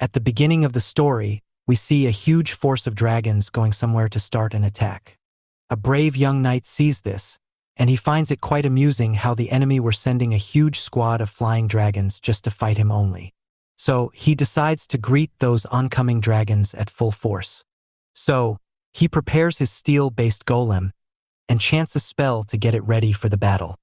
At the beginning of the story, we see a huge force of dragons going somewhere to start an attack. A brave young knight sees this, and he finds it quite amusing how the enemy were sending a huge squad of flying dragons just to fight him only. So he decides to greet those oncoming dragons at full force. So he prepares his steel-based golem and chants a spell to get it ready for the battle.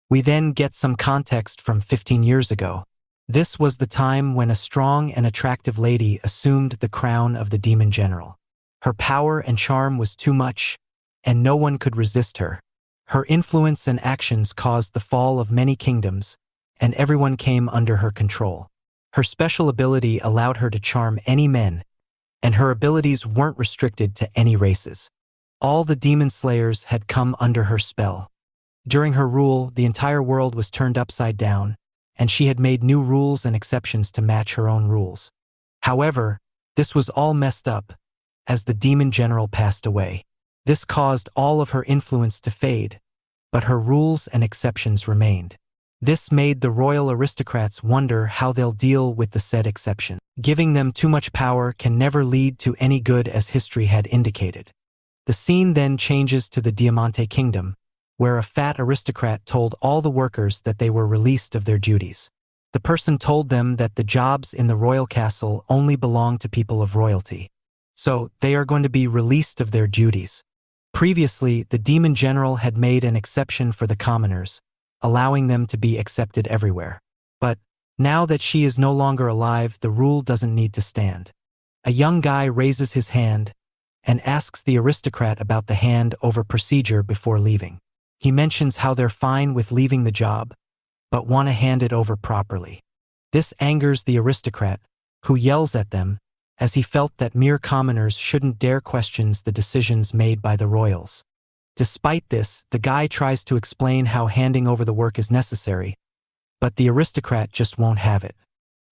We then get some context from 15 years ago. This was the time when a strong and attractive lady assumed the crown of the demon general. Her power and charm was too much, and no one could resist her. Her influence and actions caused the fall of many kingdoms, and everyone came under her control. Her special ability allowed her to charm any men, and her abilities weren't restricted to any races. All the demon slayers had come under her spell. During her rule, the entire world was turned upside down, and she had made new rules and exceptions to match her own rules. However, this was all messed up, as the demon general passed away. This caused all of her influence to fade, but her rules and exceptions remained. This made the royal aristocrats wonder how they'll deal with the said exception. Giving them too much power can never lead to any good, as history had indicated. The scene then changes to the Diamante Kingdom, where a fat aristocrat told all the workers that they were released of their duties. The person told them that the jobs in the royal castle only belong to people of royalty. So they are going to be released of their duties. Previously, the demon general had made an exception for the commoners, allowing them to be accepted everywhere. But now that she is no longer alive, the rule doesn't need to stand. A young guy raises his hand and asks the aristocrat about the hand-over procedure before leaving. He mentions how they're fine with leaving the job, but want to hand it over properly. This angers the aristocrat, who yells at them, as he felt that mere commoners shouldn't dare question the decisions made by the royals. Despite this, the guy tries to explain how handing over the work is necessary, but the aristocrat just won't have it.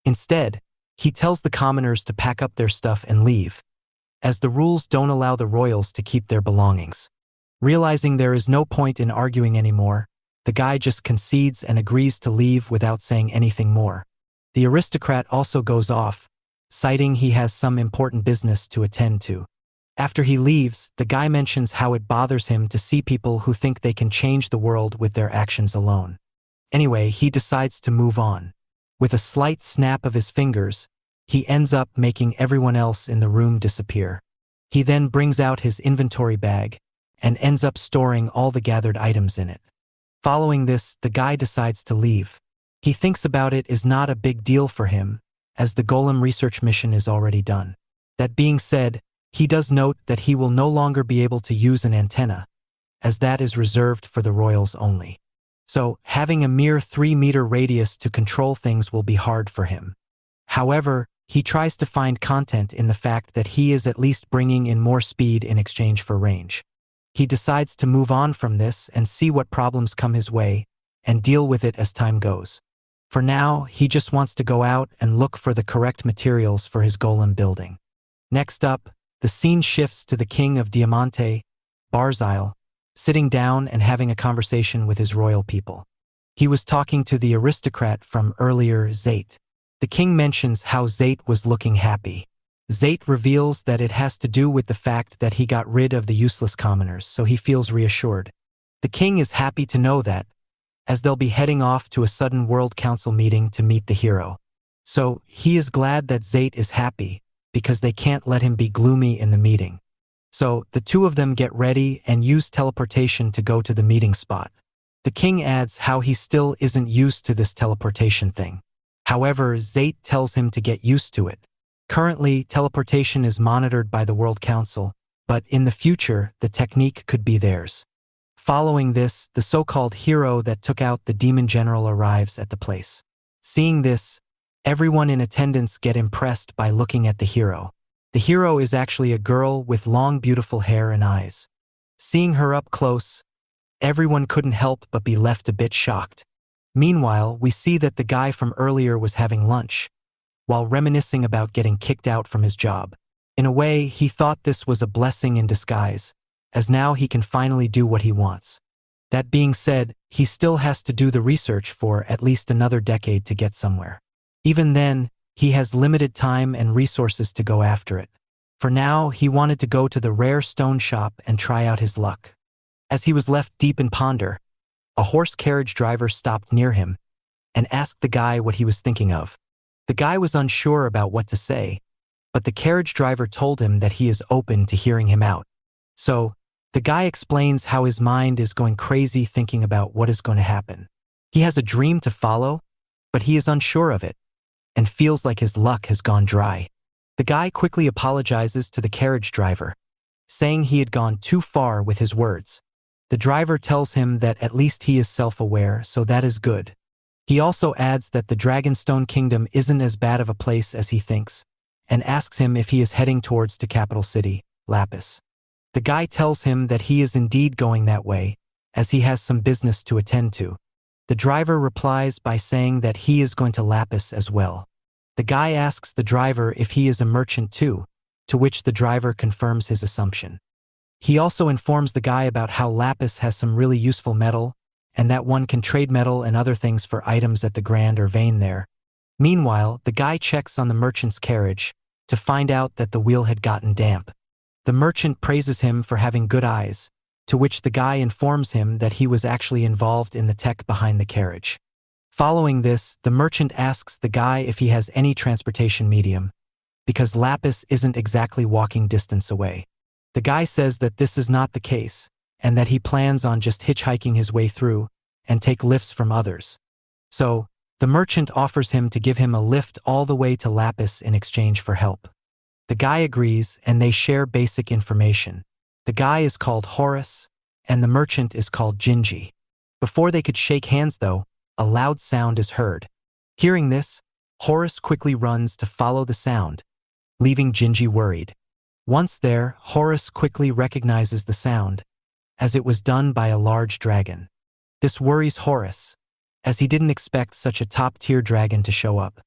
Instead, he tells the commoners to pack up their stuff and leave, as the rules don't allow the royals to keep their belongings. Realizing there is no point in arguing anymore, the guy just concedes and agrees to leave without saying anything more. The aristocrat also goes off, citing he has some important business to attend to. After he leaves, the guy mentions how it bothers him to see people who think they can change the world with their actions alone. Anyway, he decides to move on. With a slight snap of his fingers, he ends up making everyone else in the room disappear. He then brings out his inventory bag and ends up storing all the gathered items in it. Following this, the guy decides to leave. He thinks about it is not a big deal for him, as the golem research mission is already done. That being said, he does note that he will no longer be able to use an antenna, as that is reserved for the royals only. So, having a mere 3-meter radius to control things will be hard for him. However, he tries to find content in the fact that he is at least bringing in more speed in exchange for range. He decides to move on from this and see what problems come his way, and deal with it as time goes. For now, he just wants to go out and look for the correct materials for his golem building. Next up, the scene shifts to the king of Diamante, Barzile, sitting down and having a conversation with his royal people. He was talking to the aristocrat from earlier, Zayt. The king mentions how Zayt was looking happy. Zayt reveals that it has to do with the fact that he got rid of the useless commoners, so he feels reassured. The king is happy to know that, as they'll be heading off to a sudden World Council meeting to meet the hero. So he is glad that Zayt is happy, because they can't let him be gloomy in the meeting. So the two of them get ready and use teleportation to go to the meeting spot. The king adds how he still isn't used to this teleportation thing. However, Zayt tells him to get used to it. Currently, teleportation is monitored by the World Council, but in the future, the technique could be theirs. Following this, the so-called hero that took out the demon general arrives at the place. Seeing this, everyone in attendance get impressed by looking at the hero. The hero is actually a girl with long, beautiful hair and eyes. Seeing her up close, everyone couldn't help but be left a bit shocked. Meanwhile, we see that the guy from earlier was having lunch, while reminiscing about getting kicked out from his job. In a way, he thought this was a blessing in disguise, as now he can finally do what he wants. That being said, he still has to do the research for at least another decade to get somewhere. Even then, He has limited time and resources to go after it. For now, he wanted to go to the rare stone shop and try out his luck. As he was left deep in ponder, a horse carriage driver stopped near him and asked the guy what he was thinking of. The guy was unsure about what to say, but the carriage driver told him that he is open to hearing him out. So, the guy explains how his mind is going crazy thinking about what is going to happen. He has a dream to follow, but he is unsure of it and feels like his luck has gone dry. The guy quickly apologizes to the carriage driver, saying he had gone too far with his words. The driver tells him that at least he is self-aware, so that is good. He also adds that the Dragonstone Kingdom isn't as bad of a place as he thinks, and asks him if he is heading towards the capital city, Lapis. The guy tells him that he is indeed going that way, as he has some business to attend to. The driver replies by saying that he is going to Lapis as well. The guy asks the driver if he is a merchant too, to which the driver confirms his assumption. He also informs the guy about how Lapis has some really useful metal, and that one can trade metal and other things for items at the Grand or Vein there. Meanwhile, the guy checks on the merchant's carriage to find out that the wheel had gotten damp. The merchant praises him for having good eyes, to which the guy informs him that he was actually involved in the tech behind the carriage. Following this, the merchant asks the guy if he has any transportation medium, because Lapis isn't exactly walking distance away. The guy says that this is not the case, and that he plans on just hitchhiking his way through and take lifts from others. So, the merchant offers him to give him a lift all the way to Lapis in exchange for help. The guy agrees, and they share basic information. The guy is called Horace, and the merchant is called Gingy. Before they could shake hands though, a loud sound is heard. Hearing this, Horace quickly runs to follow the sound, leaving Gingy worried. Once there, Horace quickly recognizes the sound, as it was done by a large dragon. This worries Horace, as he didn't expect such a top-tier dragon to show up.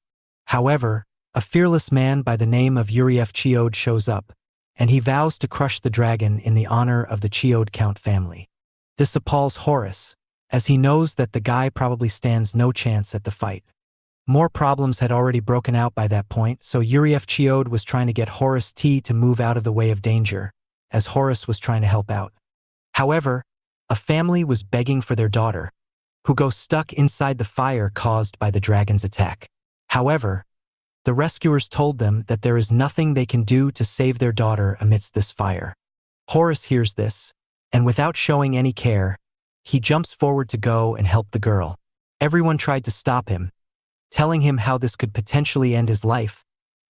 However, a fearless man by the name of Urief Chiode shows up, and he vows to crush the dragon in the honor of the Chiode Count family. This appalls Horace, as he knows that the guy probably stands no chance at the fight. More problems had already broken out by that point, so Urief Chiode was trying to get Horace T to move out of the way of danger, as Horace was trying to help out. However, a family was begging for their daughter, who goes stuck inside the fire caused by the dragon's attack. However, the rescuers told them that there is nothing they can do to save their daughter amidst this fire. Horace hears this, and without showing any care, he jumps forward to go and help the girl. Everyone tried to stop him, telling him how this could potentially end his life,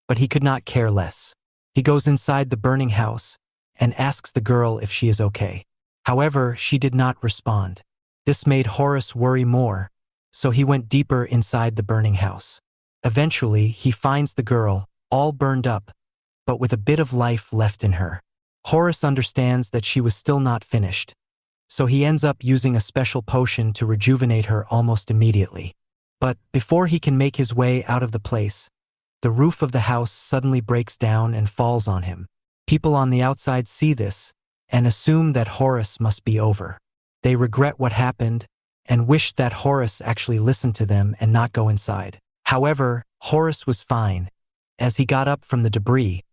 but he could not care less. He goes inside the burning house and asks the girl if she is okay. However, she did not respond. This made Horace worry more, so he went deeper inside the burning house. Eventually, he finds the girl, all burned up, but with a bit of life left in her. Horace understands that she was still not finished, so he ends up using a special potion to rejuvenate her almost immediately. But before he can make his way out of the place, the roof of the house suddenly breaks down and falls on him. People on the outside see this and assume that Horace must be over. They regret what happened and wish that Horace actually listened to them and not go inside. However, Horace was fine, as he got up from the debris,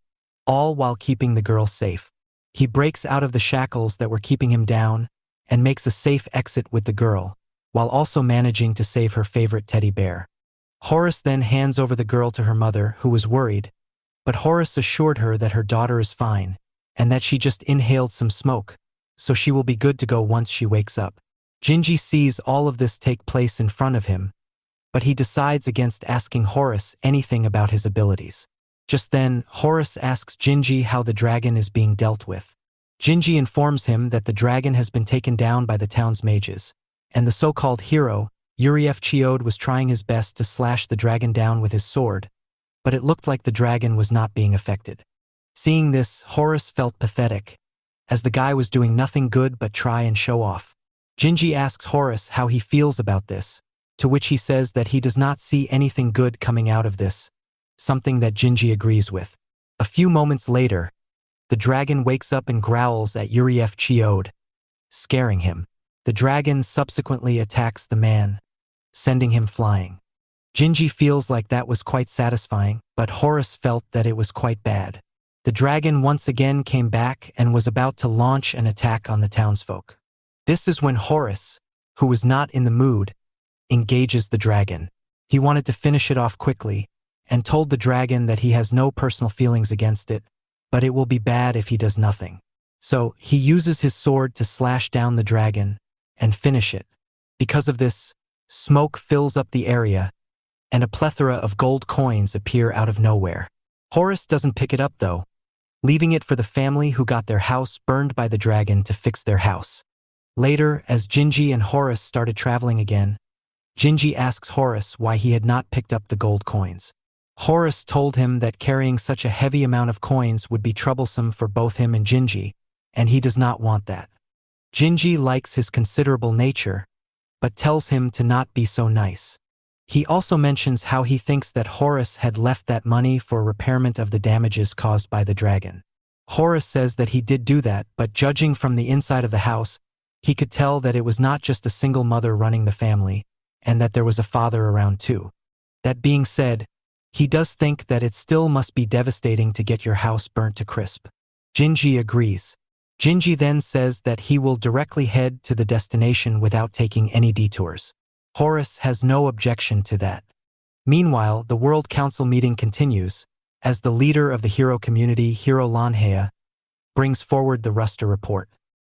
all while keeping the girl safe. He breaks out of the shackles that were keeping him down and makes a safe exit with the girl, while also managing to save her favorite teddy bear. Horace then hands over the girl to her mother, who was worried, but Horace assured her that her daughter is fine, and that she just inhaled some smoke, so she will be good to go once she wakes up. Gingy sees all of this take place in front of him, but he decides against asking Horace anything about his abilities. Just then, Horace asks Gingy how the dragon is being dealt with. Gingy informs him that the dragon has been taken down by the town's mages, and the so-called hero, Urief Chiode, was trying his best to slash the dragon down with his sword, but it looked like the dragon was not being affected. Seeing this, Horace felt pathetic, as the guy was doing nothing good but try and show off. Gingy asks Horace how he feels about this, to which he says that he does not see anything good coming out of this, something that Gingy agrees with. A few moments later, the dragon wakes up and growls at Urief Chiode, scaring him. The dragon subsequently attacks the man, sending him flying. Gingy feels like that was quite satisfying, but Horus felt that it was quite bad. The dragon once again came back and was about to launch an attack on the townsfolk. This is when Horus, who was not in the mood, engages the dragon. He wanted to finish it off quickly, and told the dragon that he has no personal feelings against it, but it will be bad if he does nothing. So he uses his sword to slash down the dragon and finish it. Because of this, smoke fills up the area, and a plethora of gold coins appear out of nowhere. Horus doesn't pick it up though, leaving it for the family who got their house burned by the dragon to fix their house. Later, as Gingy and Horus started traveling again, Gingy asks Horus why he had not picked up the gold coins. Horus told him that carrying such a heavy amount of coins would be troublesome for both him and Gingy, and he does not want that. Gingy likes his considerable nature, but tells him to not be so nice. He also mentions how he thinks that Horus had left that money for repairment of the damages caused by the dragon. Horus says that he did do that, but judging from the inside of the house, he could tell that it was not just a single mother running the family, and that there was a father around too. That being said, he does think that it still must be devastating to get your house burnt to crisp. Gingy agrees. Gingy then says that he will directly head to the destination without taking any detours. Horus has no objection to that. Meanwhile, the World Council meeting continues, as the leader of the hero community, Hero Lanhea, brings forward the Ruster report.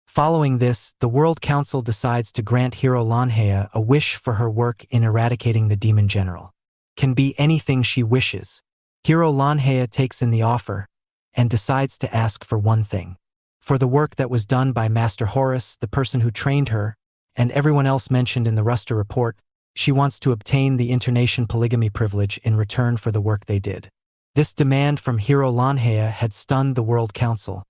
Following this, the World Council decides to grant Hero Lanhea a wish for her work in eradicating the demon general. Can be anything she wishes. Hero Lanhea takes in the offer, and decides to ask for one thing. For the work that was done by Master Horus, the person who trained her, and everyone else mentioned in the Ruster report, she wants to obtain the internation polygamy privilege in return for the work they did. This demand from Hero Lanhea had stunned the World Council,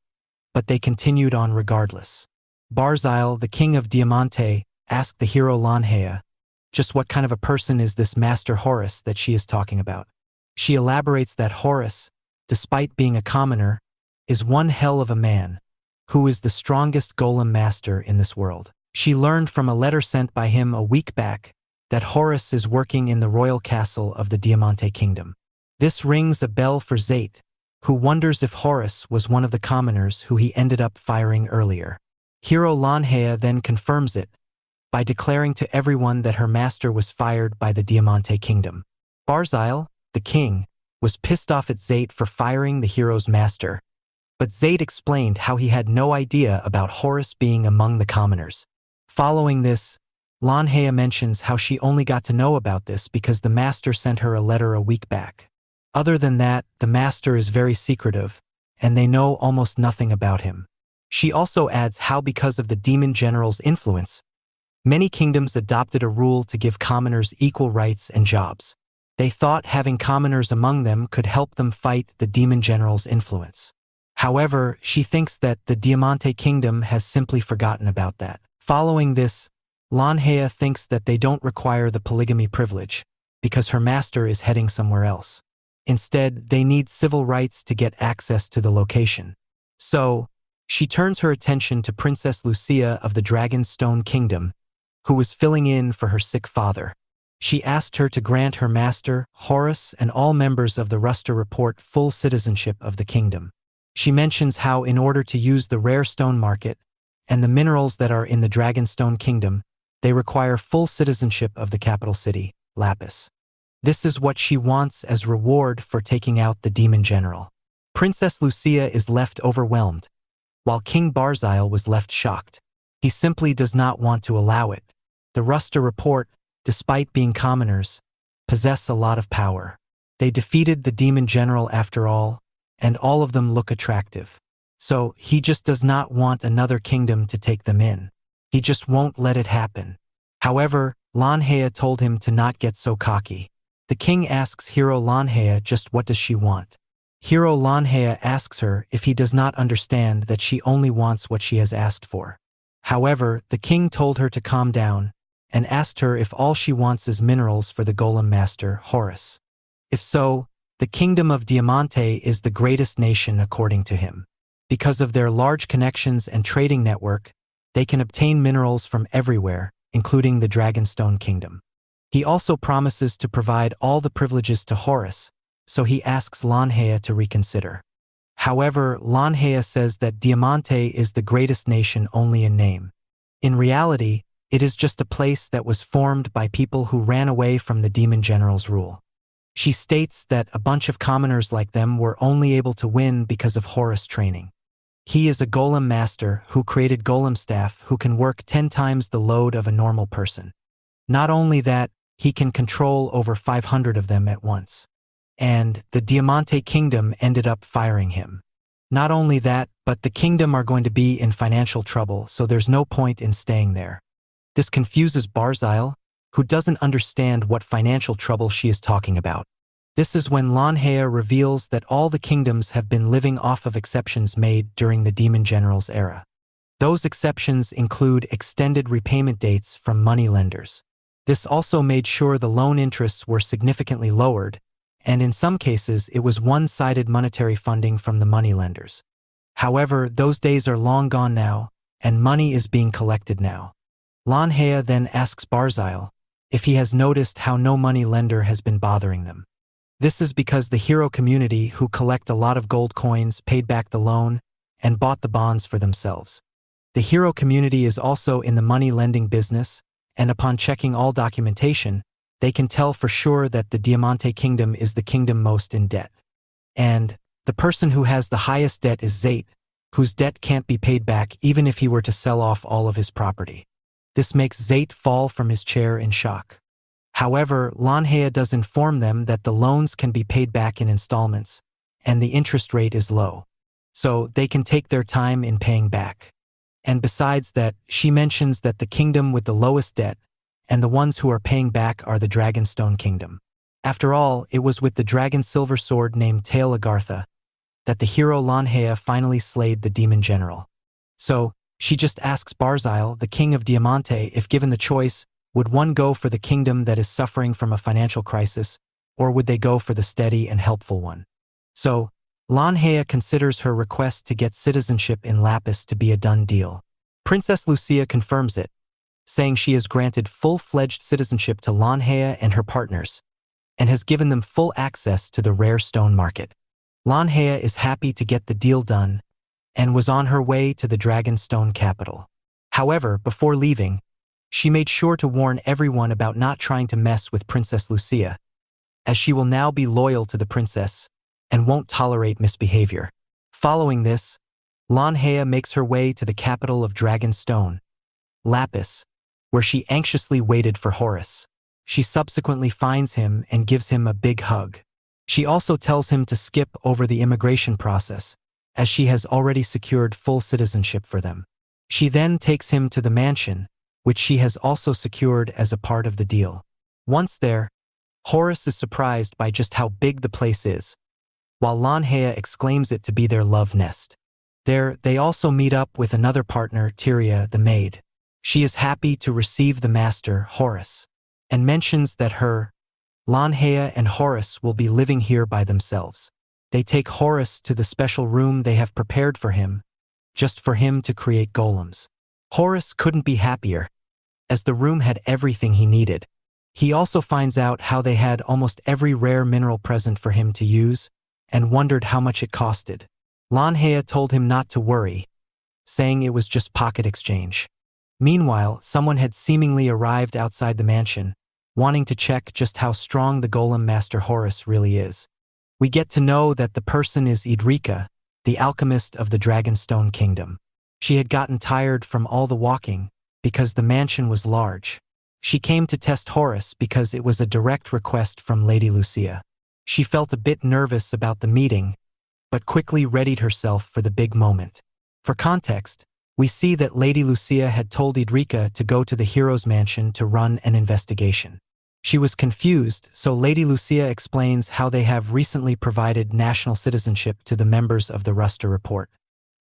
but they continued on regardless. Barzile, the king of Diamante, asked the Hero Lanhea, just what kind of a person is this Master Horus that she is talking about? She elaborates that Horus, despite being a commoner, is one hell of a man, who is the strongest golem master in this world. She learned from a letter sent by him a week back that Horus is working in the royal castle of the Diamante kingdom. This rings a bell for Zate, who wonders if Horus was one of the commoners who he ended up firing earlier. Hero Lanhea then confirms it by declaring to everyone that her master was fired by the Diamante kingdom. Barzile, the king, was pissed off at Zate for firing the hero's master, but Zate explained how he had no idea about Horus being among the commoners. Following this, Lanhea mentions how she only got to know about this because the master sent her a letter a week back. Other than that, the master is very secretive, and they know almost nothing about him. She also adds how because of the demon general's influence, many kingdoms adopted a rule to give commoners equal rights and jobs. They thought having commoners among them could help them fight the demon general's influence. However, she thinks that the Diamante kingdom has simply forgotten about that. Following this, Lanhea thinks that they don't require the polygamy privilege, because her master is heading somewhere else. Instead, they need civil rights to get access to the location. So, she turns her attention to Princess Lucia of the Dragonstone Kingdom, who was filling in for her sick father. She asked her to grant her master, Horus, and all members of the Ruster report full citizenship of the kingdom. She mentions how in order to use the rare stone market and the minerals that are in the Dragonstone Kingdom, they require full citizenship of the capital city, Lapis. This is what she wants as reward for taking out the demon general. Princess Lucia is left overwhelmed, while King Barzile was left shocked. He simply does not want to allow it. The Ruster report, despite being commoners, possess a lot of power. They defeated the demon general after all, and all of them look attractive. So he just does not want another kingdom to take them in. He just won't let it happen. However, Lanhea told him to not get so cocky. The king asks Hero Lanhea just what does she want. Hero Lanhea asks her if he does not understand that she only wants what she has asked for. However, the king told her to calm down and asked her if all she wants is minerals for the golem master, Horus. If so, the kingdom of Diamante is the greatest nation according to him. Because of their large connections and trading network, they can obtain minerals from everywhere, including the Dragonstone Kingdom. He also promises to provide all the privileges to Horus, so he asks Lanhea to reconsider. However, Lanhea says that Diamante is the greatest nation only in name. In reality, it is just a place that was formed by people who ran away from the demon general's rule. She states that a bunch of commoners like them were only able to win because of Horus' training. He is a golem master who created golem staff who can work 10 times the load of a normal person. Not only that, he can control over 500 of them at once. And the Diamante Kingdom ended up firing him. Not only that, but the kingdom are going to be in financial trouble, so there's no point in staying there. This confuses Barzile, who doesn't understand what financial trouble she is talking about. This is when Lanhea reveals that all the kingdoms have been living off of exceptions made during the Demon General's era. Those exceptions include extended repayment dates from money lenders. This also made sure the loan interests were significantly lowered, and in some cases it was one-sided monetary funding from the moneylenders. However, those days are long gone now, and money is being collected now. Lanhea then asks Barzile if he has noticed how no money lender has been bothering them. This is because the hero community who collect a lot of gold coins paid back the loan and bought the bonds for themselves. The hero community is also in the money lending business, and upon checking all documentation, they can tell for sure that the Diamante Kingdom is the kingdom most in debt. And the person who has the highest debt is Zate, whose debt can't be paid back even if he were to sell off all of his property. This makes Zate fall from his chair in shock. However, Lanhea does inform them that the loans can be paid back in installments, and the interest rate is low. So they can take their time in paying back. And besides that, she mentions that the kingdom with the lowest debt and the ones who are paying back are the Dragonstone Kingdom. After all, it was with the dragon silver sword named Tail Agartha that the hero Lanhea finally slayed the demon general. So, she just asks Barzile, the king of Diamante, if given the choice, would one go for the kingdom that is suffering from a financial crisis, or would they go for the steady and helpful one? So, Lanhea considers her request to get citizenship in Lapis to be a done deal. Princess Lucia confirms it, saying she has granted full-fledged citizenship to Lanhea and her partners, and has given them full access to the rare stone market. Lanhea is happy to get the deal done, and was on her way to the Dragonstone capital. However, before leaving, she made sure to warn everyone about not trying to mess with Princess Lucia, as she will now be loyal to the princess and won't tolerate misbehavior. Following this, Lanhea makes her way to the capital of Dragonstone, Lapis, where she anxiously waited for Horus. She subsequently finds him and gives him a big hug. She also tells him to skip over the immigration process, as she has already secured full citizenship for them. She then takes him to the mansion, which she has also secured as a part of the deal. Once there, Horus is surprised by just how big the place is, while Lanhea exclaims it to be their love nest. There, they also meet up with another partner, Tyria, the maid. She is happy to receive the master, Horus, and mentions that her, Lanhea and Horus will be living here by themselves. They take Horus to the special room they have prepared for him, just for him to create golems. Horus couldn't be happier, as the room had everything he needed. He also finds out how they had almost every rare mineral present for him to use, and wondered how much it costed. Lanhea told him not to worry, saying it was just pocket exchange. Meanwhile, someone had seemingly arrived outside the mansion, wanting to check just how strong the golem master Horus really is. We get to know that the person is Idrika, the alchemist of the Dragonstone Kingdom. She had gotten tired from all the walking, because the mansion was large. She came to test Horus because it was a direct request from Lady Lucia. She felt a bit nervous about the meeting, but quickly readied herself for the big moment. For context, we see that Lady Lucia had told Idrika to go to the hero's mansion to run an investigation. She was confused, so Lady Lucia explains how they have recently provided national citizenship to the members of the Ruster Report.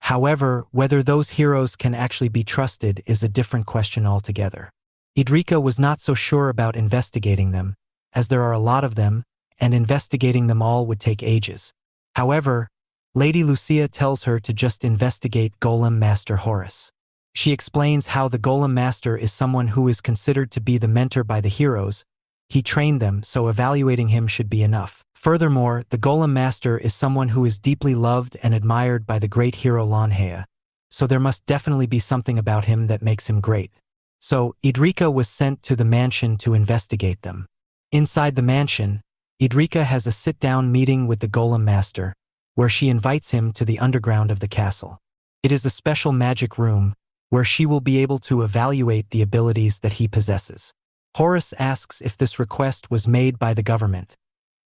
However, whether those heroes can actually be trusted is a different question altogether. Idrika was not so sure about investigating them, as there are a lot of them, and investigating them all would take ages. However, Lady Lucia tells her to just investigate Golem Master Horus. She explains how the Golem Master is someone who is considered to be the mentor by the heroes, He trained them, so evaluating him should be enough. Furthermore, the Golem Master is someone who is deeply loved and admired by the great hero Lanhea, so there must definitely be something about him that makes him great. So, Idrika was sent to the mansion to investigate them. Inside the mansion, Idrika has a sit-down meeting with the Golem Master, where she invites him to the underground of the castle. It is a special magic room, where she will be able to evaluate the abilities that he possesses. Horus asks if this request was made by the government,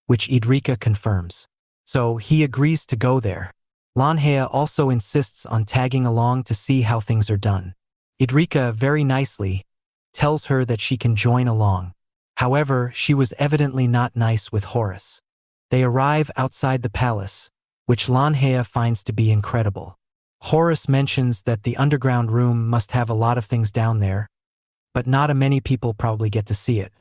which Idrika confirms. So he agrees to go there. Lanhea also insists on tagging along to see how things are done. Idrika, very nicely, tells her that she can join along. However, she was evidently not nice with Horus. They arrive outside the palace, which Lanhea finds to be incredible. Horus mentions that the underground room must have a lot of things down there, but not many people probably get to see it.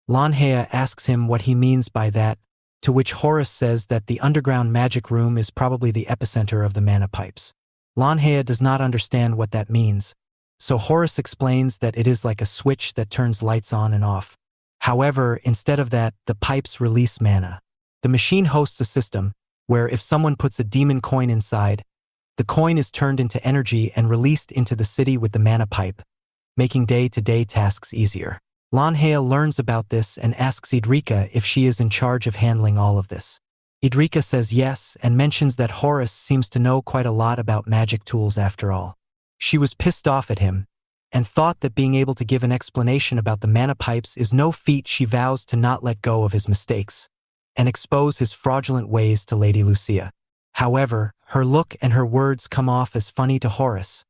Lanhea asks him what he means by that, to which Horus says that the underground magic room is probably the epicenter of the mana pipes. Lanhea does not understand what that means, so Horus explains that it is like a switch that turns lights on and off. However, instead of that, the pipes release mana. The machine hosts a system where if someone puts a demon coin inside, the coin is turned into energy and released into the city with the mana pipe, making day-to-day tasks easier. Lanhea learns about this and asks Idrika if she is in charge of handling all of this. Idrika says yes and mentions that Horus seems to know quite a lot about magic tools after all. She was pissed off at him and thought that being able to give an explanation about the mana pipes is no feat. She vows to not let go of his mistakes and expose his fraudulent ways to Lady Lucia. However, her look and her words come off as funny to Horus,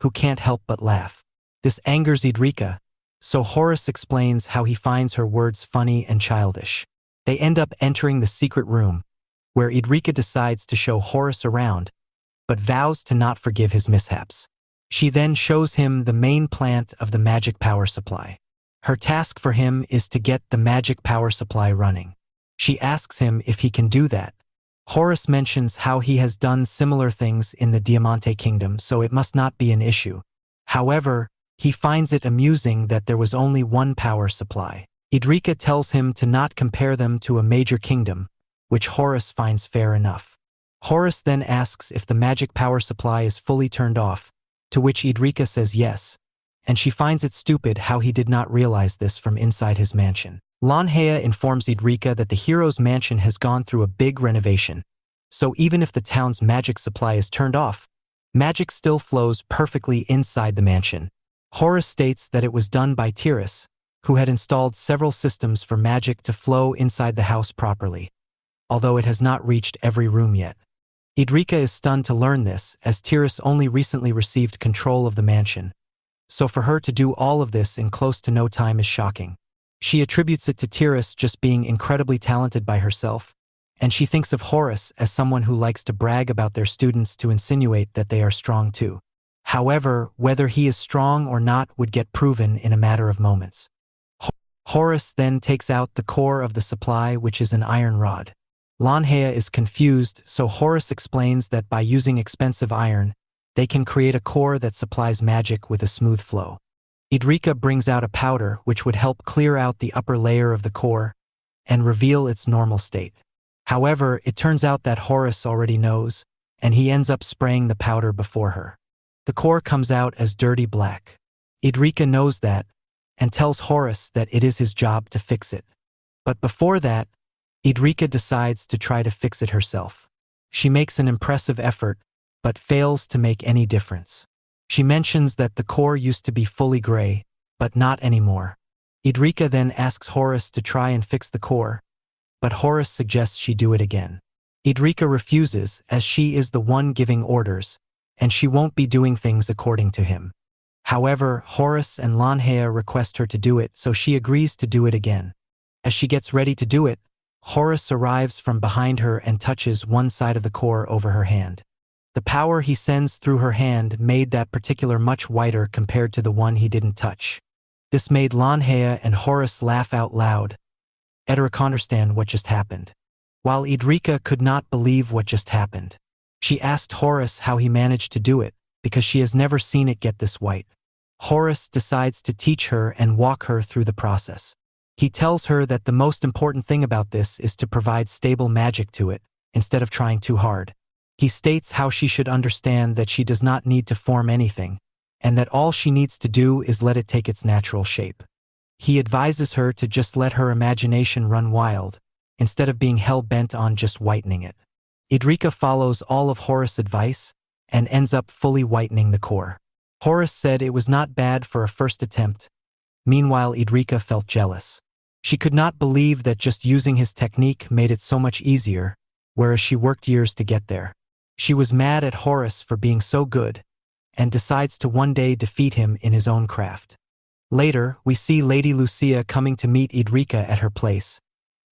who can't help but laugh. This angers Idrika, so Horus explains how he finds her words funny and childish. They end up entering the secret room, where Idrika decides to show Horus around, but vows to not forgive his mishaps. She then shows him the main plant of the magic power supply. Her task for him is to get the magic power supply running. She asks him if he can do that. Horus mentions how he has done similar things in the Diamante Kingdom, so it must not be an issue. However, he finds it amusing that there was only one power supply. Idrika tells him to not compare them to a major kingdom, which Horus finds fair enough. Horus then asks if the magic power supply is fully turned off, to which Idrika says yes, and she finds it stupid how he did not realize this from inside his mansion. Lanhea informs Idrika that the hero's mansion has gone through a big renovation, so even if the town's magic supply is turned off, magic still flows perfectly inside the mansion. Horus states that it was done by Tiras, who had installed several systems for magic to flow inside the house properly, although it has not reached every room yet. Idrika is stunned to learn this, as Tiras only recently received control of the mansion, so for her to do all of this in close to no time is shocking. She attributes it to Tiras just being incredibly talented by herself, and she thinks of Horus as someone who likes to brag about their students to insinuate that they are strong too. However, whether he is strong or not would get proven in a matter of moments. Horus then takes out the core of the supply, which is an iron rod. Lanhea is confused, so Horus explains that by using expensive iron, they can create a core that supplies magic with a smooth flow. Idrika brings out a powder which would help clear out the upper layer of the core and reveal its normal state. However, it turns out that Horus already knows, and he ends up spraying the powder before her. The core comes out as dirty black. Idrika knows that, and tells Horus that it is his job to fix it. But before that, Idrika decides to try to fix it herself. She makes an impressive effort, but fails to make any difference. She mentions that the core used to be fully gray, but not anymore. Idrika then asks Horus to try and fix the core, but Horus suggests she do it again. Idrika refuses, as she is the one giving orders, and she won't be doing things according to him. However, Horus and Lanhea request her to do it, so she agrees to do it again. As she gets ready to do it, Horus arrives from behind her and touches one side of the core over her hand. The power he sends through her hand made that particular much whiter compared to the one he didn't touch. This made Lanhea and Horus laugh out loud. Idrika understand what just happened. While Idrika could not believe what just happened, she asked Horus how he managed to do it, because she has never seen it get this white. Horus decides to teach her and walk her through the process. He tells her that the most important thing about this is to provide stable magic to it, instead of trying too hard. He states how she should understand that she does not need to form anything, and that all she needs to do is let it take its natural shape. He advises her to just let her imagination run wild, instead of being hell-bent on just whitening it. Idrika follows all of Horace's advice, and ends up fully whitening the core. Horace said it was not bad for a first attempt. Meanwhile, Idrika felt jealous. She could not believe that just using his technique made it so much easier, whereas she worked years to get there. She was mad at Horace for being so good, and decides to one day defeat him in his own craft. Later, we see Lady Lucia coming to meet Idrika at her place,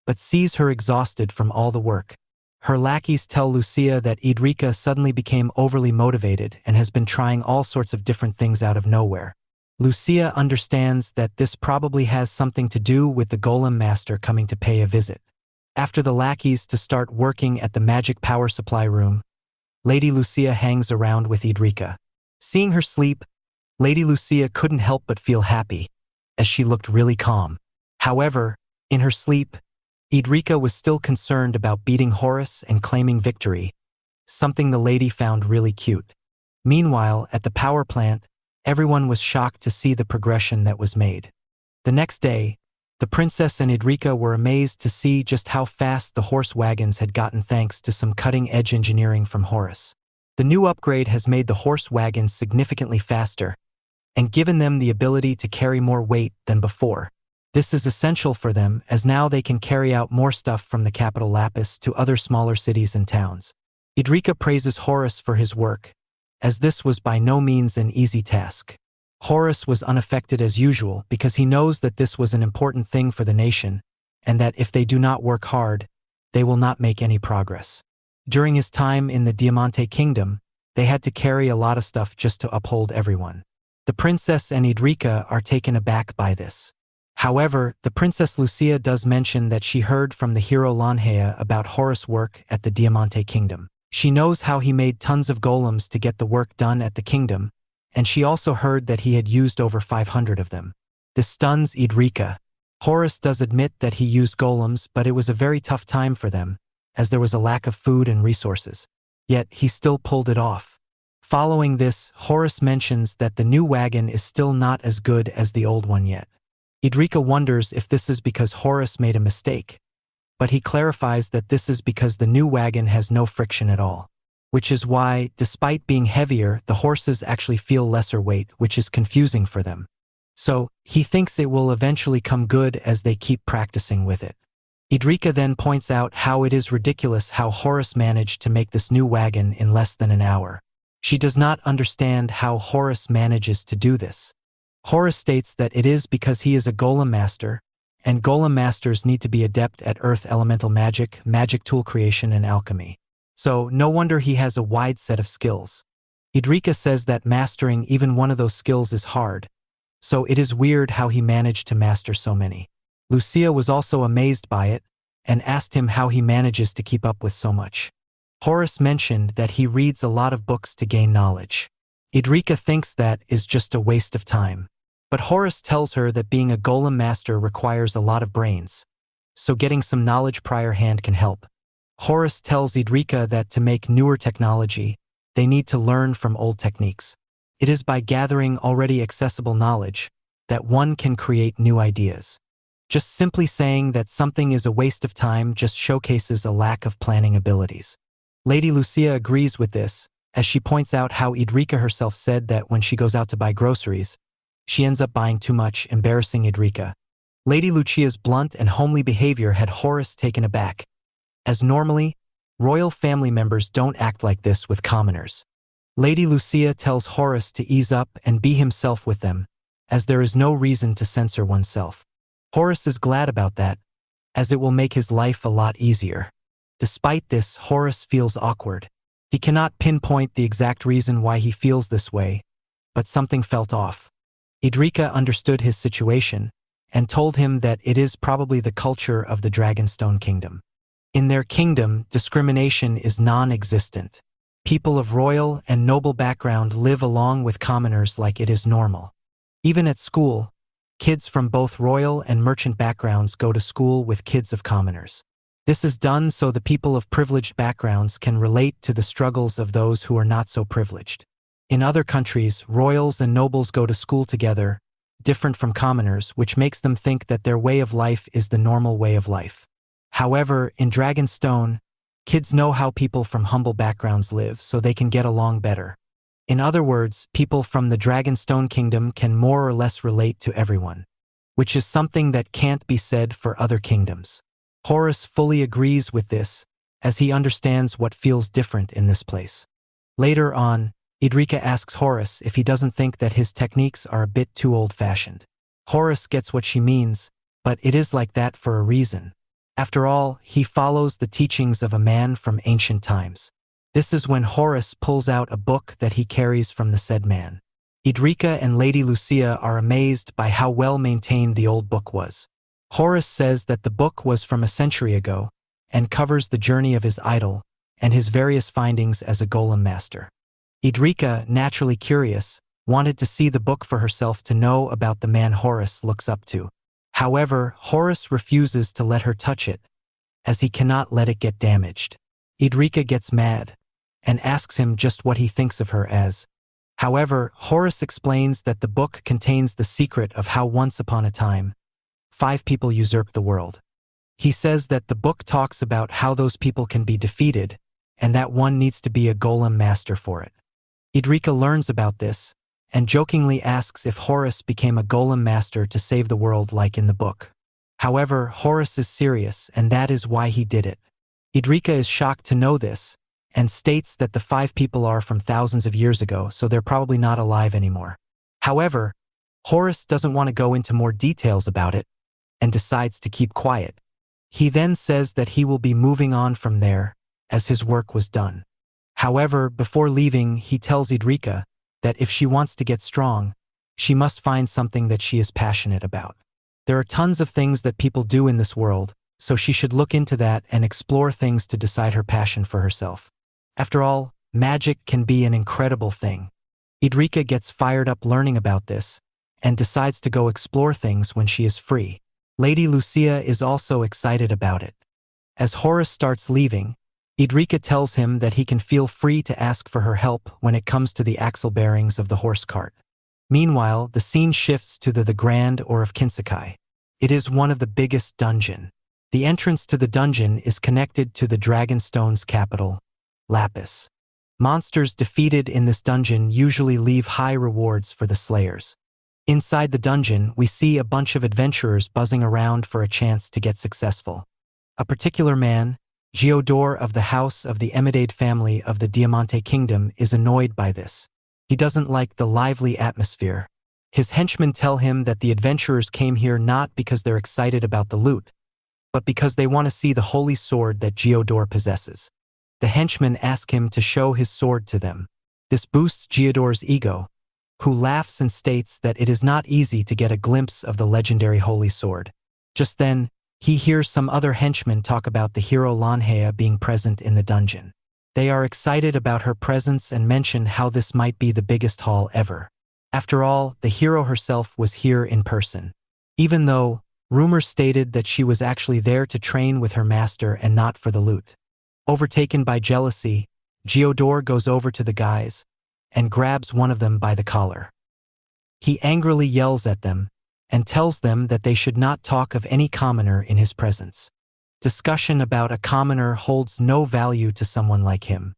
but sees her exhausted from all the work. Her lackeys tell Lucia that Idrika suddenly became overly motivated and has been trying all sorts of different things out of nowhere. Lucia understands that this probably has something to do with the Golem Master coming to pay a visit. After the lackeys to start working at the magic power supply room, Lady Lucia hangs around with Idrika. Seeing her sleep, Lady Lucia couldn't help but feel happy, as she looked really calm. However, in her sleep, Idrika was still concerned about beating Horace and claiming victory, something the lady found really cute. Meanwhile, at the power plant, everyone was shocked to see the progression that was made. The next day, the princess and Idrika were amazed to see just how fast the horse wagons had gotten thanks to some cutting-edge engineering from Horace. The new upgrade has made the horse wagons significantly faster and given them the ability to carry more weight than before. This is essential for them, as now they can carry out more stuff from the capital Lapis to other smaller cities and towns. Idrika praises Horace for his work, as this was by no means an easy task. Horace was unaffected as usual because he knows that this was an important thing for the nation, and that if they do not work hard, they will not make any progress. During his time in the Diamante Kingdom, they had to carry a lot of stuff just to uphold everyone. The princess and Idrika are taken aback by this. However, the Princess Lucia does mention that she heard from the hero Lanhea about Horace's work at the Diamante Kingdom. She knows how he made tons of golems to get the work done at the kingdom, and she also heard that he had used over 500 of them. This stuns Idrika. Horace does admit that he used golems, but it was a very tough time for them, as there was a lack of food and resources. Yet, he still pulled it off. Following this, Horace mentions that the new wagon is still not as good as the old one yet. Idrika wonders if this is because Horace made a mistake, but he clarifies that this is because the new wagon has no friction at all, which is why, despite being heavier, the horses actually feel lesser weight, which is confusing for them. So, he thinks it will eventually come good as they keep practicing with it. Idrika then points out how it is ridiculous how Horace managed to make this new wagon in less than an hour. She does not understand how Horace manages to do this. Horace states that it is because he is a golem master, and golem masters need to be adept at earth elemental magic, magic tool creation, and alchemy. So, no wonder he has a wide set of skills. Idrika says that mastering even one of those skills is hard, so it is weird how he managed to master so many. Lucia was also amazed by it, and asked him how he manages to keep up with so much. Horace mentioned that he reads a lot of books to gain knowledge. Idrika thinks that is just a waste of time. But Horace tells her that being a golem master requires a lot of brains, so getting some knowledge prior hand can help. Horace tells Idrika that to make newer technology, they need to learn from old techniques. It is by gathering already accessible knowledge that one can create new ideas. Just simply saying that something is a waste of time just showcases a lack of planning abilities. Lady Lucia agrees with this, as she points out how Idrika herself said that when she goes out to buy groceries, she ends up buying too much, embarrassing Idrika. Lady Lucia's blunt and homely behavior had Horace taken aback, as normally, royal family members don't act like this with commoners. Lady Lucia tells Horace to ease up and be himself with them, as there is no reason to censor oneself. Horace is glad about that, as it will make his life a lot easier. Despite this, Horace feels awkward. He cannot pinpoint the exact reason why he feels this way, but something felt off. Idrika understood his situation and told him that it is probably the culture of the Dragonstone Kingdom. In their kingdom, discrimination is non-existent. People of royal and noble background live along with commoners like it is normal. Even at school, Kids from both royal and merchant backgrounds go to school with kids of commoners. This is done so the people of privileged backgrounds can relate to the struggles of those who are not so privileged. In other countries, royals and nobles go to school together, different from commoners, which makes them think that their way of life is the normal way of life. However, in Dragonstone, kids know how people from humble backgrounds live, so they can get along better. In other words, people from the Dragonstone kingdom can more or less relate to everyone, which is something that can't be said for other kingdoms. Horus fully agrees with this, as he understands what feels different in this place. Later on, Idrika asks Horus if he doesn't think that his techniques are a bit too old-fashioned. Horus gets what she means, but it is like that for a reason. After all, he follows the teachings of a man from ancient times. This is when Horus pulls out a book that he carries from the said man. Idrika and Lady Lucia are amazed by how well maintained the old book was. Horus says that the book was from a century ago and covers the journey of his idol and his various findings as a golem master. Idrika, naturally curious, wanted to see the book for herself to know about the man Horus looks up to. However, Horus refuses to let her touch it, as he cannot let it get damaged. Idrika gets mad and asks him just what he thinks of her as. However, Horus explains that the book contains the secret of how once upon a time, 5 people usurped the world. He says that the book talks about how those people can be defeated and that one needs to be a golem master for it. Idrika learns about this and jokingly asks if Horus became a golem master to save the world like in the book. However, Horus is serious and that is why he did it. Idrika is shocked to know this and states that the 5 people are from thousands of years ago, so they're probably not alive anymore. However, Horus doesn't want to go into more details about it and decides to keep quiet. He then says that he will be moving on from there as his work was done. However, before leaving, he tells Idrika that if she wants to get strong, she must find something that she is passionate about. There are tons of things that people do in this world, so she should look into that and explore things to decide her passion for herself. After all, magic can be an incredible thing. Idrika gets fired up learning about this and decides to go explore things when she is free. Lady Lucia is also excited about it. As Horus starts leaving, Idrika tells him that he can feel free to ask for her help when it comes to the axle bearings of the horse cart. Meanwhile, the scene shifts to the Grand Or of Kinsekai. It is one of the biggest dungeon. The entrance to the dungeon is connected to the Dragonstone's capital, Lapis. Monsters defeated in this dungeon usually leave high rewards for the slayers. Inside the dungeon, we see a bunch of adventurers buzzing around for a chance to get successful. A particular man, Geodor of the House of the Emidade family of the Diamante Kingdom, is annoyed by this. He doesn't like the lively atmosphere. His henchmen tell him that the adventurers came here not because they're excited about the loot, but because they want to see the holy sword that Geodor possesses. The henchmen ask him to show his sword to them. This boosts Geodor's ego, who laughs and states that it is not easy to get a glimpse of the legendary holy sword. Just then, he hears some other henchmen talk about the hero Lanhea being present in the dungeon. They are excited about her presence and mention how this might be the biggest haul ever. After all, the hero herself was here in person. Even though rumors stated that she was actually there to train with her master and not for the loot. Overtaken by jealousy, Geodor goes over to the guys and grabs one of them by the collar. He angrily yells at them and tells them that they should not talk of any commoner in his presence. Discussion about a commoner holds no value to someone like him.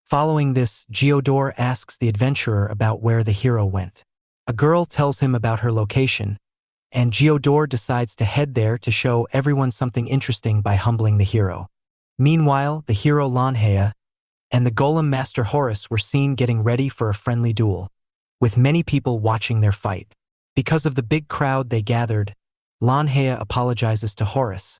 Following this, Geodor asks the adventurer about where the hero went. A girl tells him about her location, and Geodor decides to head there to show everyone something interesting by humbling the hero. Meanwhile, the hero Lanhea and the golem master Horus were seen getting ready for a friendly duel, with many people watching their fight. Because of the big crowd they gathered, Lanhea apologizes to Horus,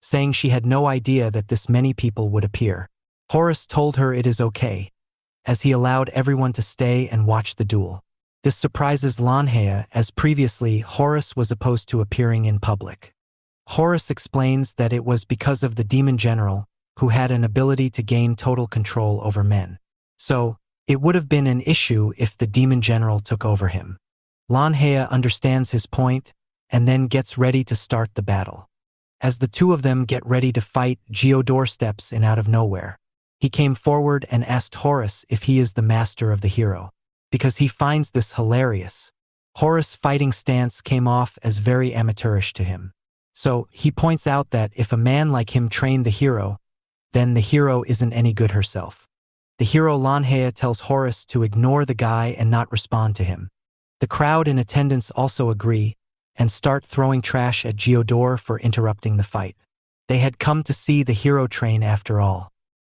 saying she had no idea that this many people would appear. Horus told her it is okay, as he allowed everyone to stay and watch the duel. This surprises Lanhea, as previously Horus was opposed to appearing in public. Horus explains that it was because of the demon general, who had an ability to gain total control over men. So, it would have been an issue if the demon general took over him. Lanhea understands his point and then gets ready to start the battle. As the two of them get ready to fight, Geodor steps in out of nowhere. He came forward and asked Horus if he is the master of the hero, because he finds this hilarious. Horus' fighting stance came off as very amateurish to him. So, he points out that if a man like him trained the hero, then the hero isn't any good herself. The hero Lanhea tells Horus to ignore the guy and not respond to him. The crowd in attendance also agree and start throwing trash at Geodor for interrupting the fight. They had come to see the hero train after all.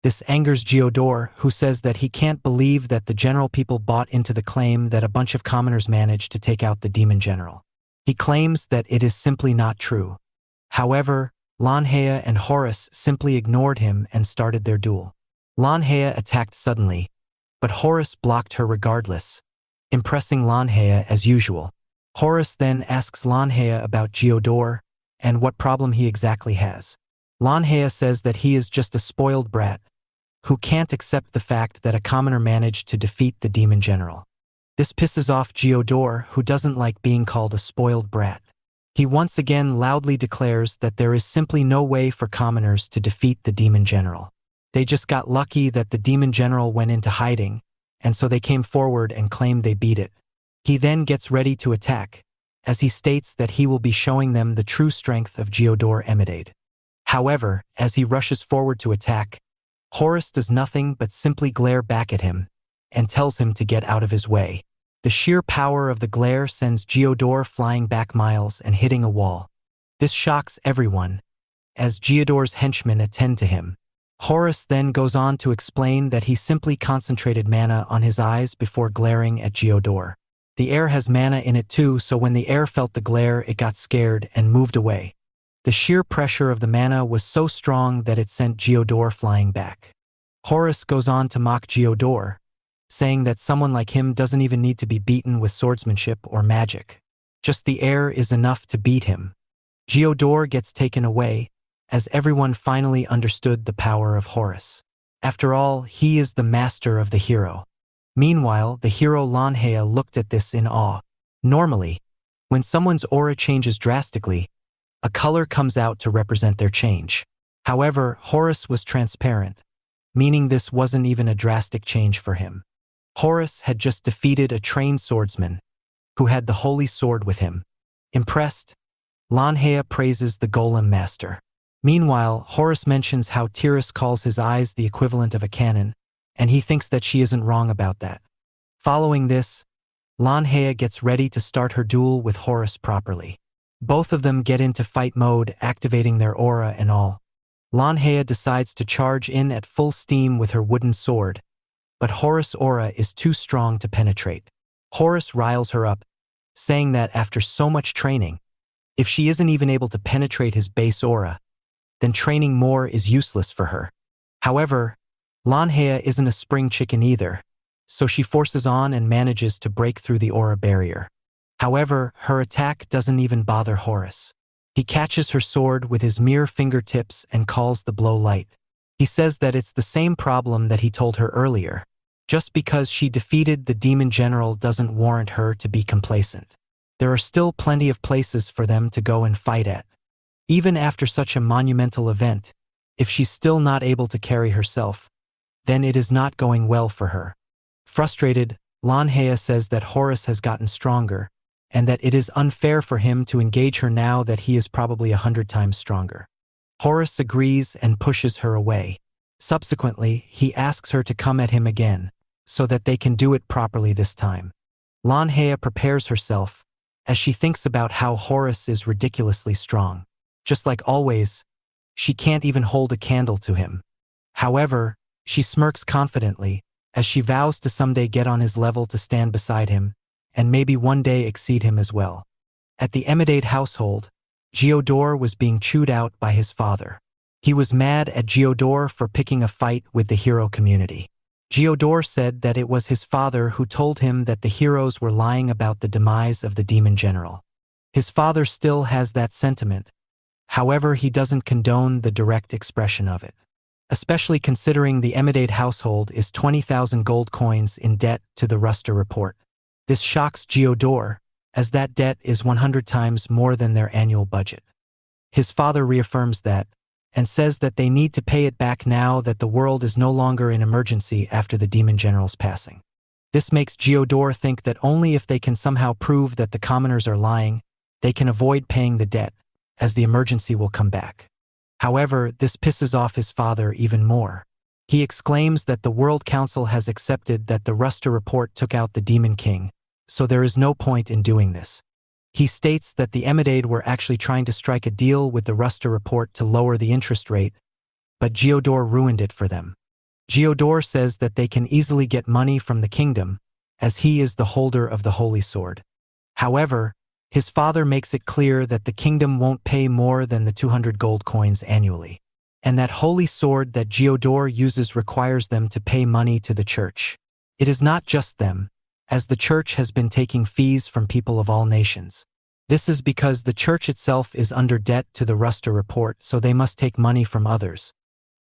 This angers Geodor, who says that he can't believe that the general people bought into the claim that a bunch of commoners managed to take out the demon general. He claims that it is simply not true. However, Lanhea and Horus simply ignored him and started their duel. Lanhea attacked suddenly, but Horus blocked her regardless, impressing Lanhea as usual. Horus then asks Lanhea about Geodor and what problem he exactly has. Lanhea says that he is just a spoiled brat who can't accept the fact that a commoner managed to defeat the demon general. This pisses off Geodor, who doesn't like being called a spoiled brat. He once again loudly declares that there is simply no way for commoners to defeat the demon general. They just got lucky that the demon general went into hiding, and so they came forward and claimed they beat it. He then gets ready to attack, as he states that he will be showing them the true strength of Geodor Emidade. However, as he rushes forward to attack, Horus does nothing but simply glare back at him and tells him to get out of his way. The sheer power of the glare sends Geodor flying back miles and hitting a wall. This shocks everyone, as Geodor's henchmen attend to him. Horus then goes on to explain that he simply concentrated mana on his eyes before glaring at Geodor. The air has mana in it too, so when the air felt the glare, it got scared and moved away. The sheer pressure of the mana was so strong that it sent Geodor flying back. Horus goes on to mock Geodor, saying that someone like him doesn't even need to be beaten with swordsmanship or magic. Just the air is enough to beat him. Geodor gets taken away, as everyone finally understood the power of Horus. After all, he is the master of the hero. Meanwhile, the hero Lanhea looked at this in awe. Normally, when someone's aura changes drastically, a color comes out to represent their change. However, Horus was transparent, meaning this wasn't even a drastic change for him. Horus had just defeated a trained swordsman, who had the holy sword with him. Impressed, Lanhea praises the golem master. Meanwhile, Horus mentions how Tiras calls his eyes the equivalent of a cannon, and he thinks that she isn't wrong about that. Following this, Lanhea gets ready to start her duel with Horus properly. Both of them get into fight mode, activating their aura and all. Lanhea decides to charge in at full steam with her wooden sword, but Horus' aura is too strong to penetrate. Horus riles her up, saying that after so much training, if she isn't even able to penetrate his base aura, then training more is useless for her. However, Lanhea isn't a spring chicken either, so she forces on and manages to break through the aura barrier. However, her attack doesn't even bother Horus. He catches her sword with his mere fingertips and calls the blow light. He says that it's the same problem that he told her earlier. Just because she defeated the demon general doesn't warrant her to be complacent. There are still plenty of places for them to go and fight at. Even after such a monumental event, if she's still not able to carry herself, then it is not going well for her. Frustrated, Lanhea says that Horus has gotten stronger, and that it is unfair for him to engage her now that he is probably 100 times stronger. Horus agrees and pushes her away. Subsequently, he asks her to come at him again, so that they can do it properly this time. Lanhea prepares herself, as she thinks about how Horus is ridiculously strong. Just like always, she can't even hold a candle to him. However, she smirks confidently, as she vows to someday get on his level to stand beside him, and maybe one day exceed him as well. At the Emidade household, Geodor was being chewed out by his father. He was mad at Geodor for picking a fight with the hero community. Geodor said that it was his father who told him that the heroes were lying about the demise of the demon general. His father still has that sentiment. However, he doesn't condone the direct expression of it, especially considering the Emidade household is 20,000 gold coins in debt to the Ruster report. This shocks Geodor, as that debt is 100 times more than their annual budget. His father reaffirms that, and says that they need to pay it back now that the world is no longer in emergency after the demon general's passing. This makes Geodor think that only if they can somehow prove that the commoners are lying, they can avoid paying the debt, as the emergency will come back. However, this pisses off his father even more. He exclaims that the World Council has accepted that the Ruster report took out the Demon King, so there is no point in doing this. He states that the Emerald were actually trying to strike a deal with the Ruster report to lower the interest rate, but Geodor ruined it for them. Geodor says that they can easily get money from the kingdom, as he is the holder of the Holy Sword. However, his father makes it clear that the kingdom won't pay more than the 200 gold coins annually, and that Holy Sword that Geodor uses requires them to pay money to the church. It is not just them, as the church has been taking fees from people of all nations. This is because the church itself is under debt to the Ruster report, so they must take money from others.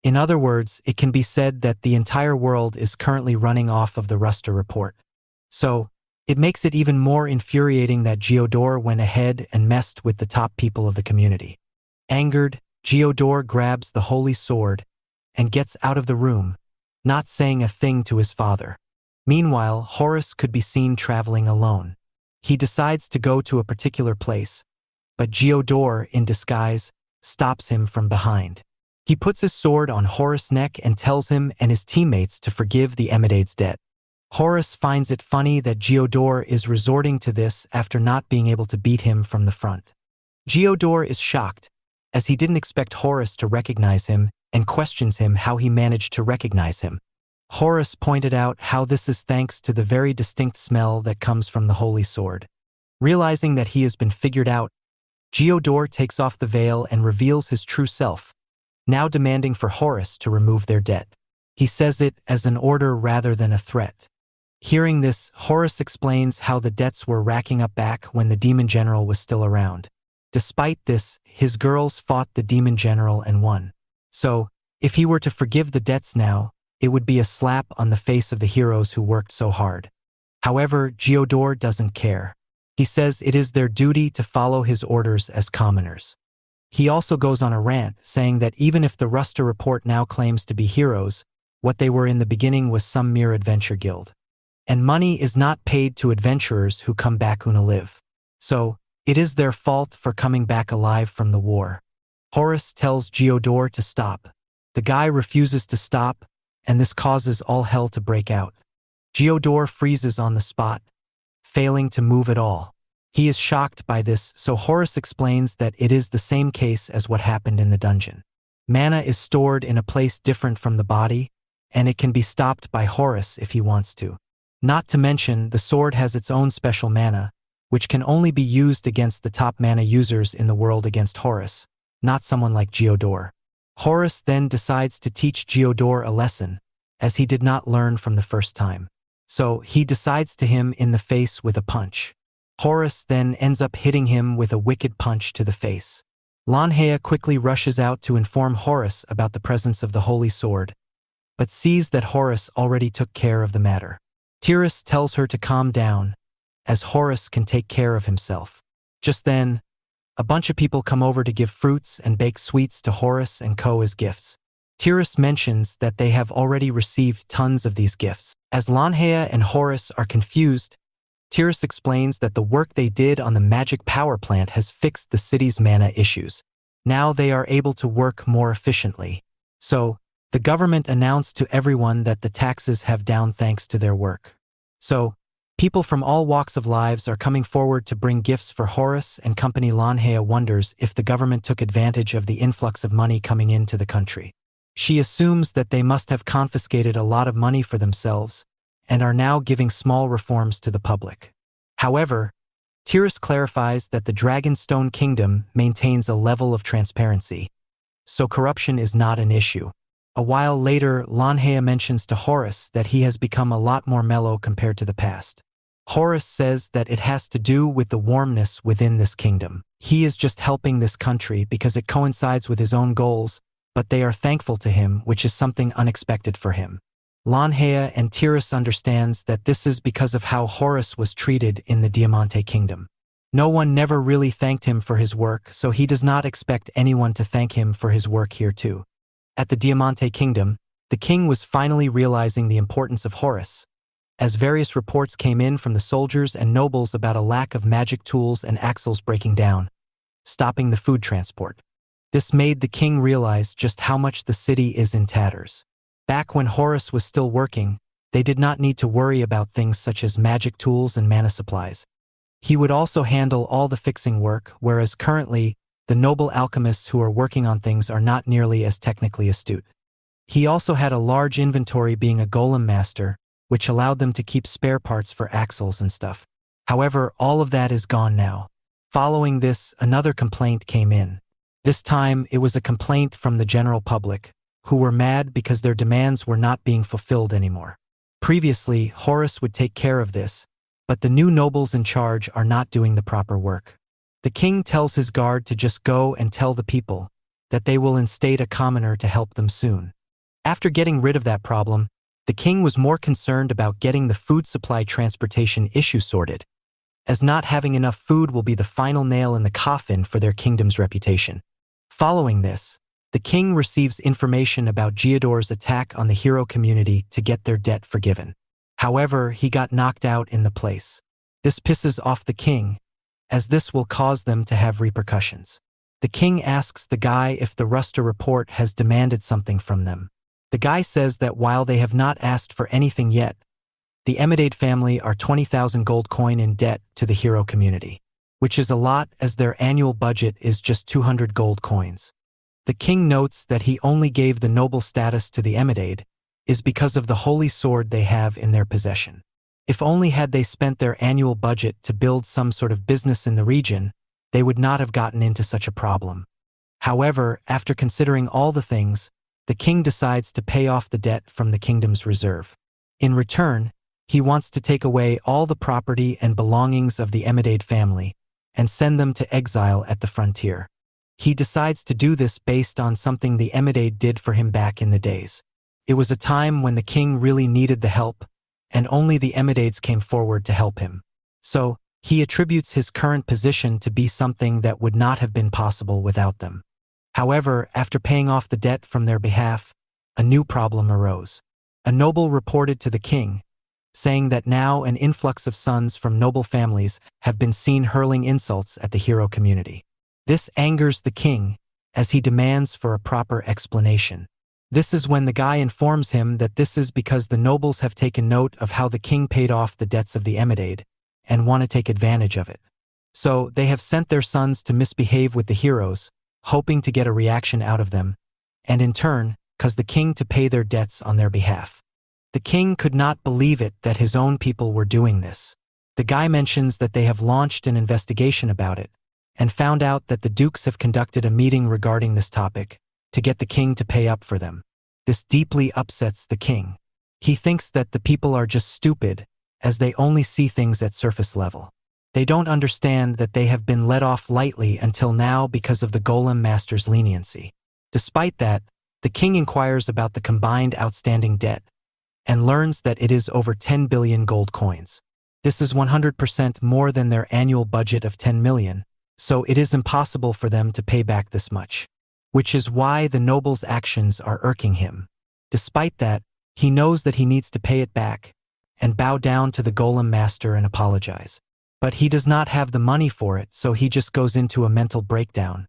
In other words, it can be said that the entire world is currently running off of the Ruster report. So, it makes it even more infuriating that Geodor went ahead and messed with the top people of the community. Angered, Geodor grabs the Holy Sword and gets out of the room, not saying a thing to his father. Meanwhile, Horus could be seen traveling alone. He decides to go to a particular place, but Geodor, in disguise, stops him from behind. He puts his sword on Horus' neck and tells him and his teammates to forgive the Emerald's debt. Horus finds it funny that Geodor is resorting to this after not being able to beat him from the front. Geodor is shocked, as he didn't expect Horus to recognize him, and questions him how he managed to recognize him. Horus pointed out how this is thanks to the very distinct smell that comes from the Holy Sword. Realizing that he has been figured out, Geodor takes off the veil and reveals his true self, now demanding for Horus to remove their debt. He says it as an order rather than a threat. Hearing this, Horus explains how the debts were racking up back when the Demon General was still around. Despite this, his girls fought the Demon General and won. So, if he were to forgive the debts now, it would be a slap on the face of the heroes who worked so hard. However, Geodor doesn't care. He says it is their duty to follow his orders as commoners. He also goes on a rant, saying that even if the Ruster report now claims to be heroes, what they were in the beginning was some mere adventure guild. And money is not paid to adventurers who come back unalive. So, it is their fault for coming back alive from the war. Horus tells Geodor to stop. The guy refuses to stop, and this causes all hell to break out. Geodor freezes on the spot, failing to move at all. He is shocked by this, so Horus explains that it is the same case as what happened in the dungeon. Mana is stored in a place different from the body, and it can be stopped by Horus if he wants to. Not to mention, the sword has its own special mana, which can only be used against the top mana users in the world against Horus, not someone like Geodor. Horus then decides to teach Geodor a lesson, as he did not learn from the first time. So, he decides to hit him in the face with a punch. Horus then ends up hitting him with a wicked punch to the face. Lanhea quickly rushes out to inform Horus about the presence of the Holy Sword, but sees that Horus already took care of the matter. Tiras tells her to calm down, as Horus can take care of himself. Just then, a bunch of people come over to give fruits and bake sweets to Horus and Co as gifts. Tiras mentions that they have already received tons of these gifts. As Lanhea and Horus are confused, Tiras explains that the work they did on the magic power plant has fixed the city's mana issues. Now they are able to work more efficiently. So, the government announced to everyone that the taxes have down thanks to their work. So, people from all walks of lives are coming forward to bring gifts for Horus and company. Lanhea wonders if the government took advantage of the influx of money coming into the country. She assumes that they must have confiscated a lot of money for themselves and are now giving small reforms to the public. However, Tiras clarifies that the Dragonstone Kingdom maintains a level of transparency, so corruption is not an issue. A while later, Lanhea mentions to Horus that he has become a lot more mellow compared to the past. Horus says that it has to do with the warmness within this kingdom. He is just helping this country because it coincides with his own goals, but they are thankful to him, which is something unexpected for him. Lanhea and Tiras understands that this is because of how Horus was treated in the Diamante Kingdom. No one never really thanked him for his work, so he does not expect anyone to thank him for his work here too. At the Diamante Kingdom, the king was finally realizing the importance of Horus, as various reports came in from the soldiers and nobles about a lack of magic tools and axles breaking down, stopping the food transport. This made the king realize just how much the city is in tatters. Back when Horus was still working, they did not need to worry about things such as magic tools and mana supplies. He would also handle all the fixing work, whereas currently, the noble alchemists who are working on things are not nearly as technically astute. He also had a large inventory being a golem master, which allowed them to keep spare parts for axles and stuff. However, all of that is gone now. Following this, another complaint came in. This time, it was a complaint from the general public, who were mad because their demands were not being fulfilled anymore. Previously, Horus would take care of this, but the new nobles in charge are not doing the proper work. The king tells his guard to just go and tell the people that they will instate a commoner to help them soon. After getting rid of that problem, the king was more concerned about getting the food supply transportation issue sorted, as not having enough food will be the final nail in the coffin for their kingdom's reputation. Following this, the king receives information about Geodor's attack on the hero community to get their debt forgiven. However, he got knocked out in the place. This pisses off the king, as this will cause them to have repercussions. The king asks the guy if the Ruster report has demanded something from them. The guy says that while they have not asked for anything yet, the Emidade family are 20,000 gold coin in debt to the hero community, which is a lot as their annual budget is just 200 gold coins. The king notes that he only gave the noble status to the Emidade is because of the holy sword they have in their possession. If only had they spent their annual budget to build some sort of business in the region, they would not have gotten into such a problem. However, after considering all the things, the king decides to pay off the debt from the kingdom's reserve. In return, he wants to take away all the property and belongings of the Emidade family and send them to exile at the frontier. He decides to do this based on something the Emidade did for him back in the days. It was a time when the king really needed the help, and only the Emidades came forward to help him. So, he attributes his current position to be something that would not have been possible without them. However, after paying off the debt from their behalf, a new problem arose. A noble reported to the king, saying that now an influx of sons from noble families have been seen hurling insults at the hero community. This angers the king, as he demands for a proper explanation. This is when the guy informs him that this is because the nobles have taken note of how the king paid off the debts of the Emidade and want to take advantage of it. So they have sent their sons to misbehave with the heroes, hoping to get a reaction out of them, and in turn, cause the king to pay their debts on their behalf. The king could not believe it that his own people were doing this. The guy mentions that they have launched an investigation about it, and found out that the dukes have conducted a meeting regarding this topic, to get the king to pay up for them. This deeply upsets the king. He thinks that the people are just stupid, as they only see things at surface level. They don't understand that they have been let off lightly until now because of the Golem Master's leniency. Despite that, the king inquires about the combined outstanding debt, and learns that it is over 10 billion gold coins. This is 100% more than their annual budget of 10 million, so it is impossible for them to pay back this much. Which is why the noble's actions are irking him. Despite that, he knows that he needs to pay it back, and bow down to the Golem Master and apologize. But he does not have the money for it, so he just goes into a mental breakdown.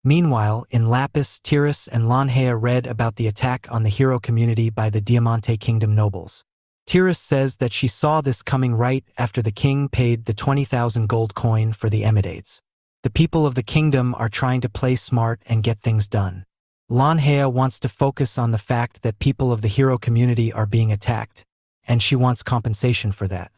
Meanwhile, in Lapis, Tiras and Lanhea read about the attack on the hero community by the Diamante Kingdom nobles. Tiras says that she saw this coming right after the king paid the 20,000 gold coin for the Emidades. The people of the kingdom are trying to play smart and get things done. Lanhea wants to focus on the fact that people of the hero community are being attacked, and she wants compensation for that.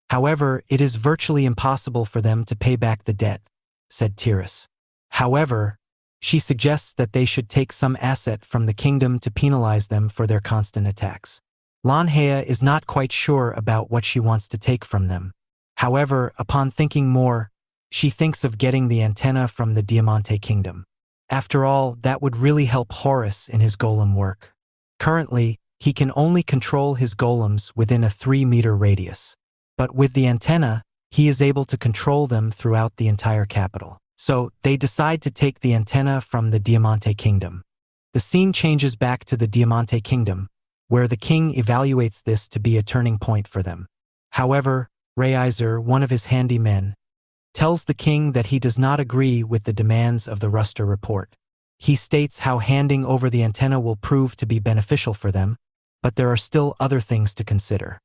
However, it is virtually impossible for them to pay back the debt, said Tiras. However, she suggests that they should take some asset from the kingdom to penalize them for their constant attacks. Lanhea is not quite sure about what she wants to take from them. However, upon thinking more, she thinks of getting the antenna from the Diamante Kingdom. After all, that would really help Horus in his golem work. Currently, he can only control his golems within a 3-meter radius. But with the antenna, he is able to control them throughout the entire capital. So, they decide to take the antenna from the Diamante Kingdom. The scene changes back to the Diamante Kingdom, where the king evaluates this to be a turning point for them. However, Reiser, one of his handy men, tells the king that he does not agree with the demands of the Ruster report. He states how handing over the antenna will prove to be beneficial for them, but there are still other things to consider.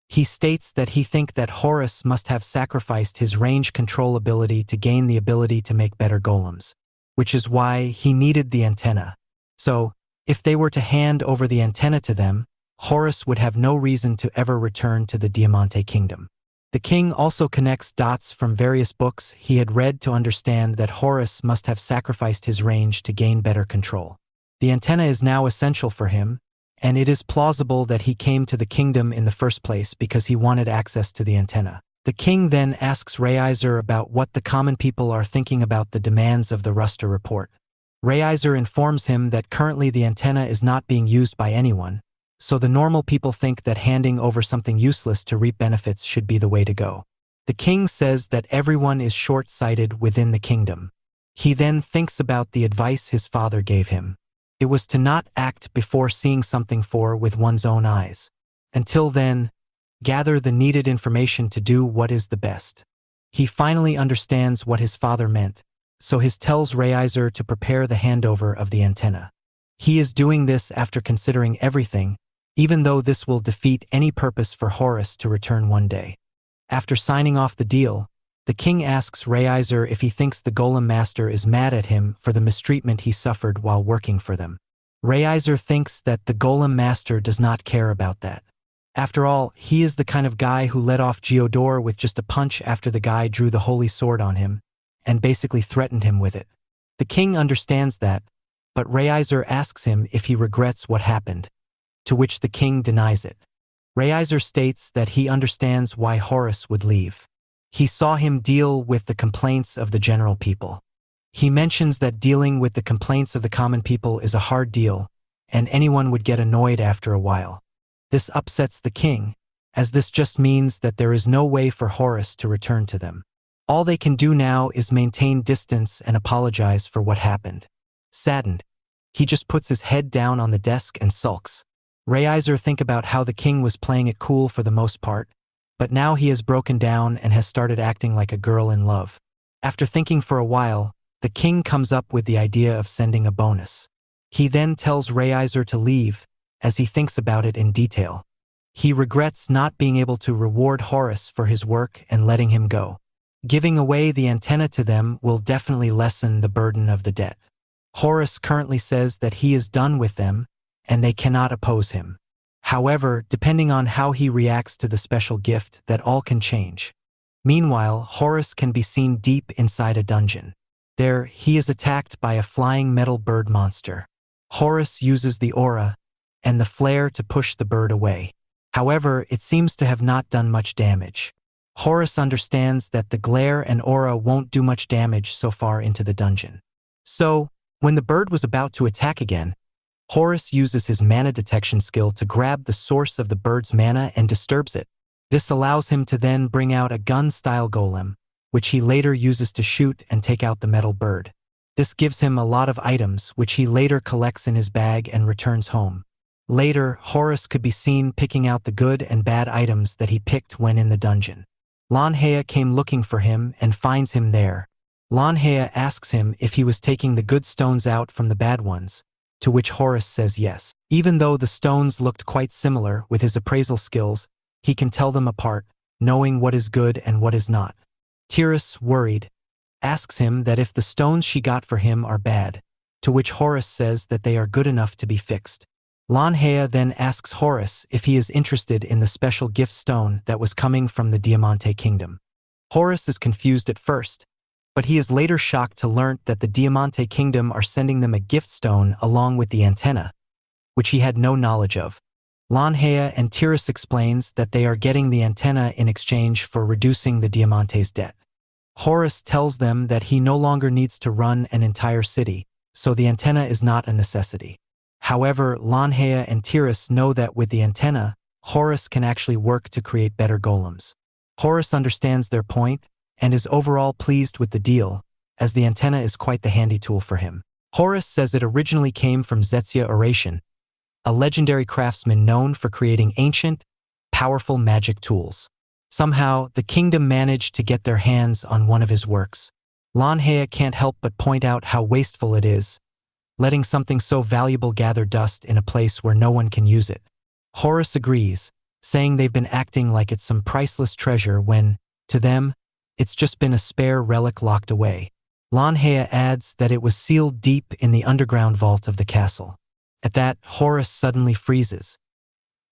He states that he thinks that Horus must have sacrificed his range control ability to gain the ability to make better golems, which is why he needed the antenna. So, if they were to hand over the antenna to them, Horus would have no reason to ever return to the Diamante Kingdom. The king also connects dots from various books he had read to understand that Horus must have sacrificed his range to gain better control. The antenna is now essential for him, and it is plausible that he came to the kingdom in the first place because he wanted access to the antenna. The king then asks Reiser about what the common people are thinking about the demands of the Ruster report. Reiser informs him that currently the antenna is not being used by anyone, so the normal people think that handing over something useless to reap benefits should be the way to go. The king says that everyone is short-sighted within the kingdom. He then thinks about the advice his father gave him. It was to not act before seeing something with one's own eyes. Until then, gather the needed information to do what is the best. He finally understands what his father meant, so he tells Reiser to prepare the handover of the antenna. He is doing this after considering everything, even though this will defeat any purpose for Horus to return one day. After signing off the deal, the king asks Reiser if he thinks the Golem Master is mad at him for the mistreatment he suffered while working for them. Reiser thinks that the Golem Master does not care about that. After all, he is the kind of guy who let off Geodor with just a punch after the guy drew the holy sword on him, and basically threatened him with it. The king understands that, but Reiser asks him if he regrets what happened, to which the king denies it. Reiser states that he understands why Horus would leave. He saw him deal with the complaints of the general people. He mentions that dealing with the complaints of the common people is a hard deal, and anyone would get annoyed after a while. This upsets the king, as this just means that there is no way for Horus to return to them. All they can do now is maintain distance and apologize for what happened. Saddened, he just puts his head down on the desk and sulks. Reiser thinks about how the king was playing it cool for the most part, but now he has broken down and has started acting like a girl in love. After thinking for a while, the king comes up with the idea of sending a bonus. He then tells Reiser to leave, as he thinks about it in detail. He regrets not being able to reward Horus for his work and letting him go. Giving away the antenna to them will definitely lessen the burden of the debt. Horus currently says that he is done with them, and they cannot oppose him. However, depending on how he reacts to the special gift, that all can change. Meanwhile, Horus can be seen deep inside a dungeon. There, he is attacked by a flying metal bird monster. Horus uses the aura and the flare to push the bird away. However, it seems to have not done much damage. Horus understands that the glare and aura won't do much damage so far into the dungeon. So, when the bird was about to attack again, Horus uses his mana detection skill to grab the source of the bird's mana and disturbs it. This allows him to then bring out a gun-style golem, which he later uses to shoot and take out the metal bird. This gives him a lot of items, which he later collects in his bag and returns home. Later, Horus could be seen picking out the good and bad items that he picked when in the dungeon. Lanhea came looking for him and finds him there. Lanhea asks him if he was taking the good stones out from the bad ones, to which Horus says yes. Even though the stones looked quite similar with his appraisal skills, he can tell them apart, knowing what is good and what is not. Tiras, worried, asks him that if the stones she got for him are bad, to which Horus says that they are good enough to be fixed. Lanhea then asks Horus if he is interested in the special gift stone that was coming from the Diamante Kingdom. Horus is confused at first, but he is later shocked to learn that the Diamante Kingdom are sending them a gift stone along with the antenna, which he had no knowledge of. Lanhea and Tiras explains that they are getting the antenna in exchange for reducing the Diamante's debt. Horus tells them that he no longer needs to run an entire city, so the antenna is not a necessity. However, Lanhea and Tiras know that with the antenna, Horus can actually work to create better golems. Horace understands their point and is overall pleased with the deal, as the antenna is quite the handy tool for him. Horace says it originally came from Zetsia Oration, a legendary craftsman known for creating ancient, powerful magic tools. Somehow, the kingdom managed to get their hands on one of his works. Lanhea can't help but point out how wasteful it is, letting something so valuable gather dust in a place where no one can use it. Horace agrees, saying they've been acting like it's some priceless treasure when, to them, it's just been a spare relic locked away. Lanhea adds that it was sealed deep in the underground vault of the castle. At that, Horace suddenly freezes.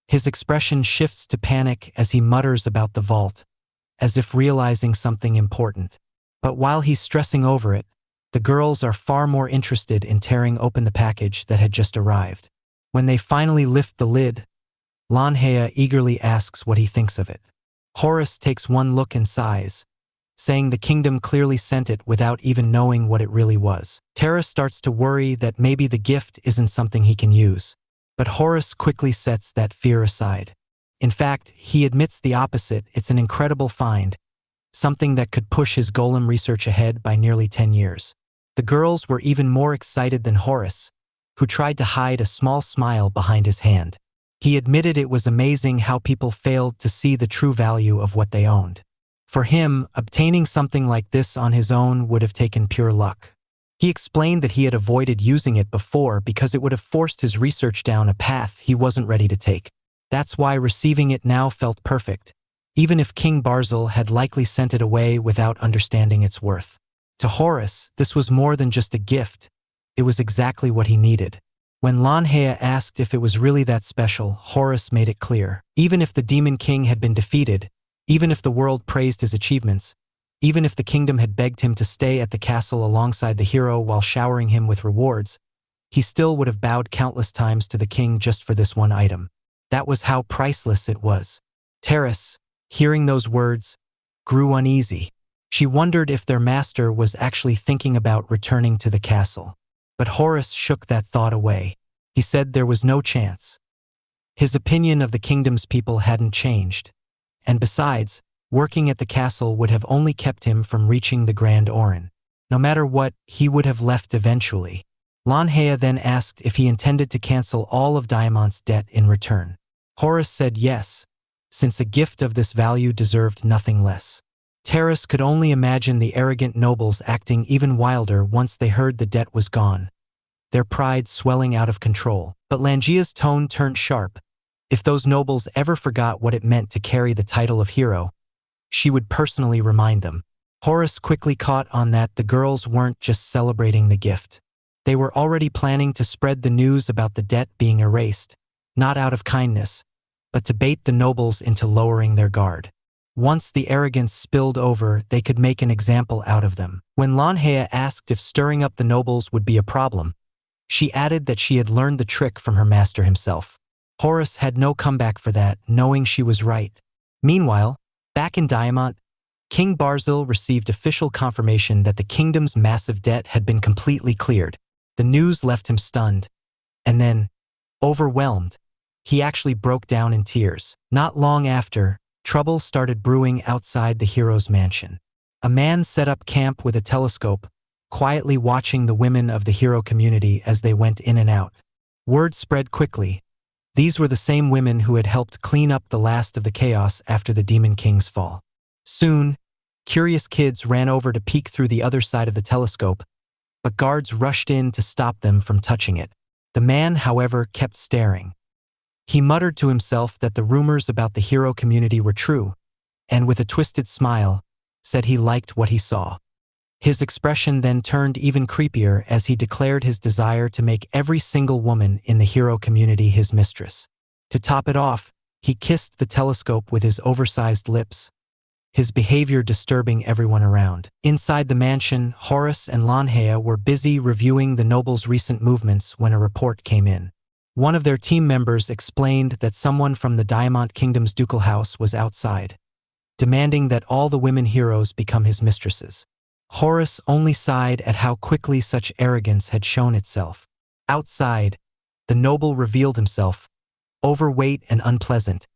His expression shifts to panic as he mutters about the vault, as if realizing something important. But while he's stressing over it, the girls are far more interested in tearing open the package that had just arrived. When they finally lift the lid, Lanhea eagerly asks what he thinks of it. Horace takes one look and sighs, saying the kingdom clearly sent it without even knowing what it really was. Tara starts to worry that maybe the gift isn't something he can use, but Horace quickly sets that fear aside. In fact, he admits the opposite. It's an incredible find, something that could push his golem research ahead by nearly 10 years. The girls were even more excited than Horace, who tried to hide a small smile behind his hand. He admitted it was amazing how people failed to see the true value of what they owned. For him, obtaining something like this on his own would have taken pure luck. He explained that he had avoided using it before because it would have forced his research down a path he wasn't ready to take. That's why receiving it now felt perfect, even if King Barzil had likely sent it away without understanding its worth. To Horace, this was more than just a gift. It was exactly what he needed. When Lanhea asked if it was really that special, Horace made it clear. Even if the Demon King had been defeated, even if the world praised his achievements, even if the kingdom had begged him to stay at the castle alongside the hero while showering him with rewards, he still would have bowed countless times to the king just for this one item. That was how priceless it was. Terrace, hearing those words, grew uneasy. She wondered if their master was actually thinking about returning to the castle. But Horace shook that thought away. He said there was no chance. His opinion of the kingdom's people hadn't changed. And besides, working at the castle would have only kept him from reaching the Grand Orin. No matter what, he would have left eventually. Lanhea then asked if he intended to cancel all of Diamant's debt in return. Horace said yes, since a gift of this value deserved nothing less. Terrace could only imagine the arrogant nobles acting even wilder once they heard the debt was gone, their pride swelling out of control. But Langia's tone turned sharp. If those nobles ever forgot what it meant to carry the title of hero, she would personally remind them. Horace quickly caught on that the girls weren't just celebrating the gift. They were already planning to spread the news about the debt being erased, not out of kindness, but to bait the nobles into lowering their guard. Once the arrogance spilled over, they could make an example out of them. When Lanhea asked if stirring up the nobles would be a problem, she added that she had learned the trick from her master himself. Horace had no comeback for that, knowing she was right. Meanwhile, back in Diamant, King Barzil received official confirmation that the kingdom's massive debt had been completely cleared. The news left him stunned, and then, overwhelmed, he actually broke down in tears. Not long after, trouble started brewing outside the hero's mansion. A man set up camp with a telescope, quietly watching the women of the hero community as they went in and out. Word spread quickly. These were the same women who had helped clean up the last of the chaos after the Demon King's fall. Soon, curious kids ran over to peek through the other side of the telescope, but guards rushed in to stop them from touching it. The man, however, kept staring. He muttered to himself that the rumors about the hero community were true, and with a twisted smile, said he liked what he saw. His expression then turned even creepier as he declared his desire to make every single woman in the hero community his mistress. To top it off, he kissed the telescope with his oversized lips, his behavior disturbing everyone around. Inside the mansion, Horace and Lanhea were busy reviewing the nobles' recent movements when a report came in. One of their team members explained that someone from the Diamant Kingdom's ducal house was outside, demanding that all the women heroes become his mistresses. Horace only sighed at how quickly such arrogance had shown itself. Outside, the noble revealed himself, overweight and unpleasant,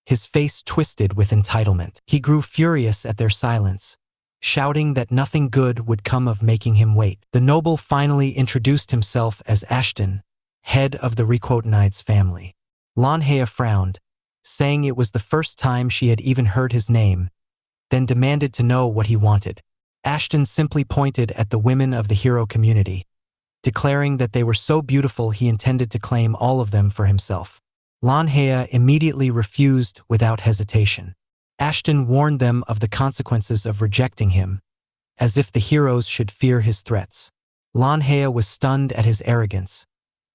his face twisted with entitlement. He grew furious at their silence, shouting that nothing good would come of making him wait. The noble finally introduced himself as Ashton, head of the Riquotenides family. Lanhea frowned, saying it was the first time she had even heard his name, then demanded to know what he wanted. Ashton simply pointed at the women of the hero community, declaring that they were so beautiful he intended to claim all of them for himself. Lanhea immediately refused without hesitation. Ashton warned them of the consequences of rejecting him, as if the heroes should fear his threats. Lanhea was stunned at his arrogance,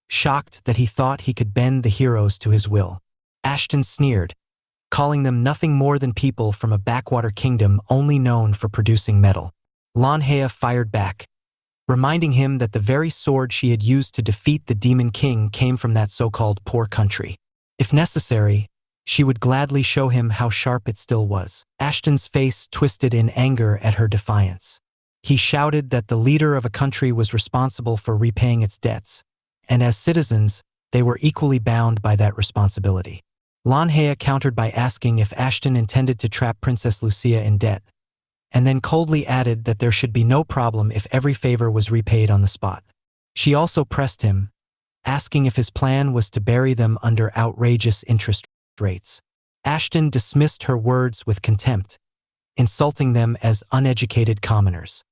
shocked that he thought he could bend the heroes to his will. Ashton sneered, calling them nothing more than people from a backwater kingdom only known for producing metal. Lanhea fired back, reminding him that the very sword she had used to defeat the Demon King came from that so-called poor country. If necessary, she would gladly show him how sharp it still was. Ashton's face twisted in anger at her defiance. He shouted that the leader of a country was responsible for repaying its debts, and as citizens, they were equally bound by that responsibility. Lanhea countered by asking if Ashton intended to trap Princess Lucia in debt, and then coldly added that there should be no problem if every favor was repaid on the spot. She also pressed him, asking if his plan was to bury them under outrageous interest rates. Ashton dismissed her words with contempt, insulting them as uneducated commoners.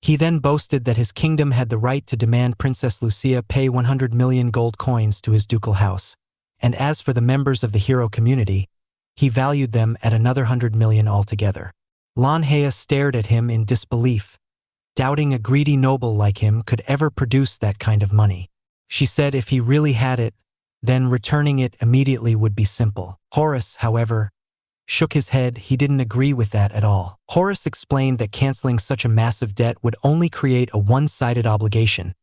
He then boasted that his kingdom had the right to demand Princess Lucia pay 100 million gold coins to his ducal house, and as for the members of the hero community, he valued them at another 100 million altogether. Lanhea stared at him in disbelief, doubting a greedy noble like him could ever produce that kind of money. She said if he really had it, then returning it immediately would be simple. Horace, however, shook his head. He didn't agree with that at all. Horace explained that canceling such a massive debt would only create a one-sided obligation,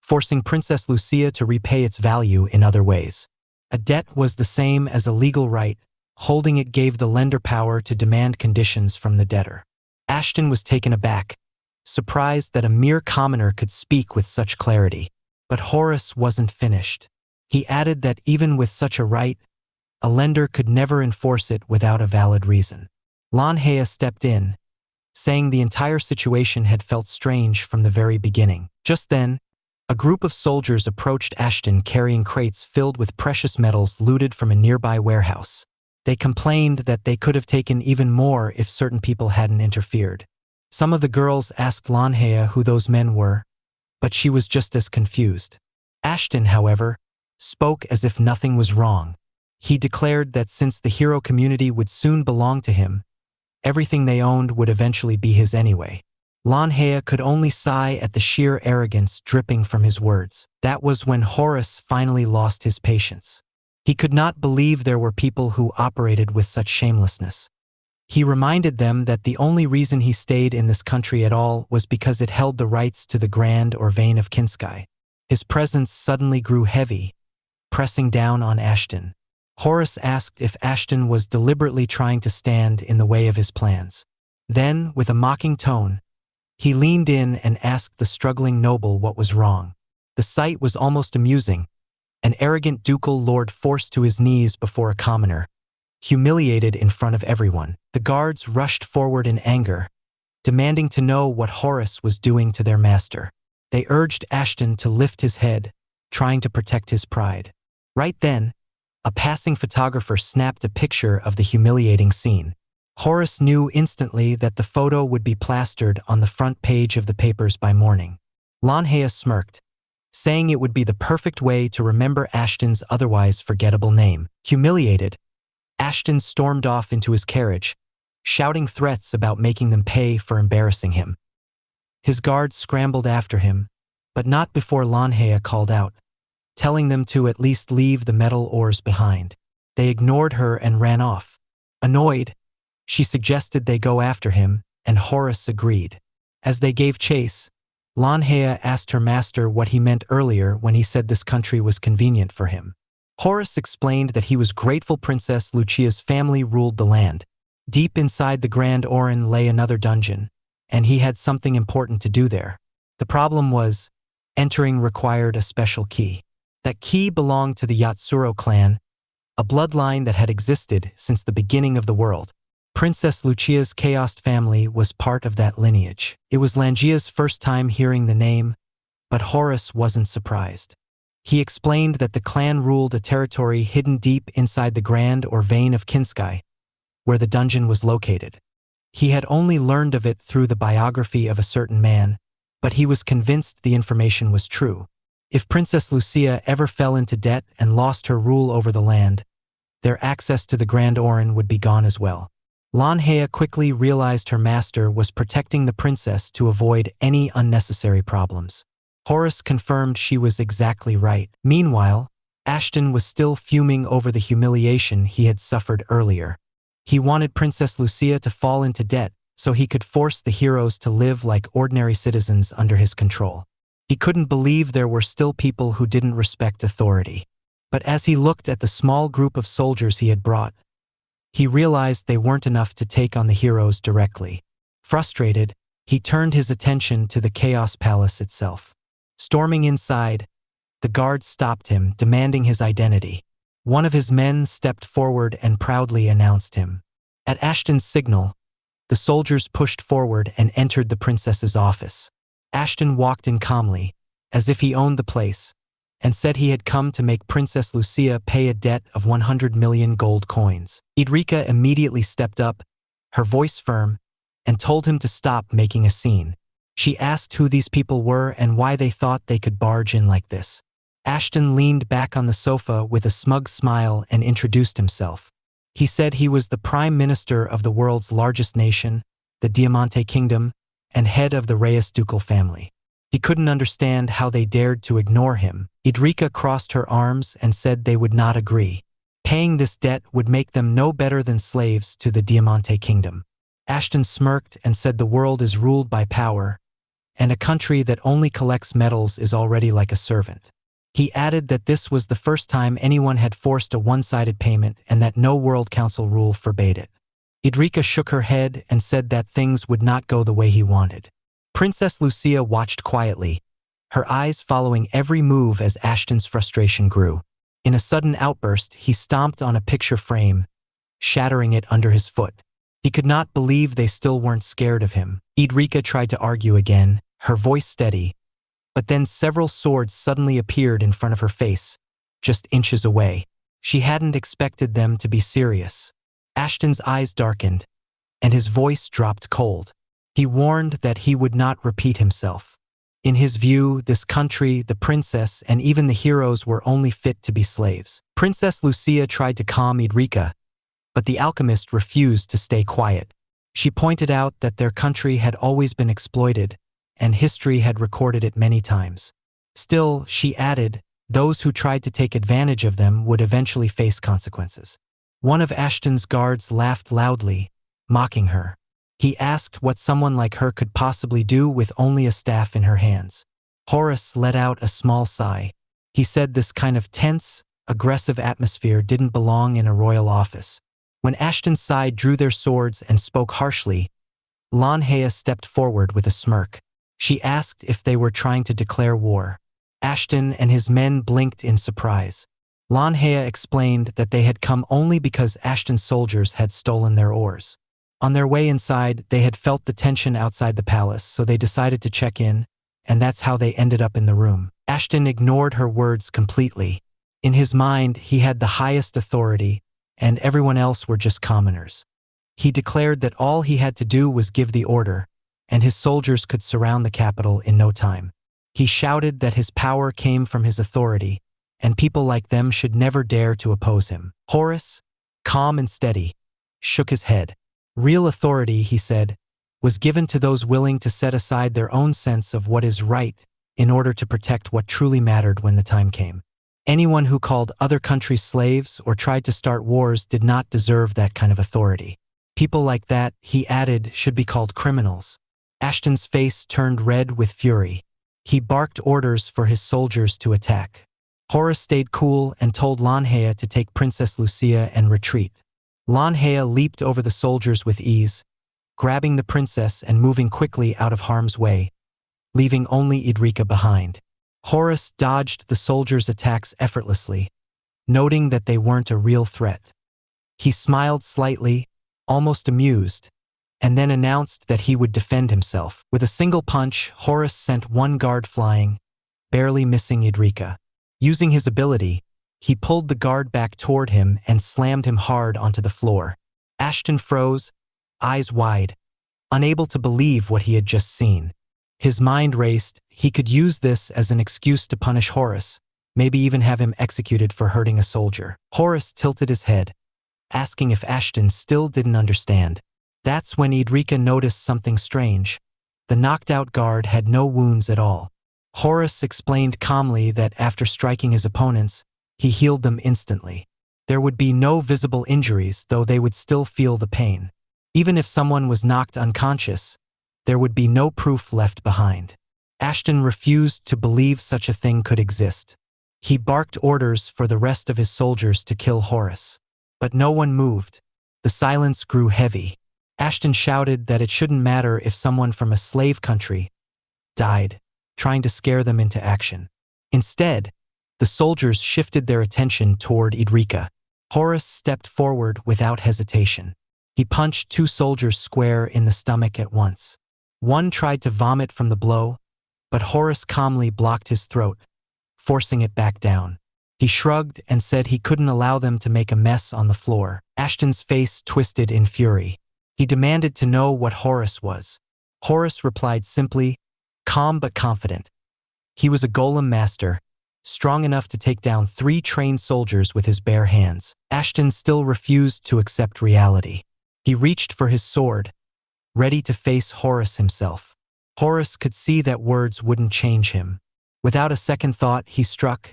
forcing Princess Lucia to repay its value in other ways. A debt was the same as a legal right. Holding it gave the lender power to demand conditions from the debtor. Ashton was taken aback, surprised that a mere commoner could speak with such clarity. But Horace wasn't finished. He added that even with such a right, a lender could never enforce it without a valid reason. Lanhea stepped in, saying the entire situation had felt strange from the very beginning. Just then, a group of soldiers approached Ashton carrying crates filled with precious metals looted from a nearby warehouse. They complained that they could have taken even more if certain people hadn't interfered. Some of the girls asked Lanhea who those men were, but she was just as confused. Ashton, however, spoke as if nothing was wrong. He declared that since the hero community would soon belong to him, everything they owned would eventually be his anyway. Lanhea could only sigh at the sheer arrogance dripping from his words. That was when Horace finally lost his patience. He could not believe there were people who operated with such shamelessness. He reminded them that the only reason he stayed in this country at all was because it held the rights to the Grand or Vein of Kinsky. His presence suddenly grew heavy, pressing down on Ashton. Horace asked if Ashton was deliberately trying to stand in the way of his plans. Then, with a mocking tone, he leaned in and asked the struggling noble what was wrong. The sight was almost amusing. An arrogant ducal lord forced to his knees before a commoner, humiliated in front of everyone. The guards rushed forward in anger, demanding to know what Horace was doing to their master. They urged Ashton to lift his head, trying to protect his pride. Right then, a passing photographer snapped a picture of the humiliating scene. Horace knew instantly that the photo would be plastered on the front page of the papers by morning. Lanhea smirked, saying it would be the perfect way to remember Ashton's otherwise forgettable name. Humiliated, Ashton stormed off into his carriage, shouting threats about making them pay for embarrassing him. His guards scrambled after him, but not before Lanhea called out, telling them to at least leave the metal ores behind. They ignored her and ran off. Annoyed, she suggested they go after him, and Horace agreed. As they gave chase, Lanhea asked her master what he meant earlier when he said this country was convenient for him. Horace explained that he was grateful Princess Lucia's family ruled the land. Deep inside the Grand Orin lay another dungeon, and he had something important to do there. The problem was, entering required a special key. That key belonged to the Yatsuro clan, a bloodline that had existed since the beginning of the world. Princess Lucia's Chaos family was part of that lineage. It was Langia's first time hearing the name, but Horus wasn't surprised. He explained that the clan ruled a territory hidden deep inside the Grand or Vein of Kinsky, where the dungeon was located. He had only learned of it through the biography of a certain man, but he was convinced the information was true. If Princess Lucia ever fell into debt and lost her rule over the land, their access to the Grand Orin would be gone as well. Lanhea quickly realized her master was protecting the princess to avoid any unnecessary problems. Horus confirmed she was exactly right. Meanwhile, Ashton was still fuming over the humiliation he had suffered earlier. He wanted Princess Lucia to fall into debt so he could force the heroes to live like ordinary citizens under his control. He couldn't believe there were still people who didn't respect authority. But as he looked at the small group of soldiers he had brought, he realized they weren't enough to take on the heroes directly. Frustrated, he turned his attention to the Chaos Palace itself. Storming inside, the guards stopped him, demanding his identity. One of his men stepped forward and proudly announced him. At Ashton's signal, the soldiers pushed forward and entered the princess's office. Ashton walked in calmly, as if he owned the place, and said he had come to make Princess Lucia pay a debt of 100 million gold coins. Idrika immediately stepped up, her voice firm, and told him to stop making a scene. She asked who these people were and why they thought they could barge in like this. Ashton leaned back on the sofa with a smug smile and introduced himself. He said he was the prime minister of the world's largest nation, the Diamante Kingdom, and head of the Reyes ducal family. He couldn't understand how they dared to ignore him. Idrika crossed her arms and said they would not agree. Paying this debt would make them no better than slaves to the Diamante Kingdom. Ashton smirked and said the world is ruled by power, and a country that only collects metals is already like a servant. He added that this was the first time anyone had forced a one-sided payment and that no World Council rule forbade it. Idrika shook her head and said that things would not go the way he wanted. Princess Lucia watched quietly, her eyes following every move as Ashton's frustration grew. In a sudden outburst, he stomped on a picture frame, shattering it under his foot. He could not believe they still weren't scared of him. Idrika tried to argue again, her voice steady, but then several swords suddenly appeared in front of her face, just inches away. She hadn't expected them to be serious. Ashton's eyes darkened, and his voice dropped cold. He warned that he would not repeat himself. In his view, this country, the princess, and even the heroes were only fit to be slaves. Princess Lucia tried to calm Idrika, but the alchemist refused to stay quiet. She pointed out that their country had always been exploited, and history had recorded it many times. Still, she added, those who tried to take advantage of them would eventually face consequences. One of Ashton's guards laughed loudly, mocking her. He asked what someone like her could possibly do with only a staff in her hands. Horus let out a small sigh. He said this kind of tense, aggressive atmosphere didn't belong in a royal office. When Ashton's side drew their swords and spoke harshly, Lanhea stepped forward with a smirk. She asked if they were trying to declare war. Ashton and his men blinked in surprise. Lanhea explained that they had come only because Ashton's soldiers had stolen their oars. On their way inside, they had felt the tension outside the palace, so they decided to check in, and that's how they ended up in the room. Ashton ignored her words completely. In his mind, he had the highest authority, and everyone else were just commoners. He declared that all he had to do was give the order, and his soldiers could surround the capital in no time. He shouted that his power came from his authority, and people like them should never dare to oppose him. Horus, calm and steady, shook his head. Real authority, he said, was given to those willing to set aside their own sense of what is right in order to protect what truly mattered when the time came. Anyone who called other countries slaves or tried to start wars did not deserve that kind of authority. People like that, he added, should be called criminals. Ashton's face turned red with fury. He barked orders for his soldiers to attack. Horus stayed cool and told Lanhea to take Princess Lucia and retreat. Lanhea leaped over the soldiers with ease, grabbing the princess and moving quickly out of harm's way, leaving only Idrika behind. Horus dodged the soldiers' attacks effortlessly, noting that they weren't a real threat. He smiled slightly, almost amused, and then announced that he would defend himself. With a single punch, Horus sent one guard flying, barely missing Idrika. Using his ability, he pulled the guard back toward him and slammed him hard onto the floor. Ashton froze, eyes wide, unable to believe what he had just seen. His mind raced. He could use this as an excuse to punish Horus, maybe even have him executed for hurting a soldier. Horus tilted his head, asking if Ashton still didn't understand. That's when Idrika noticed something strange. The knocked-out guard had no wounds at all. Horus explained calmly that after striking his opponents, he healed them instantly. There would be no visible injuries, though they would still feel the pain. Even if someone was knocked unconscious, there would be no proof left behind. Ashton refused to believe such a thing could exist. He barked orders for the rest of his soldiers to kill Horus. But no one moved. The silence grew heavy. Ashton shouted that it shouldn't matter if someone from a slave country died, trying to scare them into action. Instead, the soldiers shifted their attention toward Idrika. Horus stepped forward without hesitation. He punched two soldiers square in the stomach at once. One tried to vomit from the blow, but Horus calmly blocked his throat, forcing it back down. He shrugged and said he couldn't allow them to make a mess on the floor. Ashton's face twisted in fury. He demanded to know what Horus was. Horus replied simply, calm but confident. He was a golem master, strong enough to take down 3 trained soldiers with his bare hands. Ashton still refused to accept reality. He reached for his sword, ready to face Horus himself. Horus could see that words wouldn't change him. Without a second thought, he struck,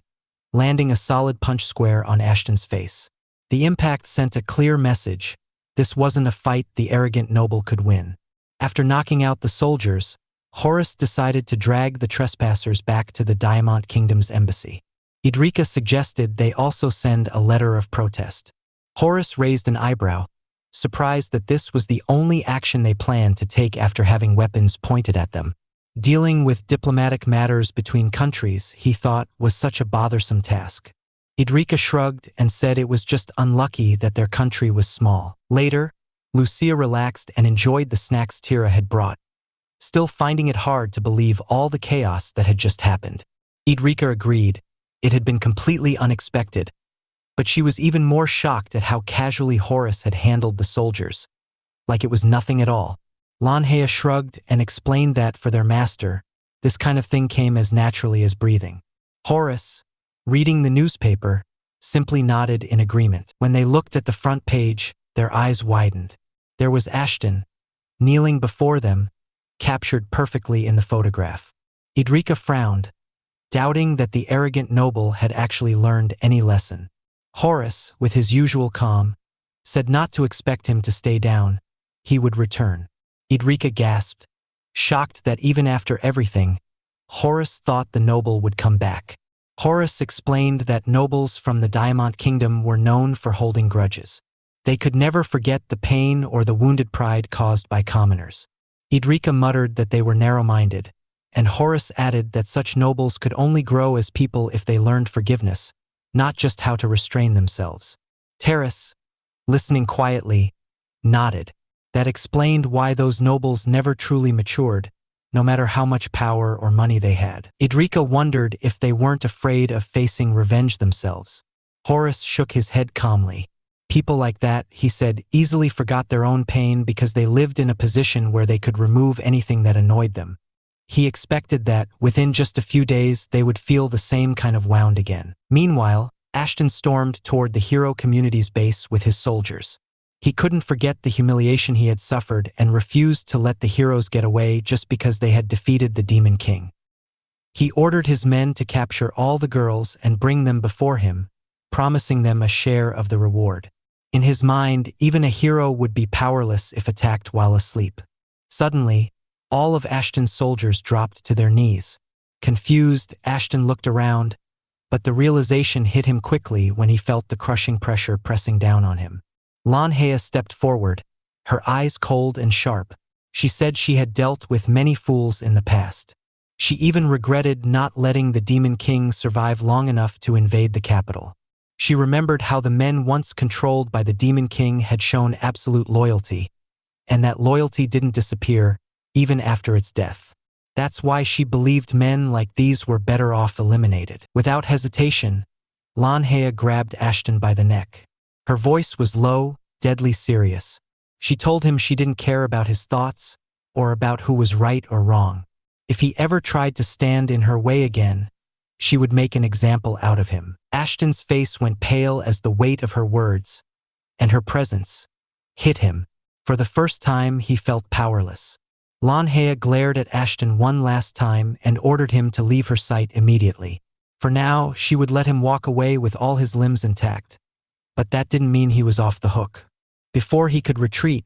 landing a solid punch square on Ashton's face. The impact sent a clear message. This wasn't a fight the arrogant noble could win. After knocking out the soldiers, Horus decided to drag the trespassers back to the Diamant Kingdom's embassy. Idrika suggested they also send a letter of protest. Horus raised an eyebrow, surprised that this was the only action they planned to take after having weapons pointed at them. Dealing with diplomatic matters between countries, he thought, was such a bothersome task. Idrika shrugged and said it was just unlucky that their country was small. Later, Lucia relaxed and enjoyed the snacks Tira had brought, still finding it hard to believe all the chaos that had just happened. Idrika agreed. It had been completely unexpected, but she was even more shocked at how casually Horus had handled the soldiers, like it was nothing at all. Lanhea shrugged and explained that for their master, this kind of thing came as naturally as breathing. Horus, reading the newspaper, simply nodded in agreement. When they looked at the front page, their eyes widened. There was Ashton, kneeling before them, captured perfectly in the photograph. Idrika frowned, doubting that the arrogant noble had actually learned any lesson. Horus, with his usual calm, said not to expect him to stay down. He would return. Idrika gasped, shocked that even after everything, Horus thought the noble would come back. Horus explained that nobles from the Diamant Kingdom were known for holding grudges. They could never forget the pain or the wounded pride caused by commoners. Idrika muttered that they were narrow-minded, and Horus added that such nobles could only grow as people if they learned forgiveness, not just how to restrain themselves. Terrace, listening quietly, nodded. That explained why those nobles never truly matured, no matter how much power or money they had. Idrika wondered if they weren't afraid of facing revenge themselves. Horus shook his head calmly. People like that, he said, easily forgot their own pain because they lived in a position where they could remove anything that annoyed them. He expected that, within just a few days, they would feel the same kind of wound again. Meanwhile, Ashton stormed toward the hero community's base with his soldiers. He couldn't forget the humiliation he had suffered and refused to let the heroes get away just because they had defeated the Demon King. He ordered his men to capture all the girls and bring them before him, promising them a share of the reward. In his mind, even a hero would be powerless if attacked while asleep. Suddenly, all of Ashton's soldiers dropped to their knees. Confused, Ashton looked around, but the realization hit him quickly when he felt the crushing pressure pressing down on him. Lanhea stepped forward, her eyes cold and sharp. She said she had dealt with many fools in the past. She even regretted not letting the Demon King survive long enough to invade the capital. She remembered how the men once controlled by the Demon King had shown absolute loyalty, and that loyalty didn't disappear even after its death. That's why she believed men like these were better off eliminated. Without hesitation, Lanhea grabbed Ashton by the neck. Her voice was low, deadly serious. She told him she didn't care about his thoughts or about who was right or wrong. If he ever tried to stand in her way again, she would make an example out of him. Ashton's face went pale as the weight of her words and her presence hit him. For the first time, he felt powerless. Lanhea glared at Ashton one last time and ordered him to leave her sight immediately. For now, she would let him walk away with all his limbs intact. But that didn't mean he was off the hook. Before he could retreat,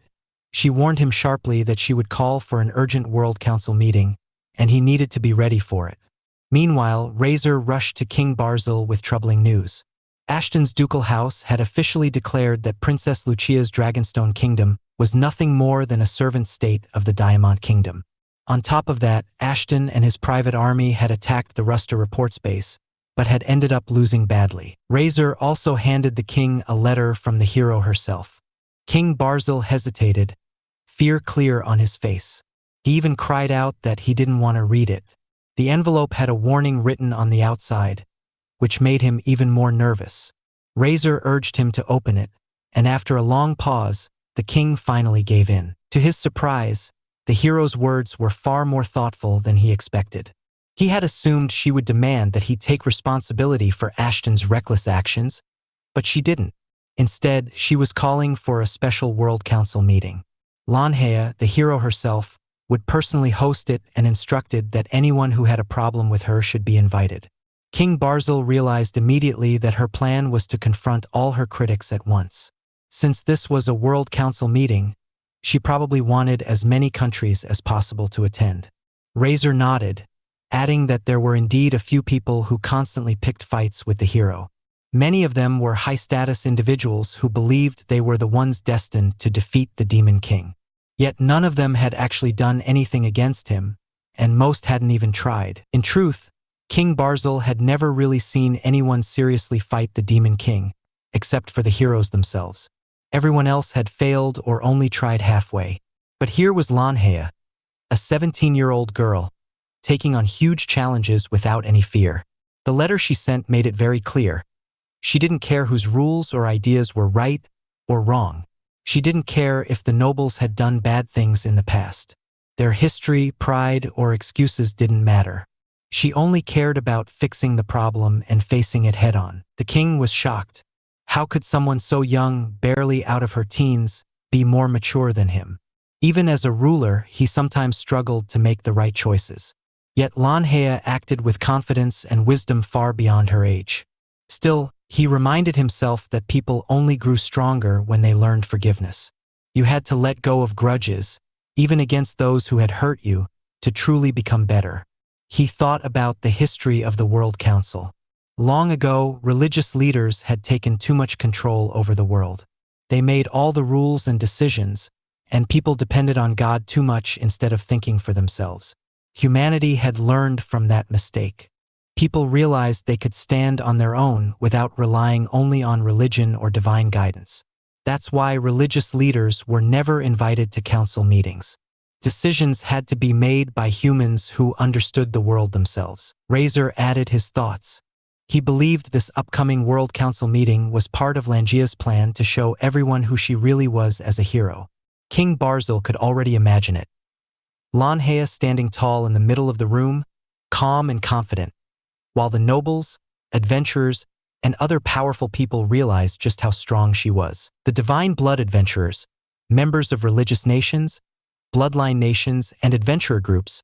she warned him sharply that she would call for an urgent World Council meeting, and he needed to be ready for it. Meanwhile, Razor rushed to King Barzil with troubling news. Ashton's ducal house had officially declared that Princess Lucia's Dragonstone Kingdom was nothing more than a servant state of the Diamond Kingdom. On top of that, Ashton and his private army had attacked the Ruster Reports base, but had ended up losing badly. Razor also handed the king a letter from the hero herself. King Barzil hesitated, fear clear on his face. He even cried out that he didn't want to read it. The envelope had a warning written on the outside, which made him even more nervous. Razor urged him to open it, and after a long pause, the king finally gave in. To his surprise, the hero's words were far more thoughtful than he expected. He had assumed she would demand that he take responsibility for Ashton's reckless actions, but she didn't. Instead, she was calling for a special World Council meeting. Lanhea, the hero herself, would personally host it and instructed that anyone who had a problem with her should be invited. King Barzil realized immediately that her plan was to confront all her critics at once. Since this was a World Council meeting, she probably wanted as many countries as possible to attend. Razor nodded, adding that there were indeed a few people who constantly picked fights with the hero. Many of them were high-status individuals who believed they were the ones destined to defeat the Demon King. Yet none of them had actually done anything against him, and most hadn't even tried. In truth, King Barzil had never really seen anyone seriously fight the Demon King, except for the heroes themselves. Everyone else had failed or only tried halfway. But here was Lanhea, a 17-year-old girl, taking on huge challenges without any fear. The letter she sent made it very clear. She didn't care whose rules or ideas were right or wrong. She didn't care if the nobles had done bad things in the past. Their history, pride, or excuses didn't matter. She only cared about fixing the problem and facing it head-on. The king was shocked. How could someone so young, barely out of her teens, be more mature than him? Even as a ruler, he sometimes struggled to make the right choices. Yet Lanhea acted with confidence and wisdom far beyond her age. Still, he reminded himself that people only grew stronger when they learned forgiveness. You had to let go of grudges, even against those who had hurt you, to truly become better. He thought about the history of the World Council. Long ago, religious leaders had taken too much control over the world. They made all the rules and decisions, and people depended on God too much instead of thinking for themselves. Humanity had learned from that mistake. People realized they could stand on their own without relying only on religion or divine guidance. That's why religious leaders were never invited to council meetings. Decisions had to be made by humans who understood the world themselves. Razor added his thoughts. He believed this upcoming World Council meeting was part of Langia's plan to show everyone who she really was as a hero. King Barzil could already imagine it. Lanhea standing tall in the middle of the room, calm and confident, while the nobles, adventurers, and other powerful people realized just how strong she was. The Divine Blood adventurers, members of religious nations, bloodline nations, and adventurer groups,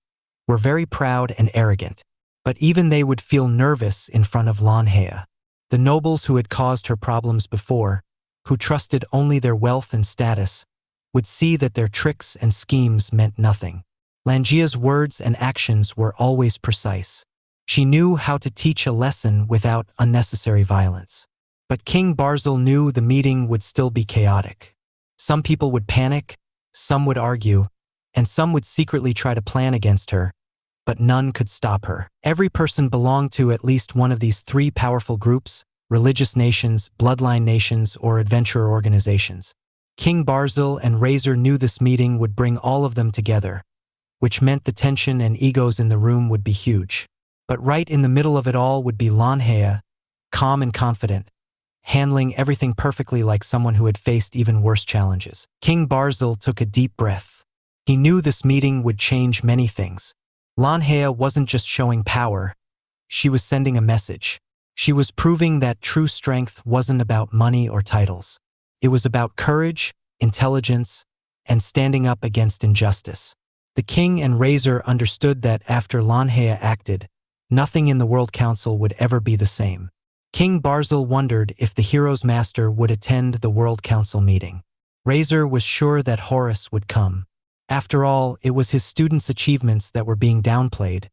were very proud and arrogant, but even they would feel nervous in front of Lanhea. The nobles who had caused her problems before, who trusted only their wealth and status, would see that their tricks and schemes meant nothing. Langia's words and actions were always precise. She knew how to teach a lesson without unnecessary violence. But King Barzil knew the meeting would still be chaotic. Some people would panic, some would argue, and some would secretly try to plan against her, but none could stop her. Every person belonged to at least one of these three powerful groups, religious nations, bloodline nations, or adventurer organizations. King Barzil and Razor knew this meeting would bring all of them together, which meant the tension and egos in the room would be huge. But right in the middle of it all would be Lanhea, calm and confident, handling everything perfectly like someone who had faced even worse challenges. King Barzil took a deep breath. He knew this meeting would change many things. Lanhea wasn't just showing power, she was sending a message. She was proving that true strength wasn't about money or titles. It was about courage, intelligence, and standing up against injustice. The king and Razor understood that after Lanhea acted, nothing in the World Council would ever be the same. King Barzil wondered if the Hero's Master would attend the World Council meeting. Razor was sure that Horus would come. After all, it was his students' achievements that were being downplayed,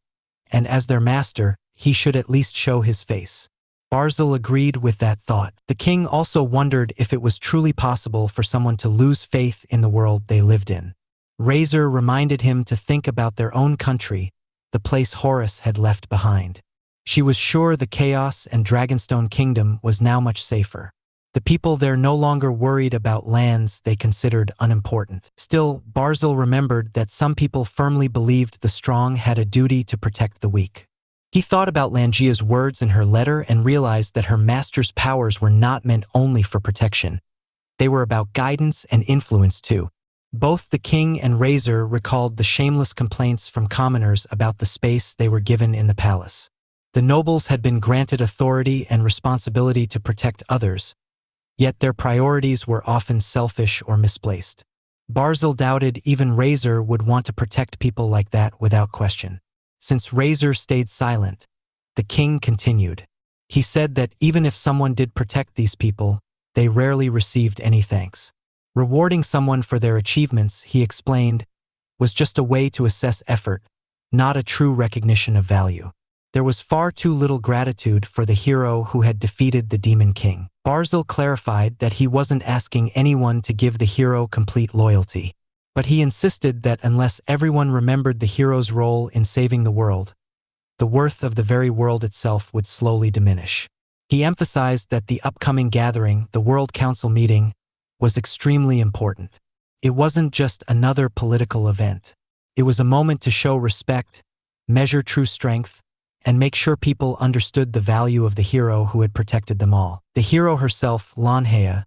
and as their master, he should at least show his face. Barzil agreed with that thought. The king also wondered if it was truly possible for someone to lose faith in the world they lived in. Razor reminded him to think about their own country, the place Horus had left behind. She was sure the Chaos and Dragonstone Kingdom was now much safer. The people there no longer worried about lands they considered unimportant. Still, Barzil remembered that some people firmly believed the strong had a duty to protect the weak. He thought about Langia's words in her letter and realized that her master's powers were not meant only for protection. They were about guidance and influence too. Both the king and Razor recalled the shameless complaints from commoners about the space they were given in the palace. The nobles had been granted authority and responsibility to protect others, yet their priorities were often selfish or misplaced. Barzil doubted even Razor would want to protect people like that without question. Since Razor stayed silent, the king continued. He said that even if someone did protect these people, they rarely received any thanks. Rewarding someone for their achievements, he explained, was just a way to assess effort, not a true recognition of value. There was far too little gratitude for the hero who had defeated the Demon King. Barzil clarified that he wasn't asking anyone to give the hero complete loyalty, but he insisted that unless everyone remembered the hero's role in saving the world, the worth of the very world itself would slowly diminish. He emphasized that the upcoming gathering, the World Council meeting, was extremely important. It wasn't just another political event. It was a moment to show respect, measure true strength, and make sure people understood the value of the hero who had protected them all. The hero herself, Lanhea,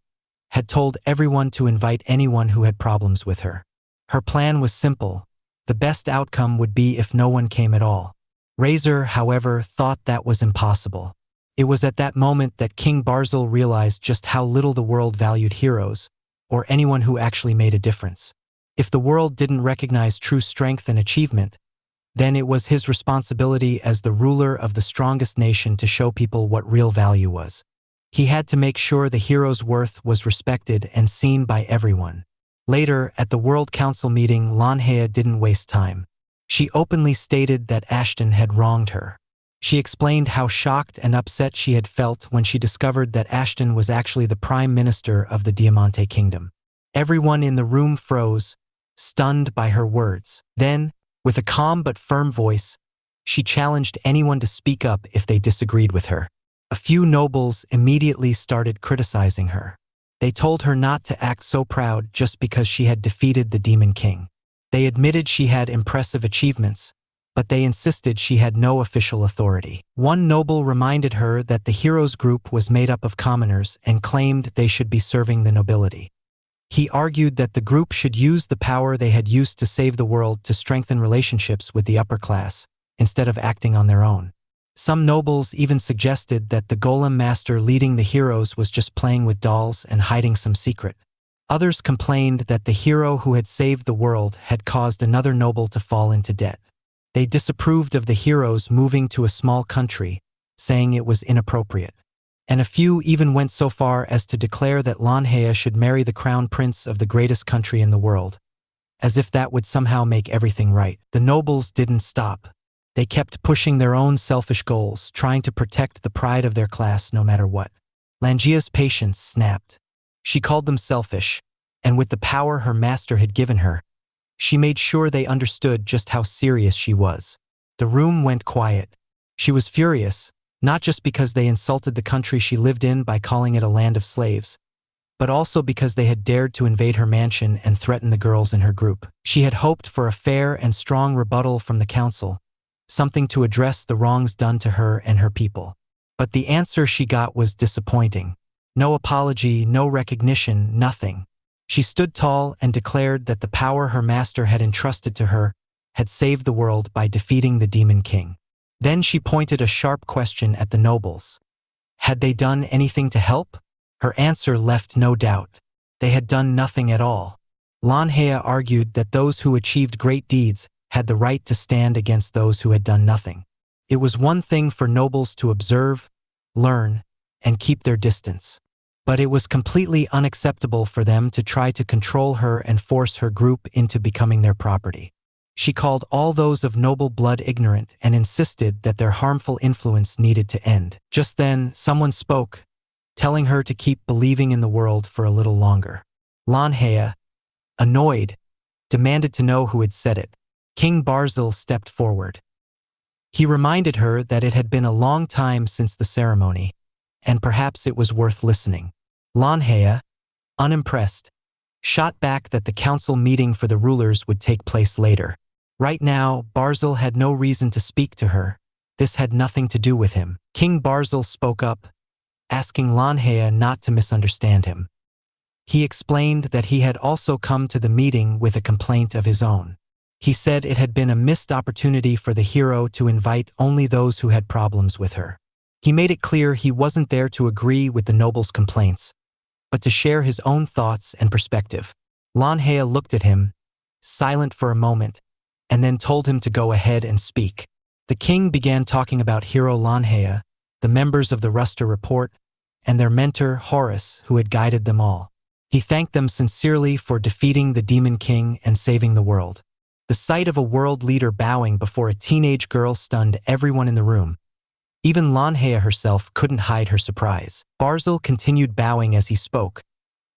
had told everyone to invite anyone who had problems with her. Her plan was simple. The best outcome would be if no one came at all. Razor, however, thought that was impossible. It was at that moment that King Barzil realized just how little the world valued heroes, or anyone who actually made a difference. If the world didn't recognize true strength and achievement, then it was his responsibility as the ruler of the strongest nation to show people what real value was. He had to make sure the hero's worth was respected and seen by everyone. Later, at the World Council meeting, Lanhea didn't waste time. She openly stated that Ashton had wronged her. She explained how shocked and upset she had felt when she discovered that Ashton was actually the Prime Minister of the Diamante Kingdom. Everyone in the room froze, stunned by her words. Then, with a calm but firm voice, she challenged anyone to speak up if they disagreed with her. A few nobles immediately started criticizing her. They told her not to act so proud just because she had defeated the Demon King. They admitted she had impressive achievements, but they insisted she had no official authority. One noble reminded her that the heroes group was made up of commoners and claimed they should be serving the nobility. He argued that the group should use the power they had used to save the world to strengthen relationships with the upper class, instead of acting on their own. Some nobles even suggested that the Golem Master leading the heroes was just playing with dolls and hiding some secret. Others complained that the hero who had saved the world had caused another noble to fall into debt. They disapproved of the heroes moving to a small country, saying it was inappropriate. And a few even went so far as to declare that Lanhea should marry the crown prince of the greatest country in the world, as if that would somehow make everything right. The nobles didn't stop. They kept pushing their own selfish goals, trying to protect the pride of their class no matter what. Langia's patience snapped. She called them selfish, and with the power her master had given her, she made sure they understood just how serious she was. The room went quiet. She was furious, not just because they insulted the country she lived in by calling it a land of slaves, but also because they had dared to invade her mansion and threaten the girls in her group. She had hoped for a fair and strong rebuttal from the council, something to address the wrongs done to her and her people. But the answer she got was disappointing. No apology, no recognition, nothing. She stood tall and declared that the power her master had entrusted to her had saved the world by defeating the Demon King. Then she pointed a sharp question at the nobles. Had they done anything to help? Her answer left no doubt. They had done nothing at all. Lanhea argued that those who achieved great deeds had the right to stand against those who had done nothing. It was one thing for nobles to observe, learn, and keep their distance. But it was completely unacceptable for them to try to control her and force her group into becoming their property. She called all those of noble blood ignorant and insisted that their harmful influence needed to end. Just then, someone spoke, telling her to keep believing in the world for a little longer. Lanhea, annoyed, demanded to know who had said it. King Barzil stepped forward. He reminded her that it had been a long time since the ceremony, and perhaps it was worth listening. Lanhea, unimpressed, shot back that the council meeting for the rulers would take place later. Right now, Barzil had no reason to speak to her. This had nothing to do with him. King Barzil spoke up, asking Lanhea not to misunderstand him. He explained that he had also come to the meeting with a complaint of his own. He said it had been a missed opportunity for the hero to invite only those who had problems with her. He made it clear he wasn't there to agree with the noble's complaints, but to share his own thoughts and perspective. Lanhea looked at him, silent for a moment, and then told him to go ahead and speak. The king began talking about Hero Lanhea, the members of the Ruster Report, and their mentor, Horus, who had guided them all. He thanked them sincerely for defeating the Demon King and saving the world. The sight of a world leader bowing before a teenage girl stunned everyone in the room. Even Lanhea herself couldn't hide her surprise. Barzil continued bowing as he spoke,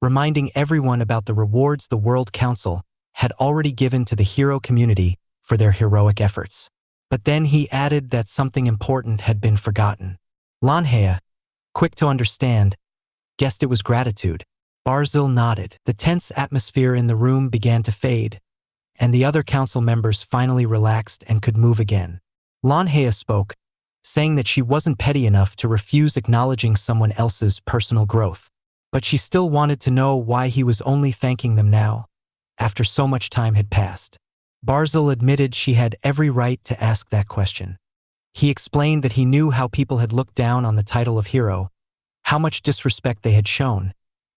reminding everyone about the rewards the World Council had already given to the hero community for their heroic efforts. But then he added that something important had been forgotten. Lanhea, quick to understand, guessed it was gratitude. Barzil nodded. The tense atmosphere in the room began to fade, and the other council members finally relaxed and could move again. Lanhea spoke, saying that she wasn't petty enough to refuse acknowledging someone else's personal growth, but she still wanted to know why he was only thanking them now, after so much time had passed. Barzil admitted she had every right to ask that question. He explained that he knew how people had looked down on the title of hero, how much disrespect they had shown,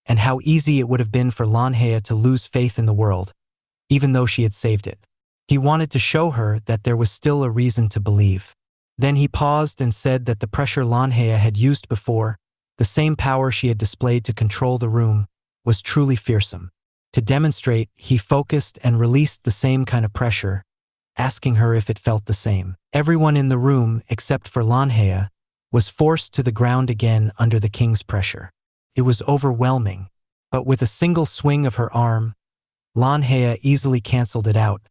and how easy it would have been for Lanhea to lose faith in the world, even though she had saved it. He wanted to show her that there was still a reason to believe. Then he paused and said that the pressure Lanhea had used before, the same power she had displayed to control the room, was truly fearsome. To demonstrate, he focused and released the same kind of pressure, asking her if it felt the same. Everyone in the room, except for Lanhea, was forced to the ground again under the king's pressure. It was overwhelming, but with a single swing of her arm, Lanhea easily canceled it out,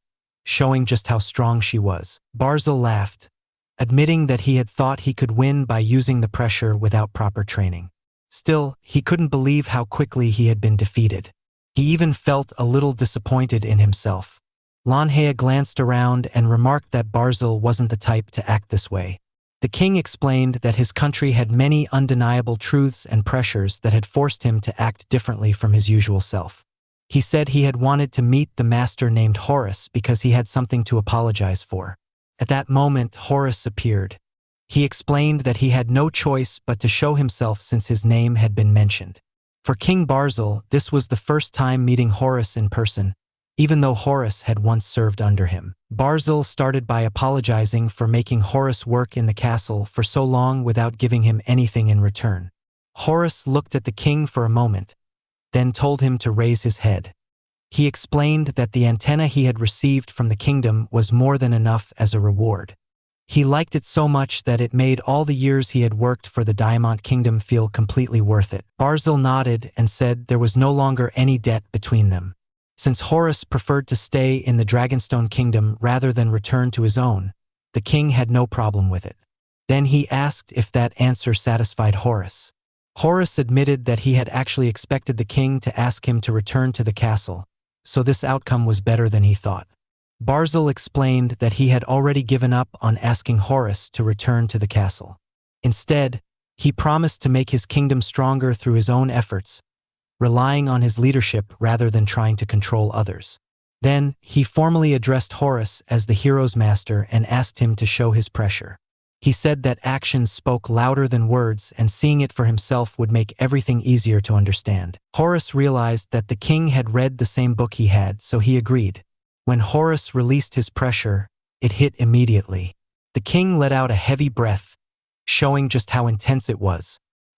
showing just how strong she was. Barzil laughed, admitting that he had thought he could win by using the pressure without proper training. Still, he couldn't believe how quickly he had been defeated. He even felt a little disappointed in himself. Lanhea glanced around and remarked that Barzil wasn't the type to act this way. The king explained that his country had many undeniable truths and pressures that had forced him to act differently from his usual self. He said he had wanted to meet the master named Horus because he had something to apologize for. At that moment, Horus appeared. He explained that he had no choice but to show himself since his name had been mentioned. For King Barzil, this was the first time meeting Horus in person, even though Horus had once served under him. Barzil started by apologizing for making Horus work in the castle for so long without giving him anything in return. Horus looked at the king for a moment, then told him to raise his head. He explained that the antenna he had received from the kingdom was more than enough as a reward. He liked it so much that it made all the years he had worked for the Diamond Kingdom feel completely worth it. Barzil nodded and said there was no longer any debt between them. Since Horus preferred to stay in the Dragonstone Kingdom rather than return to his own, the king had no problem with it. Then he asked if that answer satisfied Horus. Horus admitted that he had actually expected the king to ask him to return to the castle, so this outcome was better than he thought. Barzil explained that he had already given up on asking Horus to return to the castle. Instead, he promised to make his kingdom stronger through his own efforts, relying on his leadership rather than trying to control others. Then, he formally addressed Horus as the hero's master and asked him to show his pressure. He said that actions spoke louder than words, and seeing it for himself would make everything easier to understand. Horus realized that the king had read the same book he had, so he agreed. When Horus released his pressure, it hit immediately. The king let out a heavy breath, showing just how intense it was.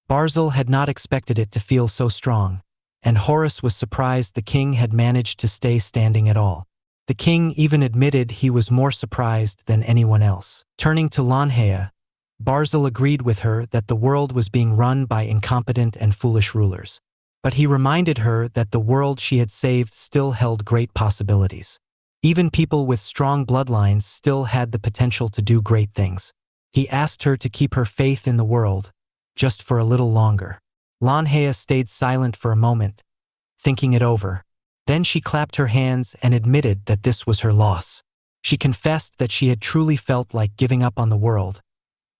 Barzil had not expected it to feel so strong, and Horus was surprised the king had managed to stay standing at all. The king even admitted he was more surprised than anyone else. Turning to Lanhea, Barzil agreed with her that the world was being run by incompetent and foolish rulers. But he reminded her that the world she had saved still held great possibilities. Even people with strong bloodlines still had the potential to do great things. He asked her to keep her faith in the world, just for a little longer. Lanhea stayed silent for a moment, thinking it over. Then she clapped her hands and admitted that this was her loss. She confessed that she had truly felt like giving up on the world,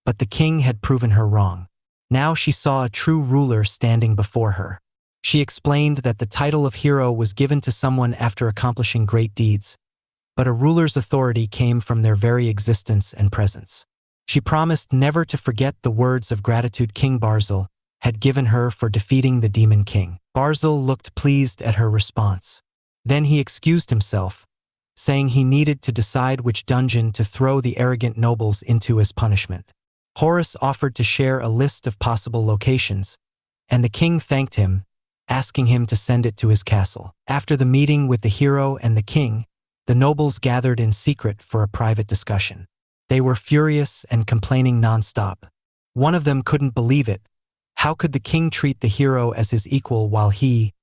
but the king had proven her wrong. Now she saw a true ruler standing before her. She explained that the title of hero was given to someone after accomplishing great deeds, but a ruler's authority came from their very existence and presence. She promised never to forget the words of gratitude King Barzil had given her for defeating the Demon King. Barzil looked pleased at her response. Then he excused himself, saying he needed to decide which dungeon to throw the arrogant nobles into as punishment. Horus offered to share a list of possible locations, and the king thanked him, asking him to send it to his castle. After the meeting with the hero and the king, the nobles gathered in secret for a private discussion. They were furious and complaining nonstop. One of them couldn't believe it. How could the king treat the hero as his equal while he,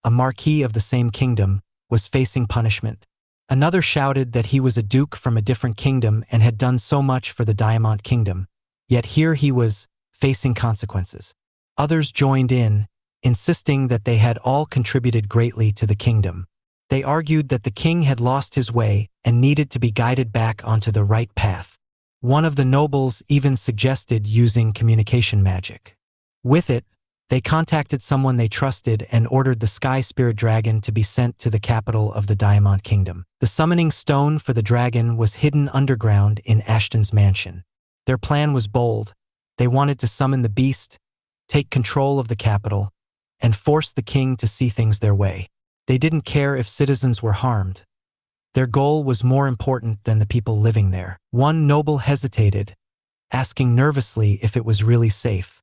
a marquis of the same kingdom, was facing punishment? Another shouted that he was a duke from a different kingdom and had done so much for the Diamond Kingdom, yet here he was, facing consequences. Others joined in, insisting that they had all contributed greatly to the kingdom. They argued that the king had lost his way and needed to be guided back onto the right path. One of the nobles even suggested using communication magic. With it, they contacted someone they trusted and ordered the Sky Spirit Dragon to be sent to the capital of the Diamond Kingdom. The summoning stone for the dragon was hidden underground in Ashton's mansion. Their plan was bold. They wanted to summon the beast, take control of the capital, and force the king to see things their way. They didn't care if citizens were harmed. Their goal was more important than the people living there. One noble hesitated, asking nervously if it was really safe.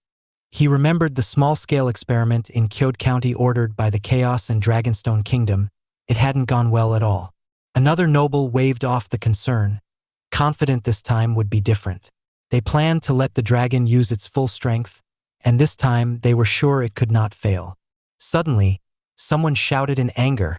He remembered the small-scale experiment in Kyoto County ordered by the Chaos and Dragonstone Kingdom. It hadn't gone well at all. Another noble waved off the concern, confident this time would be different. They planned to let the dragon use its full strength, and this time they were sure it could not fail. Suddenly, someone shouted in anger,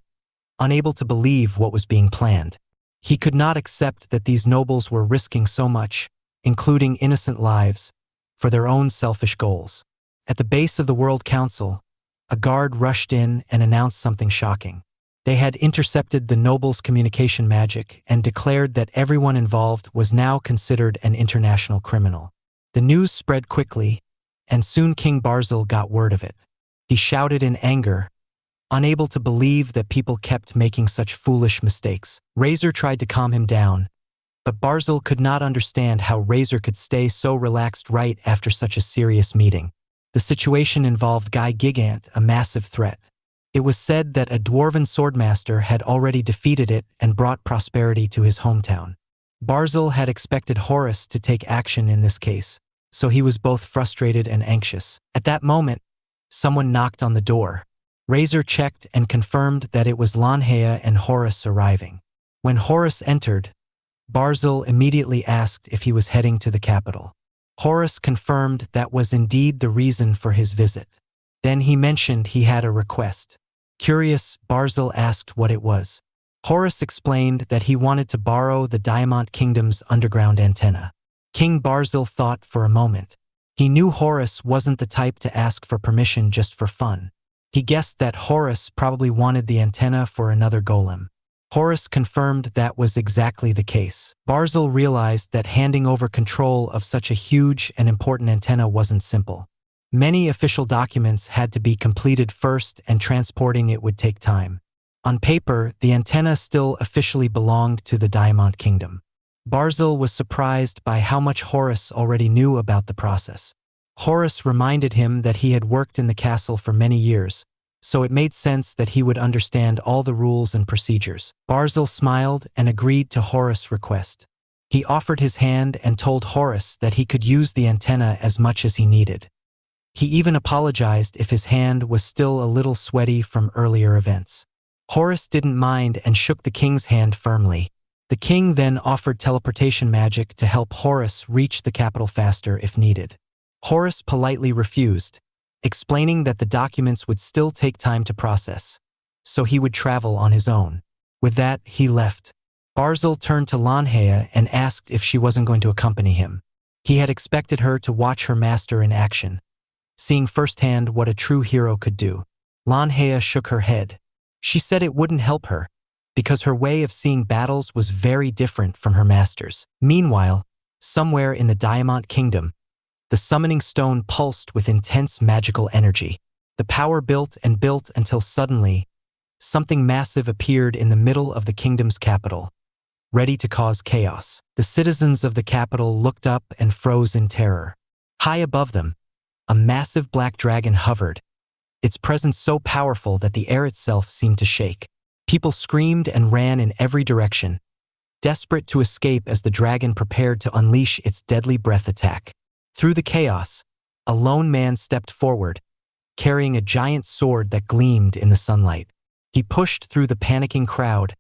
unable to believe what was being planned. He could not accept that these nobles were risking so much, including innocent lives, for their own selfish goals. At the base of the World Council, a guard rushed in and announced something shocking. They had intercepted the nobles' communication magic and declared that everyone involved was now considered an international criminal. The news spread quickly, and soon King Barzil got word of it. He shouted in anger, unable to believe that people kept making such foolish mistakes. Razor tried to calm him down, but Barzil could not understand how Razor could stay so relaxed right after such a serious meeting. The situation involved Guy Gigant, a massive threat. It was said that a dwarven swordmaster had already defeated it and brought prosperity to his hometown. Barzil had expected Horus to take action in this case, so he was both frustrated and anxious. At that moment, someone knocked on the door. Razor checked and confirmed that it was Lanhea and Horus arriving. When Horus entered, Barzil immediately asked if he was heading to the capital. Horus confirmed that was indeed the reason for his visit. Then he mentioned he had a request. Curious, Barzil asked what it was. Horus explained that he wanted to borrow the Diamond Kingdom's underground antenna. King Barzil thought for a moment. He knew Horus wasn't the type to ask for permission just for fun. He guessed that Horus probably wanted the antenna for another golem. Horus confirmed that was exactly the case. Barzil realized that handing over control of such a huge and important antenna wasn't simple. Many official documents had to be completed first, and transporting it would take time. On paper, the antenna still officially belonged to the Diamond Kingdom. Barzil was surprised by how much Horus already knew about the process. Horus reminded him that he had worked in the castle for many years, so it made sense that he would understand all the rules and procedures. Barzil smiled and agreed to Horus' request. He offered his hand and told Horus that he could use the antenna as much as he needed. He even apologized if his hand was still a little sweaty from earlier events. Horus didn't mind and shook the king's hand firmly. The king then offered teleportation magic to help Horus reach the capital faster if needed. Horus politely refused, explaining that the documents would still take time to process, so he would travel on his own. With that, he left. Barzil turned to Lanhea and asked if she wasn't going to accompany him. He had expected her to watch her master in action, seeing firsthand what a true hero could do. Lanhea shook her head. She said it wouldn't help her, because her way of seeing battles was very different from her master's. Meanwhile, somewhere in the Diamond Kingdom, the summoning stone pulsed with intense magical energy. The power built and built until suddenly, something massive appeared in the middle of the kingdom's capital, ready to cause chaos. The citizens of the capital looked up and froze in terror. High above them, a massive black dragon hovered, its presence so powerful that the air itself seemed to shake. People screamed and ran in every direction, desperate to escape as the dragon prepared to unleash its deadly breath attack. Through the chaos, a lone man stepped forward, carrying a giant sword that gleamed in the sunlight. He pushed through the panicking crowd,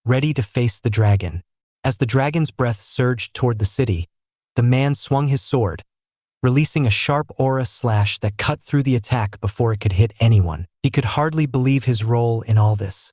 ready to face the dragon. As the dragon's breath surged toward the city, the man swung his sword, releasing a sharp aura slash that cut through the attack before it could hit anyone. He could hardly believe his role in all this.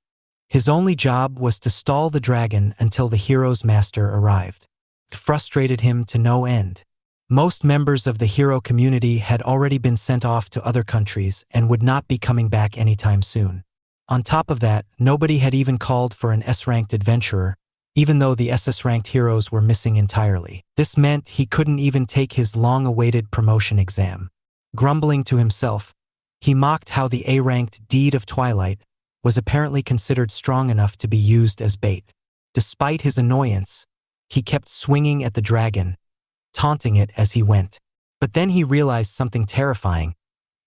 His only job was to stall the dragon until the hero's master arrived. It frustrated him to no end. Most members of the hero community had already been sent off to other countries and would not be coming back anytime soon. On top of that, nobody had even called for an S-ranked adventurer, even though the SS-ranked heroes were missing entirely. This meant he couldn't even take his long-awaited promotion exam. Grumbling to himself, he mocked how the A-ranked Deed of Twilight was apparently considered strong enough to be used as bait. Despite his annoyance, he kept swinging at the dragon, taunting it as he went. But then he realized something terrifying.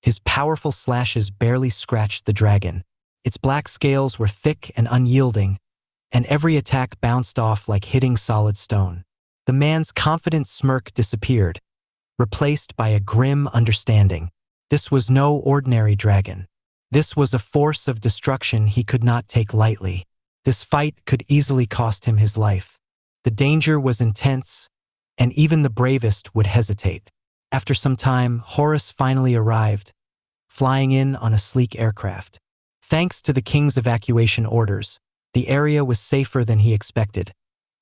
His powerful slashes barely scratched the dragon. Its black scales were thick and unyielding, and every attack bounced off like hitting solid stone. The man's confident smirk disappeared, replaced by a grim understanding. This was no ordinary dragon. This was a force of destruction he could not take lightly. This fight could easily cost him his life. The danger was intense, and even the bravest would hesitate. After some time, Horus finally arrived, flying in on a sleek aircraft. Thanks to the king's evacuation orders, the area was safer than he expected,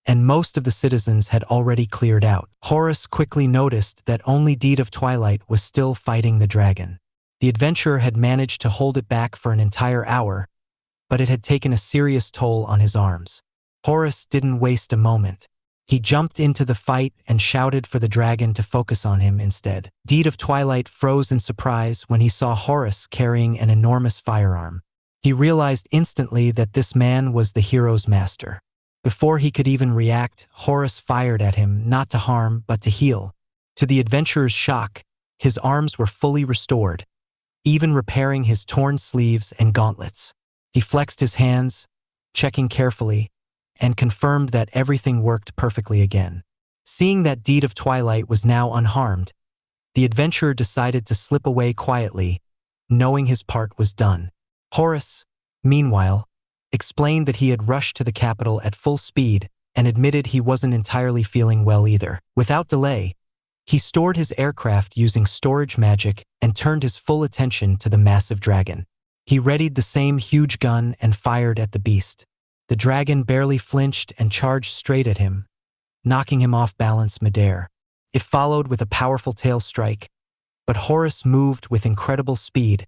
and most of the citizens had already cleared out. Horus quickly noticed that only Deed of Twilight was still fighting the dragon. The adventurer had managed to hold it back for an entire hour, but it had taken a serious toll on his arms. Horus didn't waste a moment. He jumped into the fight and shouted for the dragon to focus on him instead. Deed of Twilight froze in surprise when he saw Horus carrying an enormous firearm. He realized instantly that this man was the hero's master. Before he could even react, Horus fired at him, not to harm, but to heal. To the adventurer's shock, his arms were fully restored, even repairing his torn sleeves and gauntlets. He flexed his hands, checking carefully, and confirmed that everything worked perfectly again. Seeing that Deed of Twilight was now unharmed, the adventurer decided to slip away quietly, knowing his part was done. Horus, meanwhile, explained that he had rushed to the capital at full speed and admitted he wasn't entirely feeling well either. Without delay, he stored his aircraft using storage magic and turned his full attention to the massive dragon. He readied the same huge gun and fired at the beast. The dragon barely flinched and charged straight at him, knocking him off balance midair. It followed with a powerful tail strike, but Horus moved with incredible speed,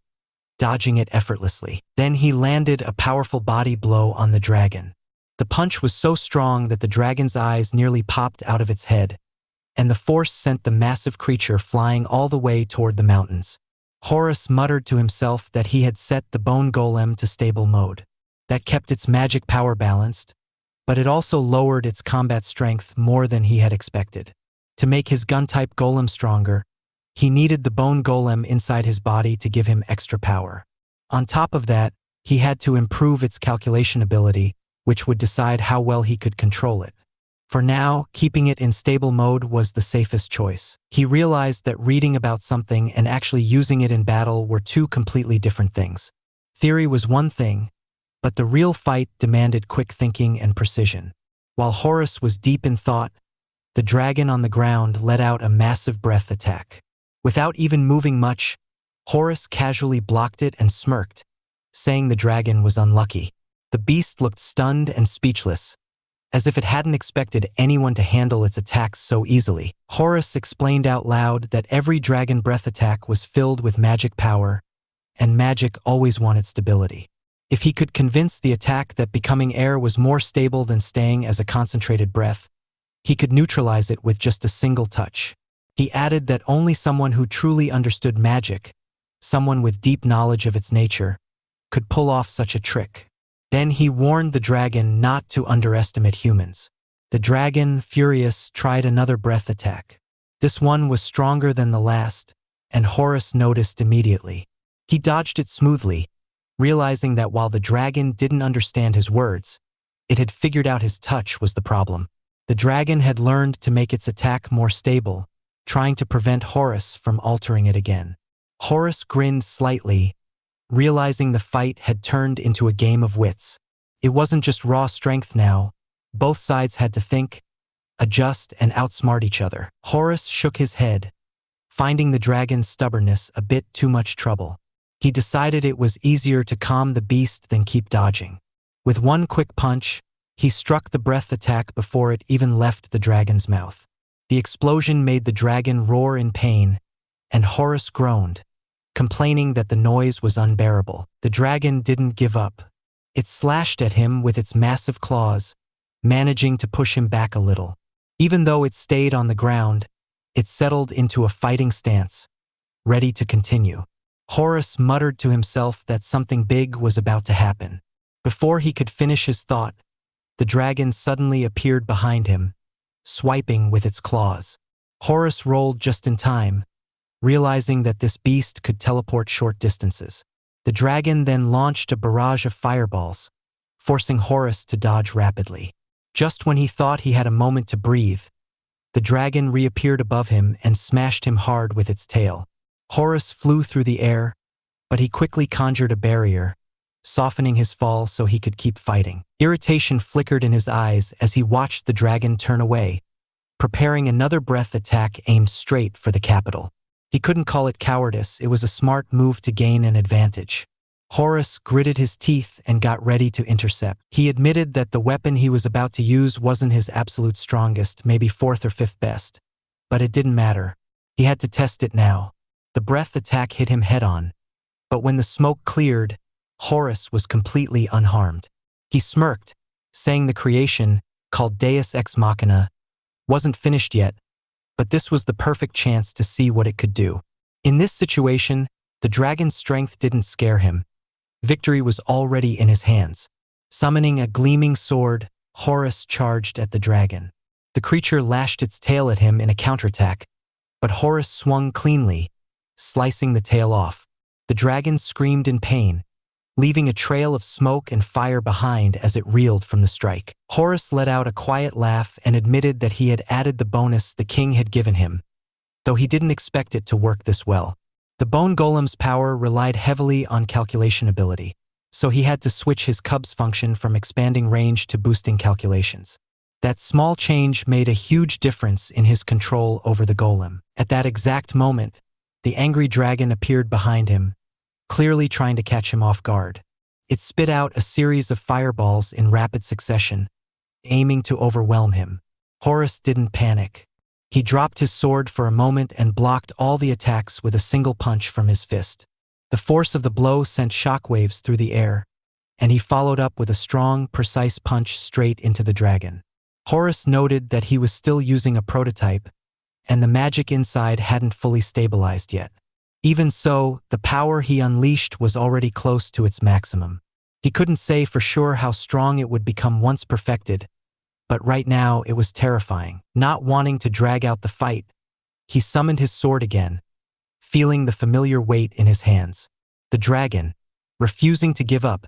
dodging it effortlessly. Then he landed a powerful body blow on the dragon. The punch was so strong that the dragon's eyes nearly popped out of its head, and the force sent the massive creature flying all the way toward the mountains. Horus muttered to himself that he had set the bone golem to stable mode. That kept its magic power balanced, but it also lowered its combat strength more than he had expected. To make his gun-type golem stronger, he needed the bone golem inside his body to give him extra power. On top of that, he had to improve its calculation ability, which would decide how well he could control it. For now, keeping it in stable mode was the safest choice. He realized that reading about something and actually using it in battle were two completely different things. Theory was one thing, but the real fight demanded quick thinking and precision. While Horus was deep in thought, the dragon on the ground let out a massive breath attack. Without even moving much, Horus casually blocked it and smirked, saying the dragon was unlucky. The beast looked stunned and speechless, as if it hadn't expected anyone to handle its attacks so easily. Horus explained out loud that every dragon breath attack was filled with magic power, and magic always wanted stability. If he could convince the attack that becoming air was more stable than staying as a concentrated breath, he could neutralize it with just a single touch. He added that only someone who truly understood magic, someone with deep knowledge of its nature, could pull off such a trick. Then he warned the dragon not to underestimate humans. The dragon, furious, tried another breath attack. This one was stronger than the last, and Horus noticed immediately. He dodged it smoothly, realizing that while the dragon didn't understand his words, it had figured out his touch was the problem. The dragon had learned to make its attack more stable, trying to prevent Horus from altering it again. Horus grinned slightly, realizing the fight had turned into a game of wits. It wasn't just raw strength now. Both sides had to think, adjust, and outsmart each other. Horus shook his head, finding the dragon's stubbornness a bit too much trouble. He decided it was easier to calm the beast than keep dodging. With one quick punch, he struck the breath attack before it even left the dragon's mouth. The explosion made the dragon roar in pain, and Horus groaned, complaining that the noise was unbearable. The dragon didn't give up. It slashed at him with its massive claws, managing to push him back a little. Even though it stayed on the ground, it settled into a fighting stance, ready to continue. Horus muttered to himself that something big was about to happen. Before he could finish his thought, the dragon suddenly appeared behind him, swiping with its claws. Horus rolled just in time, realizing that this beast could teleport short distances. The dragon then launched a barrage of fireballs, forcing Horus to dodge rapidly. Just when he thought he had a moment to breathe, the dragon reappeared above him and smashed him hard with its tail. Horus flew through the air, but he quickly conjured a barrier, softening his fall so he could keep fighting. Irritation flickered in his eyes as he watched the dragon turn away, preparing another breath attack aimed straight for the capital. He couldn't call it cowardice, it was a smart move to gain an advantage. Horus gritted his teeth and got ready to intercept. He admitted that the weapon he was about to use wasn't his absolute strongest, maybe fourth or fifth best. But it didn't matter. He had to test it now. The breath attack hit him head-on, but when the smoke cleared, Horus was completely unharmed. He smirked, saying the creation, called Deus Ex Machina, wasn't finished yet, but this was the perfect chance to see what it could do. In this situation, the dragon's strength didn't scare him. Victory was already in his hands. Summoning a gleaming sword, Horus charged at the dragon. The creature lashed its tail at him in a counterattack, but Horus swung cleanly, slicing the tail off. The dragon screamed in pain, leaving a trail of smoke and fire behind as it reeled from the strike. Horus let out a quiet laugh and admitted that he had added the bonus the king had given him, though he didn't expect it to work this well. The bone golem's power relied heavily on calculation ability, so he had to switch his cub's function from expanding range to boosting calculations. That small change made a huge difference in his control over the golem. At that exact moment, the angry dragon appeared behind him, clearly trying to catch him off guard. It spit out a series of fireballs in rapid succession, aiming to overwhelm him. Horus didn't panic. He dropped his sword for a moment and blocked all the attacks with a single punch from his fist. The force of the blow sent shockwaves through the air, and he followed up with a strong, precise punch straight into the dragon. Horus noted that he was still using a prototype, and the magic inside hadn't fully stabilized yet. Even so, the power he unleashed was already close to its maximum. He couldn't say for sure how strong it would become once perfected, but right now it was terrifying. Not wanting to drag out the fight, he summoned his sword again, feeling the familiar weight in his hands. The dragon, refusing to give up,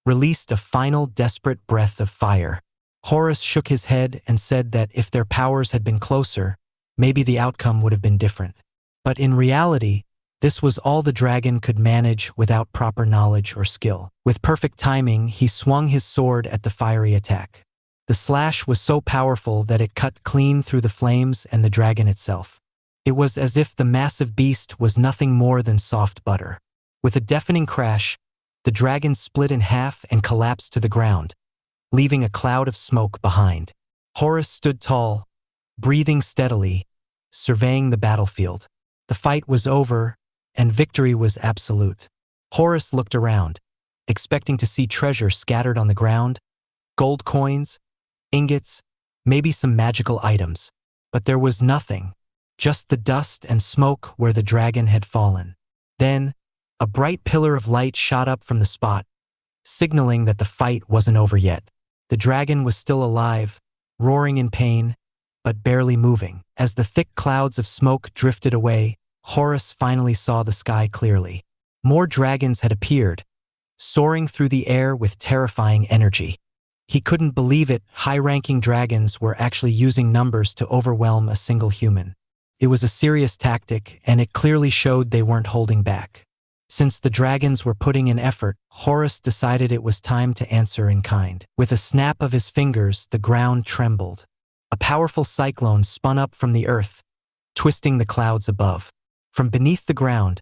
released a final desperate breath of fire. Horus shook his head and said that if their powers had been closer, maybe the outcome would have been different. But in reality, this was all the dragon could manage without proper knowledge or skill. With perfect timing, he swung his sword at the fiery attack. The slash was so powerful that it cut clean through the flames and the dragon itself. It was as if the massive beast was nothing more than soft butter. With a deafening crash, the dragon split in half and collapsed to the ground, leaving a cloud of smoke behind. Horus stood tall, breathing steadily, surveying the battlefield. The fight was over, and victory was absolute. Horus looked around, expecting to see treasure scattered on the ground, gold coins, ingots, maybe some magical items. But there was nothing, just the dust and smoke where the dragon had fallen. Then, a bright pillar of light shot up from the spot, signaling that the fight wasn't over yet. The dragon was still alive, roaring in pain, but barely moving. As the thick clouds of smoke drifted away, Horus finally saw the sky clearly. More dragons had appeared, soaring through the air with terrifying energy. He couldn't believe it, high-ranking dragons were actually using numbers to overwhelm a single human. It was a serious tactic, and it clearly showed they weren't holding back. Since the dragons were putting in effort, Horus decided it was time to answer in kind. With a snap of his fingers, the ground trembled. A powerful cyclone spun up from the earth, twisting the clouds above. From beneath the ground,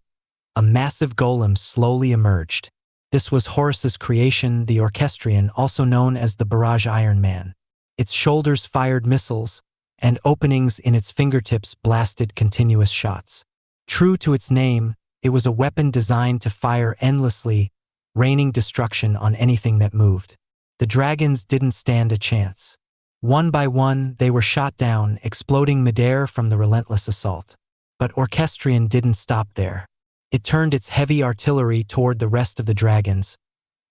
a massive golem slowly emerged. This was Horus's creation, the Orchestrion, also known as the Barrage Iron Man. Its shoulders fired missiles, and openings in its fingertips blasted continuous shots. True to its name, it was a weapon designed to fire endlessly, raining destruction on anything that moved. The dragons didn't stand a chance. One by one, they were shot down, exploding midair from the relentless assault. But Orchestrion didn't stop there. It turned its heavy artillery toward the rest of the dragons,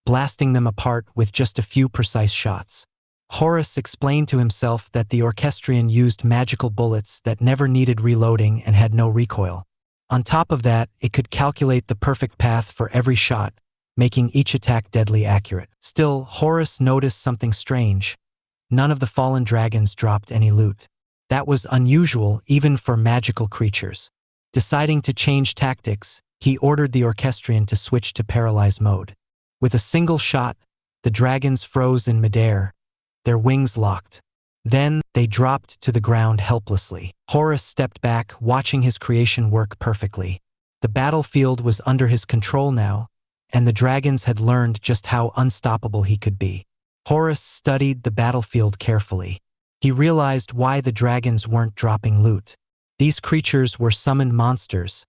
blasting them apart with just a few precise shots. Horus explained to himself that the Orchestrion used magical bullets that never needed reloading and had no recoil. On top of that, it could calculate the perfect path for every shot, making each attack deadly accurate. Still, Horus noticed something strange. None of the fallen dragons dropped any loot. That was unusual even for magical creatures. Deciding to change tactics, he ordered the Orchestrion to switch to paralyze mode. With a single shot, the dragons froze in midair, their wings locked. Then, they dropped to the ground helplessly. Horus stepped back, watching his creation work perfectly. The battlefield was under his control now, and the dragons had learned just how unstoppable he could be. Horus studied the battlefield carefully. He realized why the dragons weren't dropping loot. These creatures were summoned monsters,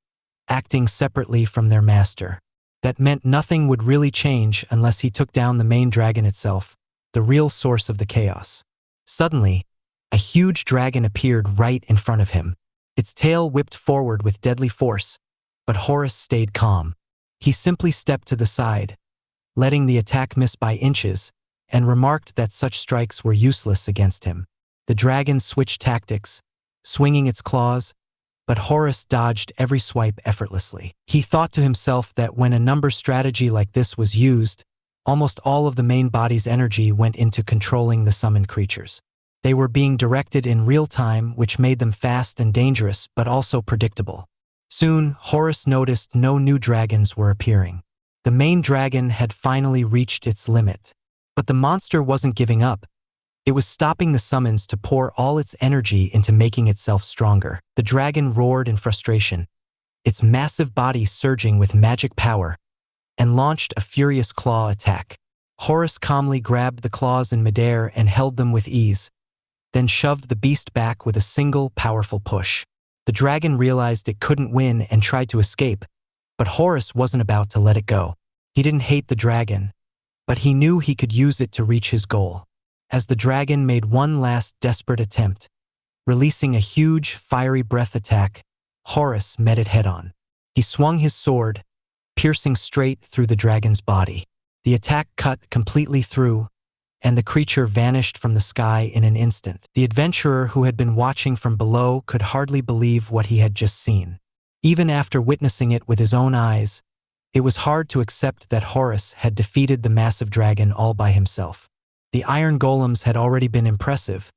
acting separately from their master. That meant nothing would really change unless he took down the main dragon itself, the real source of the chaos. Suddenly, a huge dragon appeared right in front of him. Its tail whipped forward with deadly force, but Horus stayed calm. He simply stepped to the side, letting the attack miss by inches, and remarked that such strikes were useless against him. The dragon switched tactics, swinging its claws, but Horus dodged every swipe effortlessly. He thought to himself that when a number strategy like this was used, almost all of the main body's energy went into controlling the summoned creatures. They were being directed in real time, which made them fast and dangerous, but also predictable. Soon, Horus noticed no new dragons were appearing. The main dragon had finally reached its limit. But the monster wasn't giving up. It was stopping the summons to pour all its energy into making itself stronger. The dragon roared in frustration, its massive body surging with magic power, and launched a furious claw attack. Horus calmly grabbed the claws in midair and held them with ease, then shoved the beast back with a single powerful push. The dragon realized it couldn't win and tried to escape, but Horus wasn't about to let it go. He didn't hate the dragon, but he knew he could use it to reach his goal. As the dragon made one last desperate attempt, releasing a huge, fiery breath attack, Horus met it head-on. He swung his sword, piercing straight through the dragon's body. The attack cut completely through, and the creature vanished from the sky in an instant. The adventurer who had been watching from below could hardly believe what he had just seen. Even after witnessing it with his own eyes, it was hard to accept that Horus had defeated the massive dragon all by himself. The iron golems had already been impressive,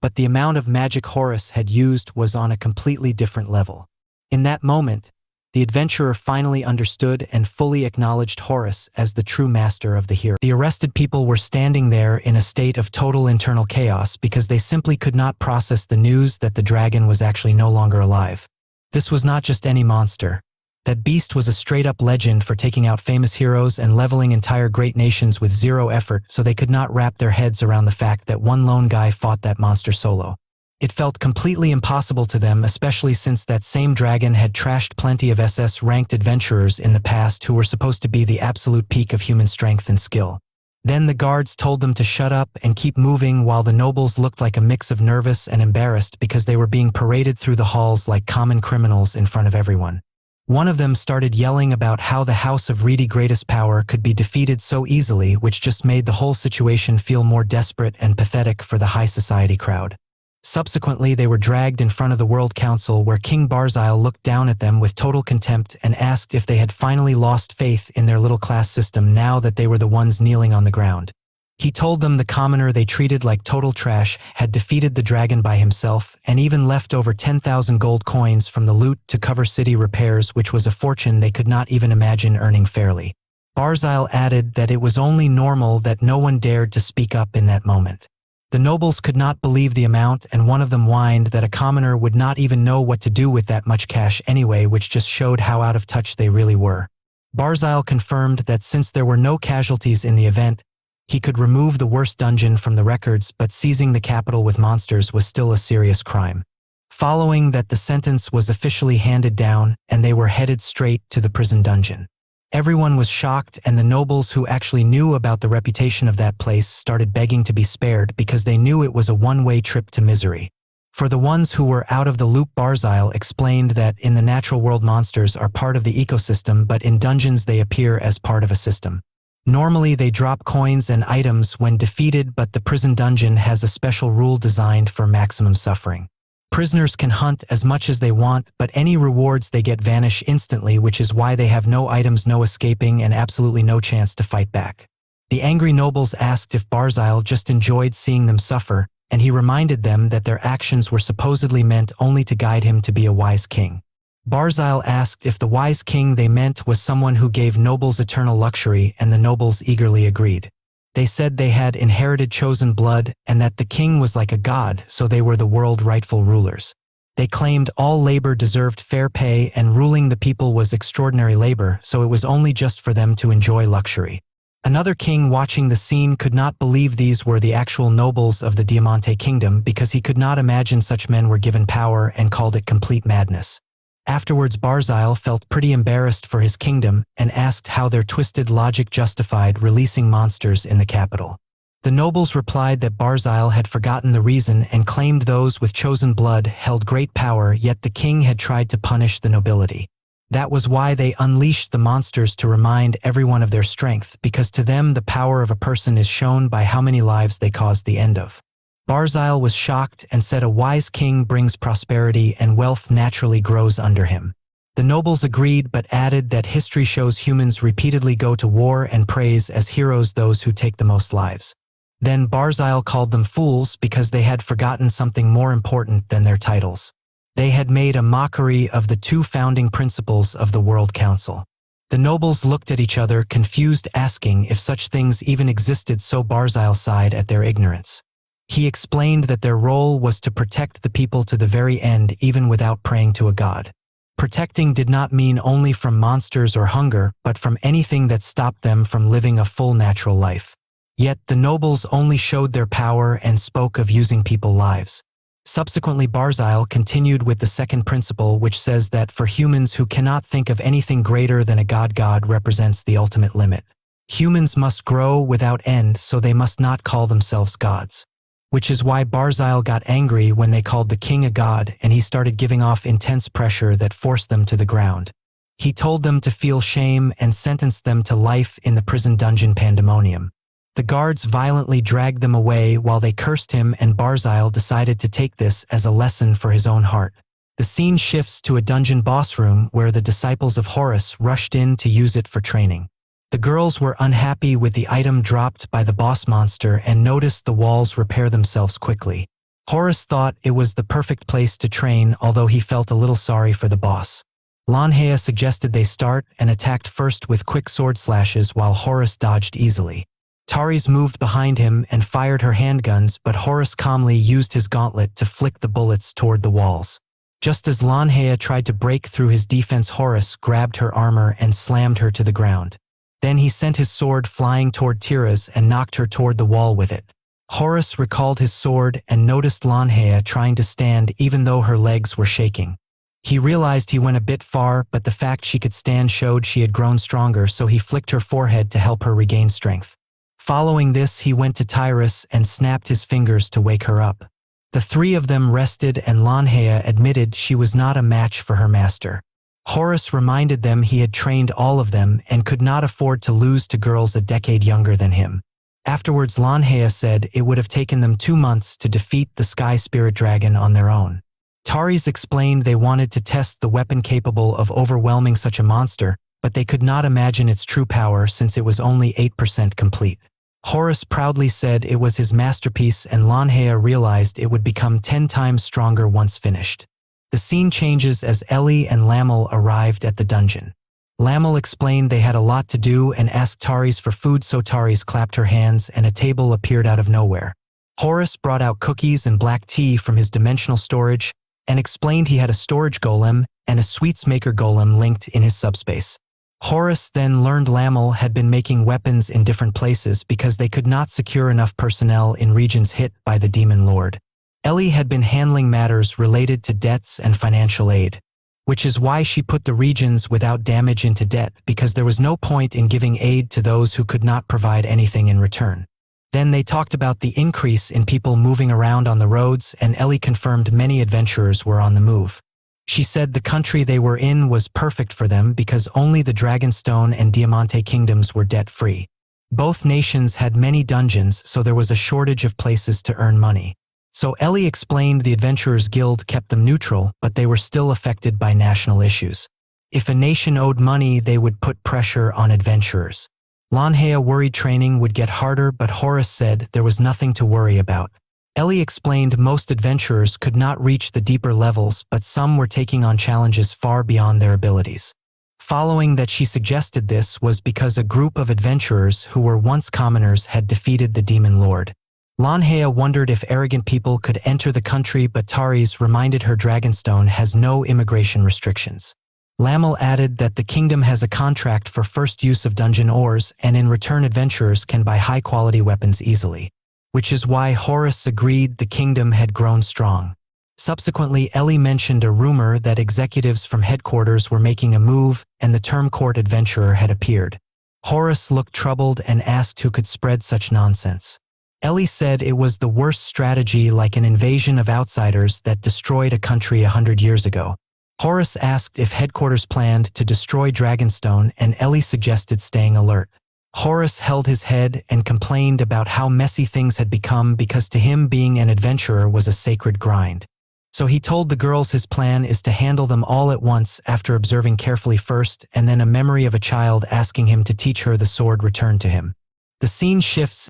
but the amount of magic Horus had used was on a completely different level. In that moment, the adventurer finally understood and fully acknowledged Horus as the true master of the hero. The arrested people were standing there in a state of total internal chaos because they simply could not process the news that the dragon was actually no longer alive. This was not just any monster. That beast was a straight-up legend for taking out famous heroes and leveling entire great nations with zero effort, so they could not wrap their heads around the fact that one lone guy fought that monster solo. It felt completely impossible to them, especially since that same dragon had trashed plenty of SS-ranked adventurers in the past who were supposed to be the absolute peak of human strength and skill. Then the guards told them to shut up and keep moving while the nobles looked like a mix of nervous and embarrassed because they were being paraded through the halls like common criminals in front of everyone. One of them started yelling about how the House of Reedy Greatest Power could be defeated so easily, which just made the whole situation feel more desperate and pathetic for the high society crowd. Subsequently, they were dragged in front of the World Council, where King Barzile looked down at them with total contempt and asked if they had finally lost faith in their little class system now that they were the ones kneeling on the ground. He told them the commoner they treated like total trash had defeated the dragon by himself and even left over 10,000 gold coins from the loot to cover city repairs, which was a fortune they could not even imagine earning fairly. Barzile added that it was only normal that no one dared to speak up in that moment. The nobles could not believe the amount, and one of them whined that a commoner would not even know what to do with that much cash anyway, which just showed how out of touch they really were. Barzile confirmed that since there were no casualties in the event, he could remove the worst dungeon from the records, but seizing the capital with monsters was still a serious crime. Following that, the sentence was officially handed down, and they were headed straight to the prison dungeon. Everyone was shocked, and the nobles who actually knew about the reputation of that place started begging to be spared because they knew it was a one-way trip to misery. For the ones who were out of the loop, Barzile explained that in the natural world monsters are part of the ecosystem, but in dungeons they appear as part of a system. Normally they drop coins and items when defeated, but the prison dungeon has a special rule designed for maximum suffering. Prisoners can hunt as much as they want, but any rewards they get vanish instantly, which is why they have no items, no escaping, and absolutely no chance to fight back. The angry nobles asked if Barzile just enjoyed seeing them suffer, and he reminded them that their actions were supposedly meant only to guide him to be a wise king. Barzile asked if the wise king they meant was someone who gave nobles eternal luxury, and the nobles eagerly agreed. They said they had inherited chosen blood and that the king was like a god, so they were the world rightful rulers. They claimed all labor deserved fair pay and ruling the people was extraordinary labor, so it was only just for them to enjoy luxury. Another king watching the scene could not believe these were the actual nobles of the Diamante Kingdom because he could not imagine such men were given power and called it complete madness. Afterwards, Barzile felt pretty embarrassed for his kingdom and asked how their twisted logic justified releasing monsters in the capital. The nobles replied that Barzile had forgotten the reason and claimed those with chosen blood held great power, yet the king had tried to punish the nobility. That was why they unleashed the monsters to remind everyone of their strength, because to them the power of a person is shown by how many lives they cause the end of. Barzile was shocked and said a wise king brings prosperity and wealth naturally grows under him. The nobles agreed but added that history shows humans repeatedly go to war and praise as heroes those who take the most lives. Then Barzile called them fools because they had forgotten something more important than their titles. They had made a mockery of the two founding principles of the World Council. The nobles looked at each other, confused, asking if such things even existed, so Barzile sighed at their ignorance. He explained that their role was to protect the people to the very end, even without praying to a god. Protecting did not mean only from monsters or hunger, but from anything that stopped them from living a full natural life. Yet the nobles only showed their power and spoke of using people's lives. Subsequently, Barzile continued with the second principle, which says that for humans who cannot think of anything greater than a god represents the ultimate limit. Humans must grow without end, so they must not call themselves gods. Which is why Barzile got angry when they called the king a god, and he started giving off intense pressure that forced them to the ground. He told them to feel shame and sentenced them to life in the prison dungeon pandemonium. The guards violently dragged them away while they cursed him, and Barzile decided to take this as a lesson for his own heart. The scene shifts to a dungeon boss room where the disciples of Horus rushed in to use it for training. The girls were unhappy with the item dropped by the boss monster and noticed the walls repair themselves quickly. Horus thought it was the perfect place to train, although he felt a little sorry for the boss. Lanhea suggested they start and attacked first with quick sword slashes while Horus dodged easily. Taris moved behind him and fired her handguns, but Horus calmly used his gauntlet to flick the bullets toward the walls. Just as Lanhea tried to break through his defense, Horus grabbed her armor and slammed her to the ground. Then he sent his sword flying toward Tiras and knocked her toward the wall with it. Horus recalled his sword and noticed Lanhea trying to stand even though her legs were shaking. He realized he went a bit far, but the fact she could stand showed she had grown stronger, so he flicked her forehead to help her regain strength. Following this, he went to Tiras and snapped his fingers to wake her up. The three of them rested, and Lanhea admitted she was not a match for her master. Horus reminded them he had trained all of them and could not afford to lose to girls a decade younger than him. Afterwards, Lanhea said it would have taken them 2 months to defeat the Sky Spirit Dragon on their own. Taris explained they wanted to test the weapon capable of overwhelming such a monster, but they could not imagine its true power since it was only 8% complete. Horus proudly said it was his masterpiece, and Lanhea realized it would become 10 times stronger once finished. The scene changes as Ellie and Lamel arrived at the dungeon. Lamel explained they had a lot to do and asked Taris for food, so Taris clapped her hands and a table appeared out of nowhere. Horus brought out cookies and black tea from his dimensional storage and explained he had a storage golem and a sweets maker golem linked in his subspace. Horus then learned Lamel had been making weapons in different places because they could not secure enough personnel in regions hit by the Demon Lord. Ellie had been handling matters related to debts and financial aid, which is why she put the regions without damage into debt, because there was no point in giving aid to those who could not provide anything in return. Then they talked about the increase in people moving around on the roads, and Ellie confirmed many adventurers were on the move. She said the country they were in was perfect for them because only the Dragonstone and Diamante kingdoms were debt-free. Both nations had many dungeons, so there was a shortage of places to earn money. So Ellie explained the Adventurers Guild kept them neutral, but they were still affected by national issues. If a nation owed money, they would put pressure on adventurers. Lanhea worried training would get harder, but Horus said there was nothing to worry about. Ellie explained most adventurers could not reach the deeper levels, but some were taking on challenges far beyond their abilities. Following that, she suggested this was because a group of adventurers who were once commoners had defeated the Demon Lord. Lanhea wondered if arrogant people could enter the country, but Taris reminded her Dragonstone has no immigration restrictions. Lamel added that the kingdom has a contract for first use of dungeon ores, and in return adventurers can buy high-quality weapons easily, which is why Horus agreed the kingdom had grown strong. Subsequently, Ellie mentioned a rumor that executives from headquarters were making a move and the term court adventurer had appeared. Horus looked troubled and asked who could spread such nonsense. Ellie said it was the worst strategy, like an invasion of outsiders that destroyed a country 100 years ago. Horus asked if headquarters planned to destroy Dragonstone, and Ellie suggested staying alert. Horus held his head and complained about how messy things had become because to him being an adventurer was a sacred grind. So he told the girls his plan is to handle them all at once after observing carefully first, and then a memory of a child asking him to teach her the sword returned to him. The scene shifts.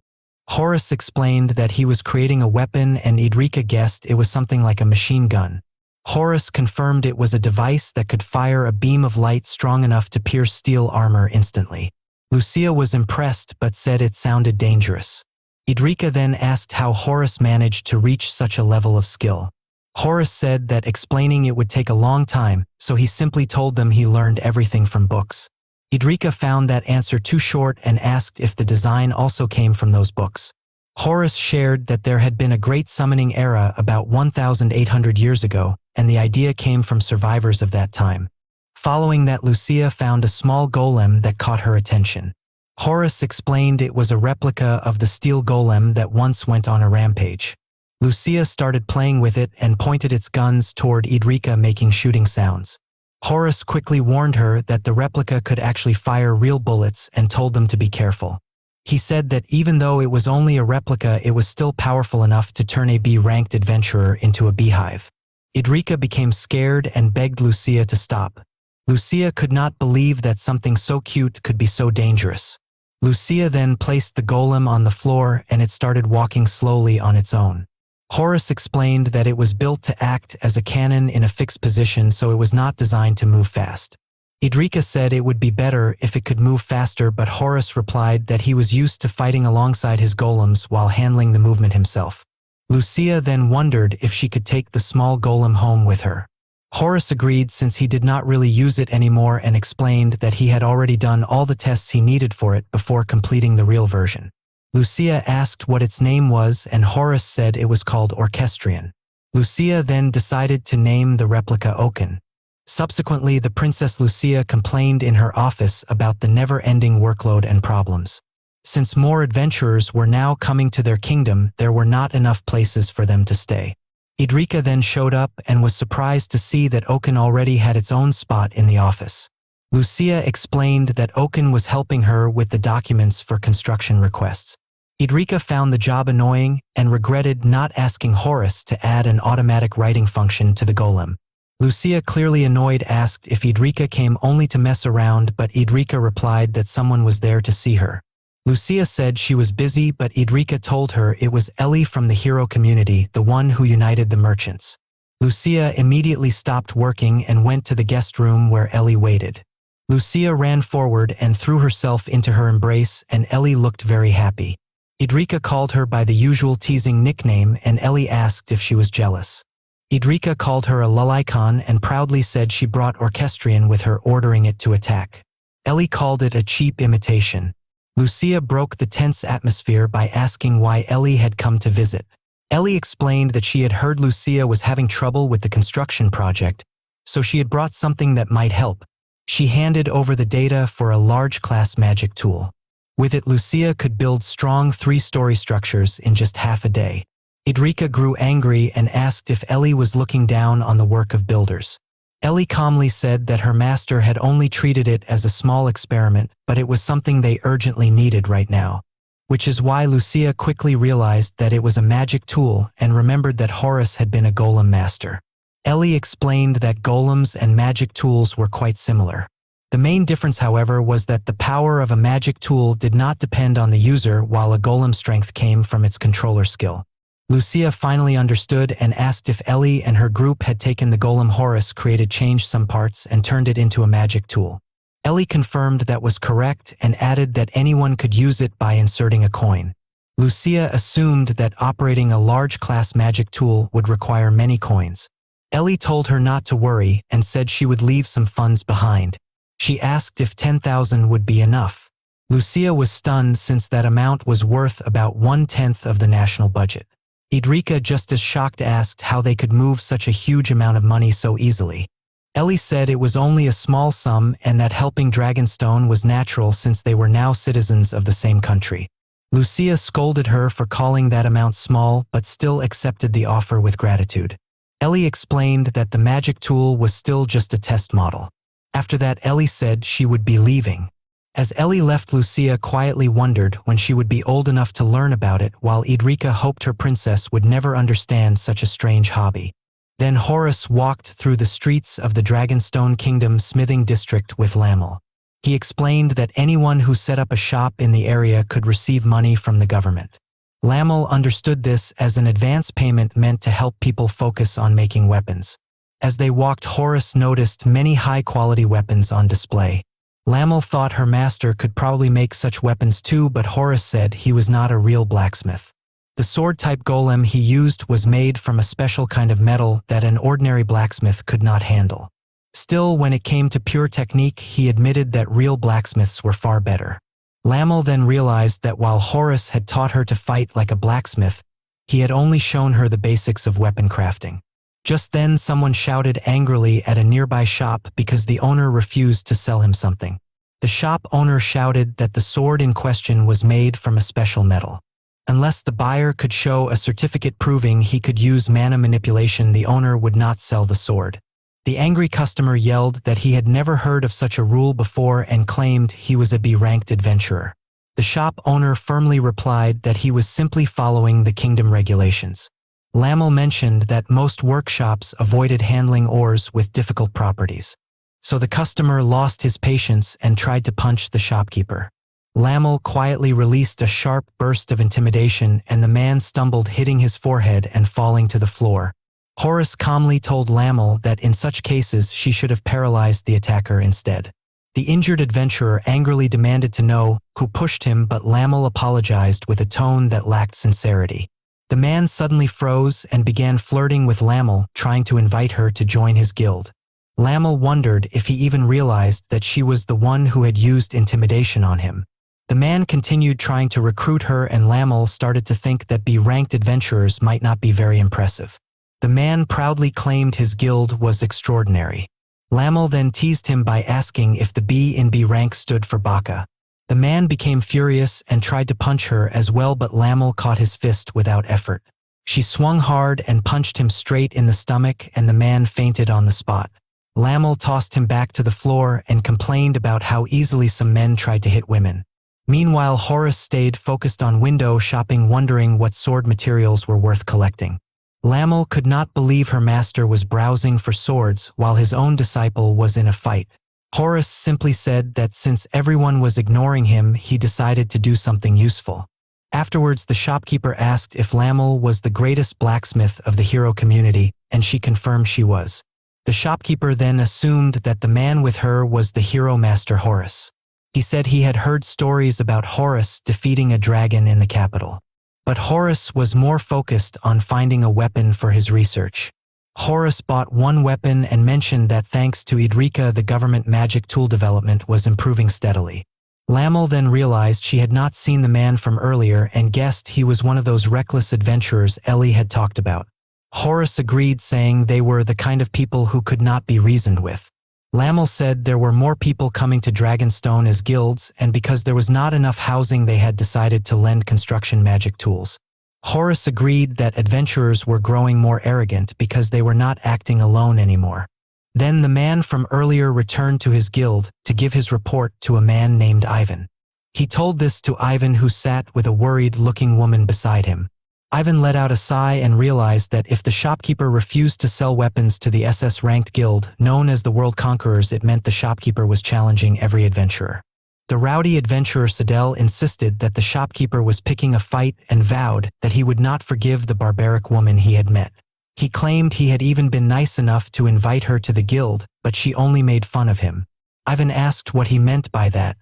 Horus explained that he was creating a weapon, and Idrika guessed it was something like a machine gun. Horus confirmed it was a device that could fire a beam of light strong enough to pierce steel armor instantly. Lucia was impressed but said it sounded dangerous. Idrika then asked how Horus managed to reach such a level of skill. Horus said that explaining it would take a long time, so he simply told them he learned everything from books. Idrika found that answer too short and asked if the design also came from those books. Horus shared that there had been a great summoning era about 1,800 years ago, and the idea came from survivors of that time. Following that, Lucia found a small golem that caught her attention. Horus explained it was a replica of the steel golem that once went on a rampage. Lucia started playing with it and pointed its guns toward Idrika, making shooting sounds. Horus quickly warned her that the replica could actually fire real bullets and told them to be careful. He said that even though it was only a replica, it was still powerful enough to turn a B-ranked adventurer into a beehive. Idrika became scared and begged Lucia to stop. Lucia could not believe that something so cute could be so dangerous. Lucia then placed the golem on the floor and it started walking slowly on its own. Horus explained that it was built to act as a cannon in a fixed position, so it was not designed to move fast. Idrika said it would be better if it could move faster, but Horus replied that he was used to fighting alongside his golems while handling the movement himself. Lucia then wondered if she could take the small golem home with her. Horus agreed since he did not really use it anymore and explained that he had already done all the tests he needed for it before completing the real version. Lucia asked what its name was and Horus said it was called Orchestrion. Lucia then decided to name the replica Oaken. Subsequently, the Princess Lucia complained in her office about the never-ending workload and problems. Since more adventurers were now coming to their kingdom, there were not enough places for them to stay. Idrika then showed up and was surprised to see that Oaken already had its own spot in the office. Lucia explained that Oaken was helping her with the documents for construction requests. Idrika found the job annoying and regretted not asking Horus to add an automatic writing function to the golem. Lucia, clearly annoyed, asked if Idrika came only to mess around, but Idrika replied that someone was there to see her. Lucia said she was busy, but Idrika told her it was Ellie from the hero community, the one who united the merchants. Lucia immediately stopped working and went to the guest room where Ellie waited. Lucia ran forward and threw herself into her embrace, and Ellie looked very happy. Idrika called her by the usual teasing nickname, and Ellie asked if she was jealous. Idrika called her a lullicon and proudly said she brought Orchestrion with her, ordering it to attack. Ellie called it a cheap imitation. Lucia broke the tense atmosphere by asking why Ellie had come to visit. Ellie explained that she had heard Lucia was having trouble with the construction project, so she had brought something that might help. She handed over the data for a large-class magic tool. With it, Lucia could build strong 3-story structures in just half a day. Idrika grew angry and asked if Ellie was looking down on the work of builders. Ellie calmly said that her master had only treated it as a small experiment, but it was something they urgently needed right now. Which is why Lucia quickly realized that it was a magic tool and remembered that Horus had been a golem master. Ellie explained that golems and magic tools were quite similar. The main difference, however, was that the power of a magic tool did not depend on the user, while a golem's strength came from its controller skill. Lucia finally understood and asked if Ellie and her group had taken the golem Horus created, changed some parts, and turned it into a magic tool. Ellie confirmed that was correct and added that anyone could use it by inserting a coin. Lucia assumed that operating a large-class magic tool would require many coins. Ellie told her not to worry and said she would leave some funds behind. She asked if 10,000 would be enough. Lucia was stunned since that amount was worth about 1/10 of the national budget. Idrika, just as shocked, asked how they could move such a huge amount of money so easily. Ellie said it was only a small sum and that helping Dragonstone was natural since they were now citizens of the same country. Lucia scolded her for calling that amount small, but still accepted the offer with gratitude. Ellie explained that the magic tool was still just a test model. After that, Ellie said she would be leaving. As Ellie left, Lucia quietly wondered when she would be old enough to learn about it, while Idrika hoped her princess would never understand such a strange hobby. Then Horus walked through the streets of the Dragonstone Kingdom smithing district with Lamel. He explained that anyone who set up a shop in the area could receive money from the government. Lamel understood this as an advance payment meant to help people focus on making weapons. As they walked, Horus noticed many high-quality weapons on display. Lamel thought her master could probably make such weapons too, but Horus said he was not a real blacksmith. The sword-type golem he used was made from a special kind of metal that an ordinary blacksmith could not handle. Still, when it came to pure technique, he admitted that real blacksmiths were far better. Lamel then realized that while Horace had taught her to fight like a blacksmith, he had only shown her the basics of weapon crafting. Just then, someone shouted angrily at a nearby shop because the owner refused to sell him something. The shop owner shouted that the sword in question was made from a special metal. Unless the buyer could show a certificate proving he could use mana manipulation, the owner would not sell the sword. The angry customer yelled that he had never heard of such a rule before and claimed he was a B-ranked adventurer. The shop owner firmly replied that he was simply following the kingdom regulations. Lamel mentioned that most workshops avoided handling ores with difficult properties. So the customer lost his patience and tried to punch the shopkeeper. Lamel quietly released a sharp burst of intimidation, and the man stumbled, hitting his forehead and falling to the floor. Horace calmly told Lamel that in such cases she should have paralyzed the attacker instead. The injured adventurer angrily demanded to know who pushed him, but Lamel apologized with a tone that lacked sincerity. The man suddenly froze and began flirting with Lamel, trying to invite her to join his guild. Lamel wondered if he even realized that she was the one who had used intimidation on him. The man continued trying to recruit her, and Lamel started to think that B-ranked adventurers might not be very impressive. The man proudly claimed his guild was extraordinary. Lamel then teased him by asking if the B in B rank stood for Baka. The man became furious and tried to punch her as well, but Lamel caught his fist without effort. She swung hard and punched him straight in the stomach, and the man fainted on the spot. Lamel tossed him back to the floor and complained about how easily some men tried to hit women. Meanwhile, Horace stayed focused on window shopping, wondering what sword materials were worth collecting. Lamel could not believe her master was browsing for swords while his own disciple was in a fight. Horace simply said that since everyone was ignoring him, he decided to do something useful. Afterwards, the shopkeeper asked if Lamel was the greatest blacksmith of the hero community, and she confirmed she was. The shopkeeper then assumed that the man with her was the hero master Horace. He said he had heard stories about Horace defeating a dragon in the capital. But Horace was more focused on finding a weapon for his research. Horace bought one weapon and mentioned that thanks to Idrika, the government magic tool development was improving steadily. Lamel then realized she had not seen the man from earlier and guessed he was one of those reckless adventurers Ellie had talked about. Horace agreed, saying they were the kind of people who could not be reasoned with. Lamel said there were more people coming to Dragonstone as guilds, and because there was not enough housing, they had decided to lend construction magic tools. Horace agreed that adventurers were growing more arrogant because they were not acting alone anymore. Then the man from earlier returned to his guild to give his report to a man named Ivan. He told this to Ivan, who sat with a worried-looking woman beside him. Ivan let out a sigh and realized that if the shopkeeper refused to sell weapons to the SS-ranked guild, known as the World Conquerors, it meant the shopkeeper was challenging every adventurer. The rowdy adventurer Sidel insisted that the shopkeeper was picking a fight and vowed that he would not forgive the barbaric woman he had met. He claimed he had even been nice enough to invite her to the guild, but she only made fun of him. Ivan asked what he meant by that.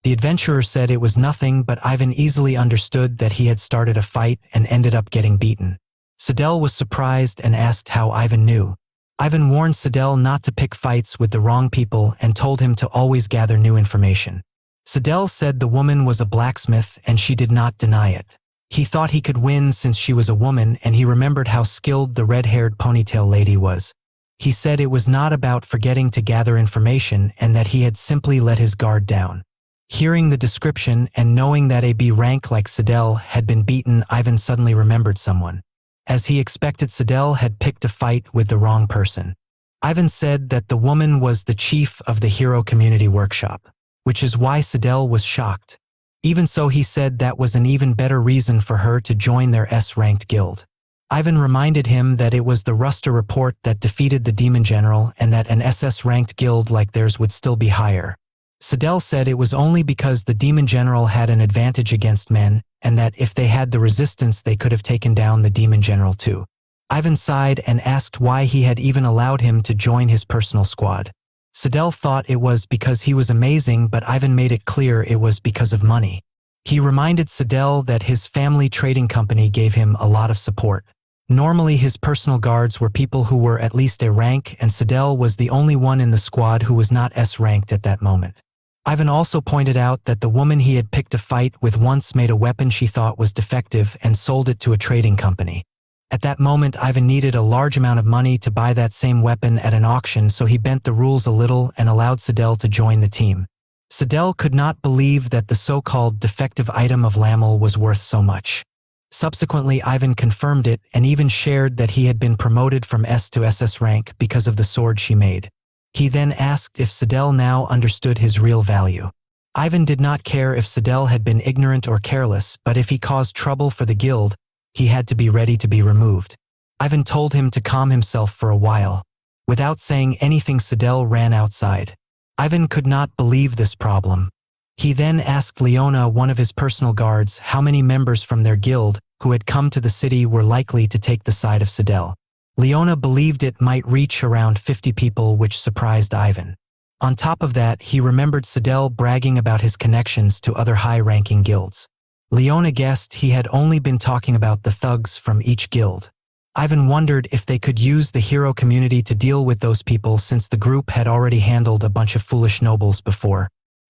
The adventurer said it was nothing, but Ivan easily understood that he had started a fight and ended up getting beaten. Sidel was surprised and asked how Ivan knew. Ivan warned Sidel not to pick fights with the wrong people and told him to always gather new information. Sidel said the woman was a blacksmith and she did not deny it. He thought he could win since she was a woman, and he remembered how skilled the red-haired ponytail lady was. He said it was not about forgetting to gather information and that he had simply let his guard down. Hearing the description and knowing that a B rank like Sidel had been beaten, Ivan suddenly remembered someone. As he expected, Sidel had picked a fight with the wrong person. Ivan said that the woman was the chief of the Hero Community Workshop, which is why Sidel was shocked. Even so, he said that was an even better reason for her to join their S-ranked guild. Ivan reminded him that it was the Ruster report that defeated the Demon General and that an SS-ranked guild like theirs would still be higher. Sidel said it was only because the Demon General had an advantage against men, and that if they had the resistance they could have taken down the Demon General too. Ivan sighed and asked why he had even allowed him to join his personal squad. Sidel thought it was because he was amazing, but Ivan made it clear it was because of money. He reminded Sidel that his family trading company gave him a lot of support. Normally his personal guards were people who were at least A rank, and Sidel was the only one in the squad who was not S ranked at that moment. Ivan also pointed out that the woman he had picked a fight with once made a weapon she thought was defective and sold it to a trading company. At that moment, Ivan needed a large amount of money to buy that same weapon at an auction, so he bent the rules a little and allowed Sidel to join the team. Sidel could not believe that the so-called defective item of Lamel was worth so much. Subsequently, Ivan confirmed it and even shared that he had been promoted from S to SS rank because of the sword she made. He then asked if Sidel now understood his real value. Ivan did not care if Sidel had been ignorant or careless, but if he caused trouble for the guild, he had to be ready to be removed. Ivan told him to calm himself for a while. Without saying anything, Sidel ran outside. Ivan could not believe this problem. He then asked Leona, one of his personal guards, how many members from their guild who had come to the city were likely to take the side of Sidel. Leona believed it might reach around 50 people, which surprised Ivan. On top of that, he remembered Sidel bragging about his connections to other high-ranking guilds. Leona guessed he had only been talking about the thugs from each guild. Ivan wondered if they could use the hero community to deal with those people, since the group had already handled a bunch of foolish nobles before.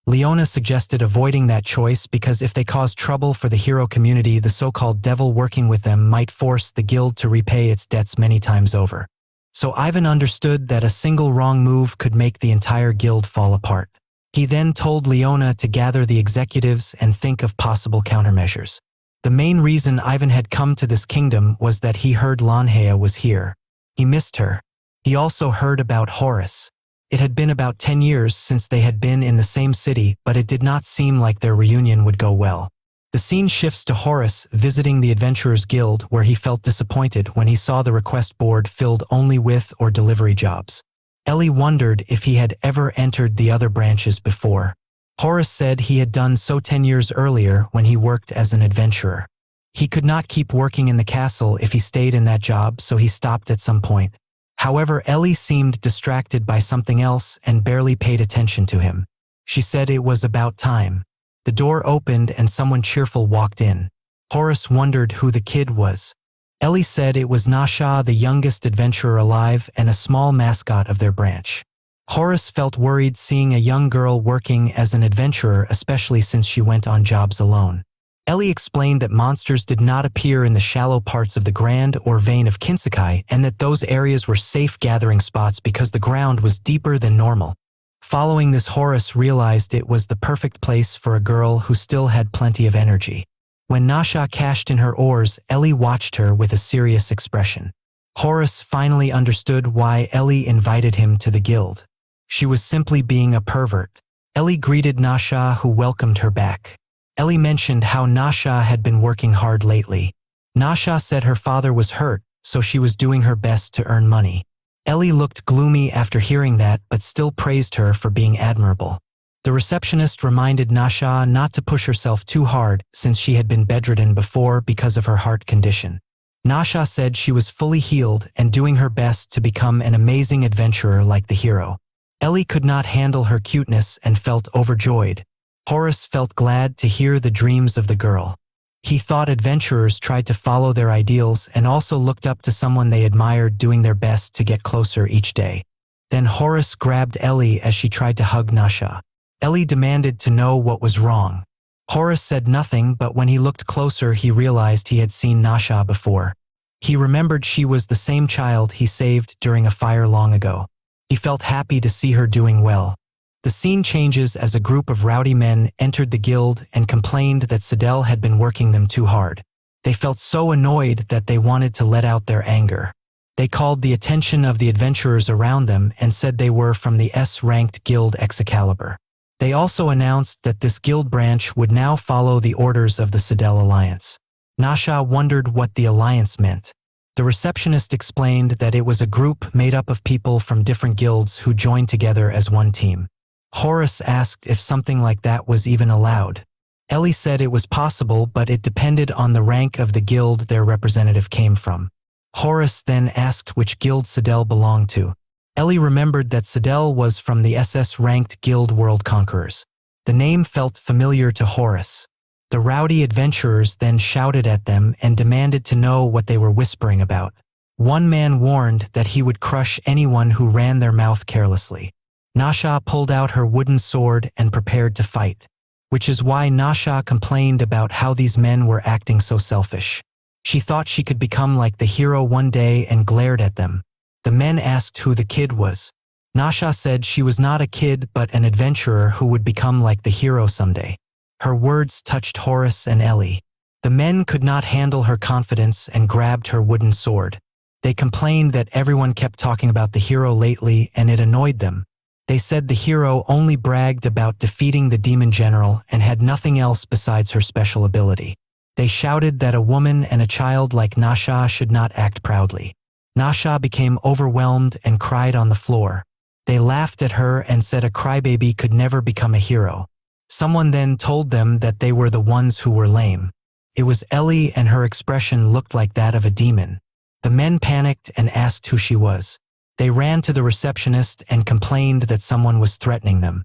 Leona suggested avoiding that choice because if they caused trouble for the hero community, the so-called devil working with them might force the guild to repay its debts many times over. So Ivan understood that a single wrong move could make the entire guild fall apart. He then told Leona to gather the executives and think of possible countermeasures. The main reason Ivan had come to this kingdom was that he heard Lanhea was here. He missed her. He also heard about Horus. It had been about 10 years since they had been in the same city, but it did not seem like their reunion would go well. The scene shifts to Horus visiting the Adventurers Guild, where he felt disappointed when he saw the request board filled only with or delivery jobs. Ellie wondered if he had ever entered the other branches before. Horus said he had done so 10 years earlier when he worked as an adventurer. He could not keep working in the castle if he stayed in that job, so he stopped at some point. However, Ellie seemed distracted by something else and barely paid attention to him. She said it was about time. The door opened and someone cheerful walked in. Horus wondered who the kid was. Ellie said it was Nasha, the youngest adventurer alive and a small mascot of their branch. Horus felt worried seeing a young girl working as an adventurer, especially since she went on jobs alone. Ellie explained that monsters did not appear in the shallow parts of the Grand or Vein of Kinsekai, and that those areas were safe gathering spots because the ground was deeper than normal. Following this, Horus realized it was the perfect place for a girl who still had plenty of energy. When Nasha cashed in her ores, Ellie watched her with a serious expression. Horus finally understood why Ellie invited him to the guild. She was simply being a pervert. Ellie greeted Nasha, who welcomed her back. Ellie mentioned how Nasha had been working hard lately. Nasha said her father was hurt, so she was doing her best to earn money. Ellie looked gloomy after hearing that, but still praised her for being admirable. The receptionist reminded Nasha not to push herself too hard since she had been bedridden before because of her heart condition. Nasha said she was fully healed and doing her best to become an amazing adventurer like the hero. Ellie could not handle her cuteness and felt overjoyed. Horus felt glad to hear the dreams of the girl. He thought adventurers tried to follow their ideals and also looked up to someone they admired doing their best to get closer each day. Then Horus grabbed Ellie as she tried to hug Nasha. Ellie demanded to know what was wrong. Horus said nothing, but when he looked closer he realized he had seen Nasha before. He remembered she was the same child he saved during a fire long ago. He felt happy to see her doing well. The scene changes as a group of rowdy men entered the guild and complained that Sidel had been working them too hard. They felt so annoyed that they wanted to let out their anger. They called the attention of the adventurers around them and said they were from the S-ranked guild Excalibur. They also announced that this guild branch would now follow the orders of the Sidel Alliance. Nasha wondered what the alliance meant. The receptionist explained that it was a group made up of people from different guilds who joined together as one team. Horus asked if something like that was even allowed. Ellie said it was possible, but it depended on the rank of the guild their representative came from. Horus then asked which guild Sidel belonged to. Ellie remembered that Sidel was from the SS-ranked guild World Conquerors. The name felt familiar to Horus. The rowdy adventurers then shouted at them and demanded to know what they were whispering about. One man warned that he would crush anyone who ran their mouth carelessly. Nasha pulled out her wooden sword and prepared to fight, which is why Nasha complained about how these men were acting so selfish. She thought she could become like the hero one day and glared at them. The men asked who the kid was. Nasha said she was not a kid but an adventurer who would become like the hero someday. Her words touched Horace and Ellie. The men could not handle her confidence and grabbed her wooden sword. They complained that everyone kept talking about the hero lately and it annoyed them. They said the hero only bragged about defeating the demon general and had nothing else besides her special ability. They shouted that a woman and a child like Nasha should not act proudly. Nasha became overwhelmed and cried on the floor. They laughed at her and said a crybaby could never become a hero. Someone then told them that they were the ones who were lame. It was Ellie and her expression looked like that of a demon. The men panicked and asked who she was. They ran to the receptionist and complained that someone was threatening them.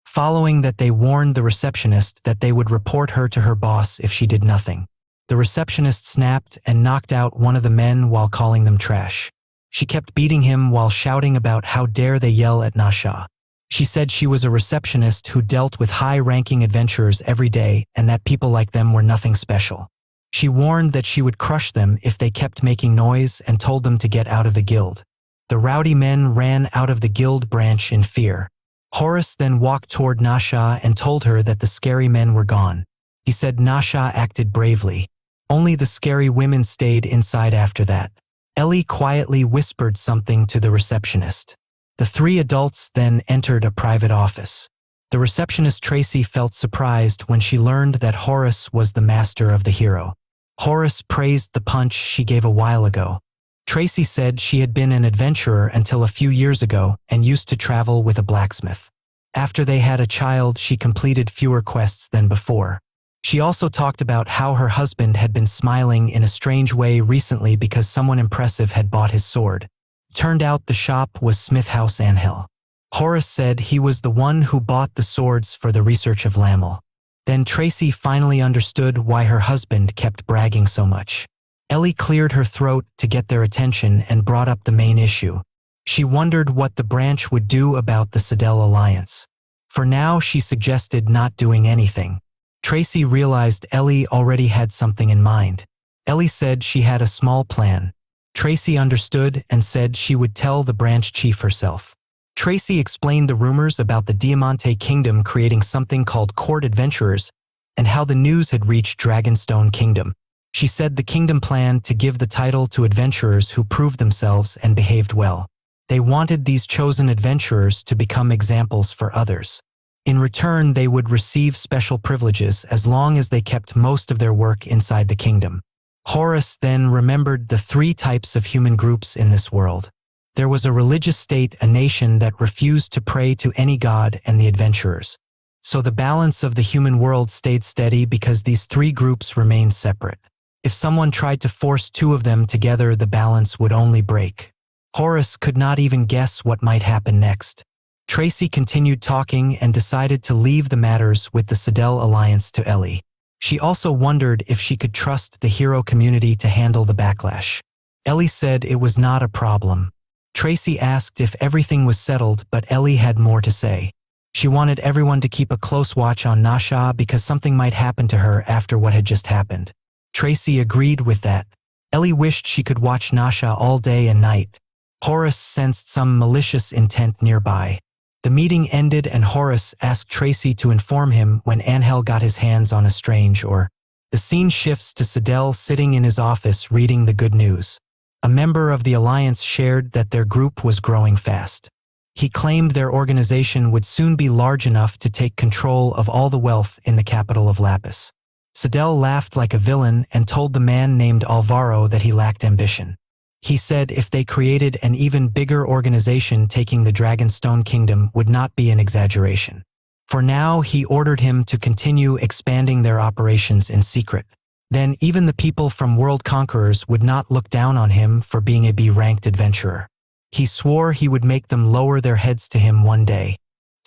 Following that, they warned the receptionist that they would report her to her boss if she did nothing. The receptionist snapped and knocked out one of the men while calling them trash. She kept beating him while shouting about how dare they yell at Nasha. She said she was a receptionist who dealt with high-ranking adventurers every day and that people like them were nothing special. She warned that she would crush them if they kept making noise and told them to get out of the guild. The rowdy men ran out of the guild branch in fear. Horace then walked toward Nasha and told her that the scary men were gone. He said Nasha acted bravely. Only the scary women stayed inside after that. Ellie quietly whispered something to the receptionist. The three adults then entered a private office. The receptionist Tracy felt surprised when she learned that Horace was the master of the hero. Horace praised the punch she gave a while ago. Tracy said she had been an adventurer until a few years ago and used to travel with a blacksmith. After they had a child, she completed fewer quests than before. She also talked about how her husband had been smiling in a strange way recently because someone impressive had bought his sword. Turned out the shop was Smith House Anhel. Horace said he was the one who bought the swords for the research of Lamel. Then Tracy finally understood why her husband kept bragging so much. Ellie cleared her throat to get their attention and brought up the main issue. She wondered what the branch would do about the Citadel Alliance. For now, she suggested not doing anything. Tracy realized Ellie already had something in mind. Ellie said she had a small plan. Tracy understood and said she would tell the branch chief herself. Tracy explained the rumors about the Diamante Kingdom creating something called Court Adventurers and how the news had reached Dragonstone Kingdom. She said the kingdom planned to give the title to adventurers who proved themselves and behaved well. They wanted these chosen adventurers to become examples for others. In return, they would receive special privileges as long as they kept most of their work inside the kingdom. Horace then remembered the three types of human groups in this world. There was a religious state, a nation that refused to pray to any god, and the adventurers. So the balance of the human world stayed steady because these three groups remained separate. If someone tried to force two of them together, the balance would only break. Horace could not even guess what might happen next. Tracy continued talking and decided to leave the matters with the Citadel Alliance to Ellie. She also wondered if she could trust the hero community to handle the backlash. Ellie said it was not a problem. Tracy asked if everything was settled, but Ellie had more to say. She wanted everyone to keep a close watch on Nasha because something might happen to her after what had just happened. Tracy agreed with that. Ellie wished she could watch Nasha all day and night. Horace sensed some malicious intent nearby. The meeting ended and Horace asked Tracy to inform him when Anhel got his hands on a strange ore. The scene shifts to Citadel sitting in his office reading the good news. A member of the Alliance shared that their group was growing fast. He claimed their organization would soon be large enough to take control of all the wealth in the capital of Lapis. Citadel laughed like a villain and told the man named Alvaro that he lacked ambition. He said if they created an even bigger organization, taking the Dragonstone Kingdom would not be an exaggeration. For now, he ordered him to continue expanding their operations in secret. Then even the people from World Conquerors would not look down on him for being a B-ranked adventurer. He swore he would make them lower their heads to him one day.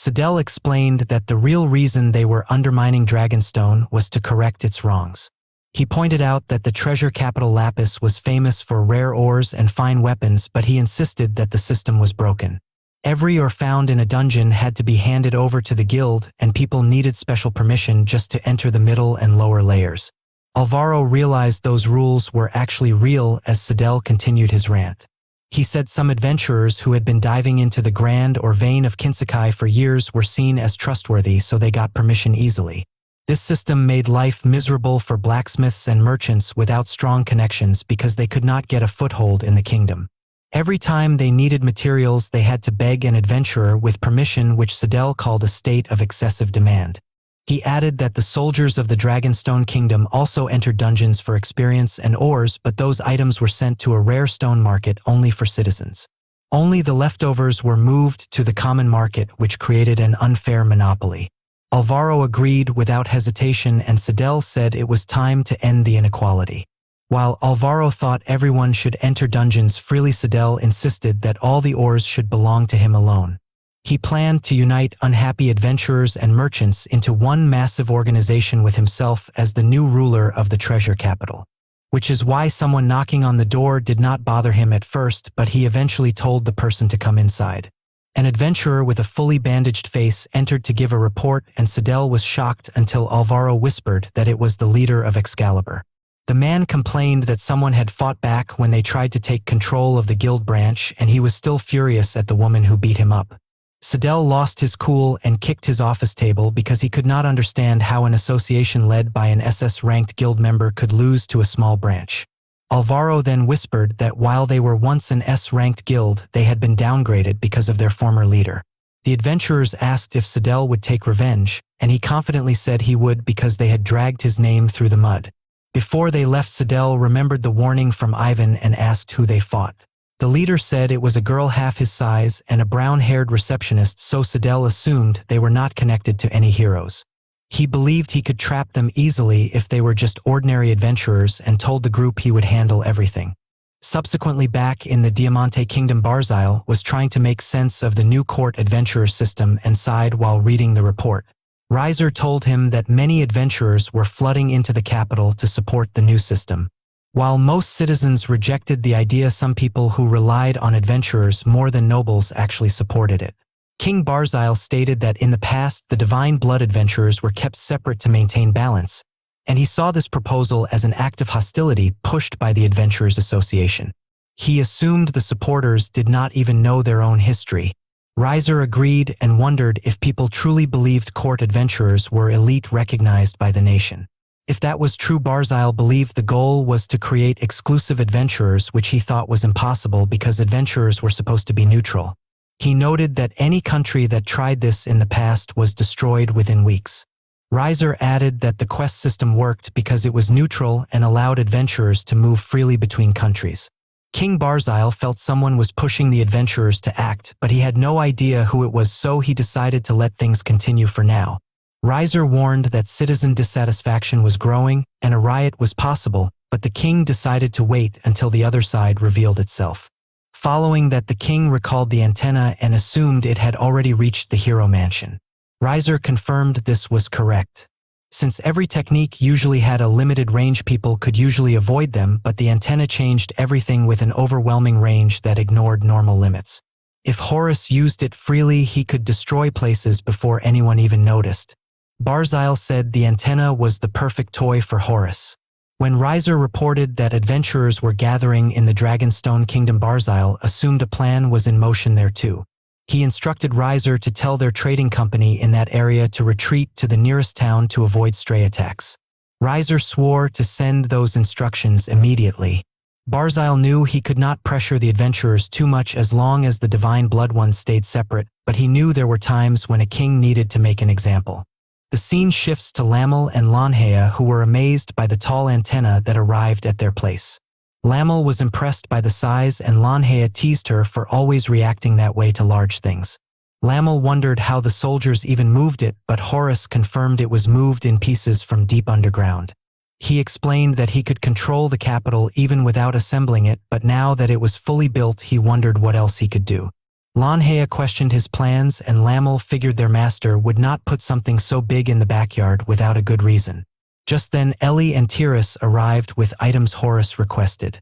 Sidel explained that the real reason they were undermining Dragonstone was to correct its wrongs. He pointed out that the treasure capital Lapis was famous for rare ores and fine weapons, but he insisted that the system was broken. Every ore found in a dungeon had to be handed over to the guild, and people needed special permission just to enter the middle and lower layers. Alvaro realized those rules were actually real as Sidel continued his rant. He said some adventurers who had been diving into the Grand or Vein of Kinsekai for years were seen as trustworthy, so they got permission easily. This system made life miserable for blacksmiths and merchants without strong connections because they could not get a foothold in the kingdom. Every time they needed materials, they had to beg an adventurer with permission, which Sidel called a state of excessive demand. He added that the soldiers of the Dragonstone Kingdom also entered dungeons for experience and ores, but those items were sent to a rare stone market only for citizens. Only the leftovers were moved to the common market, which created an unfair monopoly. Alvaro agreed without hesitation, and Sidel said it was time to end the inequality. While Alvaro thought everyone should enter dungeons freely, Sidel insisted that all the ores should belong to him alone. He planned to unite unhappy adventurers and merchants into one massive organization with himself as the new ruler of the treasure capital. Which is why someone knocking on the door did not bother him at first, but he eventually told the person to come inside. An adventurer with a fully bandaged face entered to give a report, and Sidel was shocked until Alvaro whispered that it was the leader of Excalibur. The man complained that someone had fought back when they tried to take control of the guild branch, and he was still furious at the woman who beat him up. Sidel lost his cool and kicked his office table because he could not understand how an association led by an SS-ranked guild member could lose to a small branch. Alvaro then whispered that while they were once an S-ranked guild, they had been downgraded because of their former leader. The adventurers asked if Sidel would take revenge, and he confidently said he would because they had dragged his name through the mud. Before they left, Sidel remembered the warning from Ivan and asked who they fought. The leader said it was a girl half his size and a brown-haired receptionist, so Sidel assumed they were not connected to any heroes. He believed he could trap them easily if they were just ordinary adventurers, and told the group he would handle everything. Subsequently, back in the Diamante Kingdom, Barzile was trying to make sense of the new court adventurer system and sighed while reading the report. Reiser told him that many adventurers were flooding into the capital to support the new system. While most citizens rejected the idea, some people who relied on adventurers more than nobles actually supported it. King Barzile stated that in the past the Divine Blood adventurers were kept separate to maintain balance, and he saw this proposal as an act of hostility pushed by the Adventurers Association. He assumed the supporters did not even know their own history. Reiser agreed and wondered if people truly believed court adventurers were elite recognized by the nation. If that was true, Barzile believed the goal was to create exclusive adventurers, which he thought was impossible because adventurers were supposed to be neutral. He noted that any country that tried this in the past was destroyed within weeks. Reiser added that the quest system worked because it was neutral and allowed adventurers to move freely between countries. King Barzile felt someone was pushing the adventurers to act, but he had no idea who it was, so he decided to let things continue for now. Reiser warned that citizen dissatisfaction was growing and a riot was possible, but the king decided to wait until the other side revealed itself. Following that, the king recalled the antenna and assumed it had already reached the hero mansion. Reiser confirmed this was correct. Since every technique usually had a limited range, people could usually avoid them, but the antenna changed everything with an overwhelming range that ignored normal limits. If Horus used it freely, he could destroy places before anyone even noticed. Barzile said the antenna was the perfect toy for Horus. When Reiser reported that adventurers were gathering in the Dragonstone Kingdom, Barzile assumed a plan was in motion there too. He instructed Reiser to tell their trading company in that area to retreat to the nearest town to avoid stray attacks. Reiser swore to send those instructions immediately. Barzile knew he could not pressure the adventurers too much as long as the Divine Blood ones stayed separate, but he knew there were times when a king needed to make an example. The scene shifts to Lamel and Lanhea, who were amazed by the tall antenna that arrived at their place. Lamel was impressed by the size, and Lanhea teased her for always reacting that way to large things. Lamel wondered how the soldiers even moved it, but Horus confirmed it was moved in pieces from deep underground. He explained that he could control the capital even without assembling it, but now that it was fully built, he wondered what else he could do. Lanhea questioned his plans and Lamel figured their master would not put something so big in the backyard without a good reason. Just then Ellie and Tyrus arrived with items Horus requested.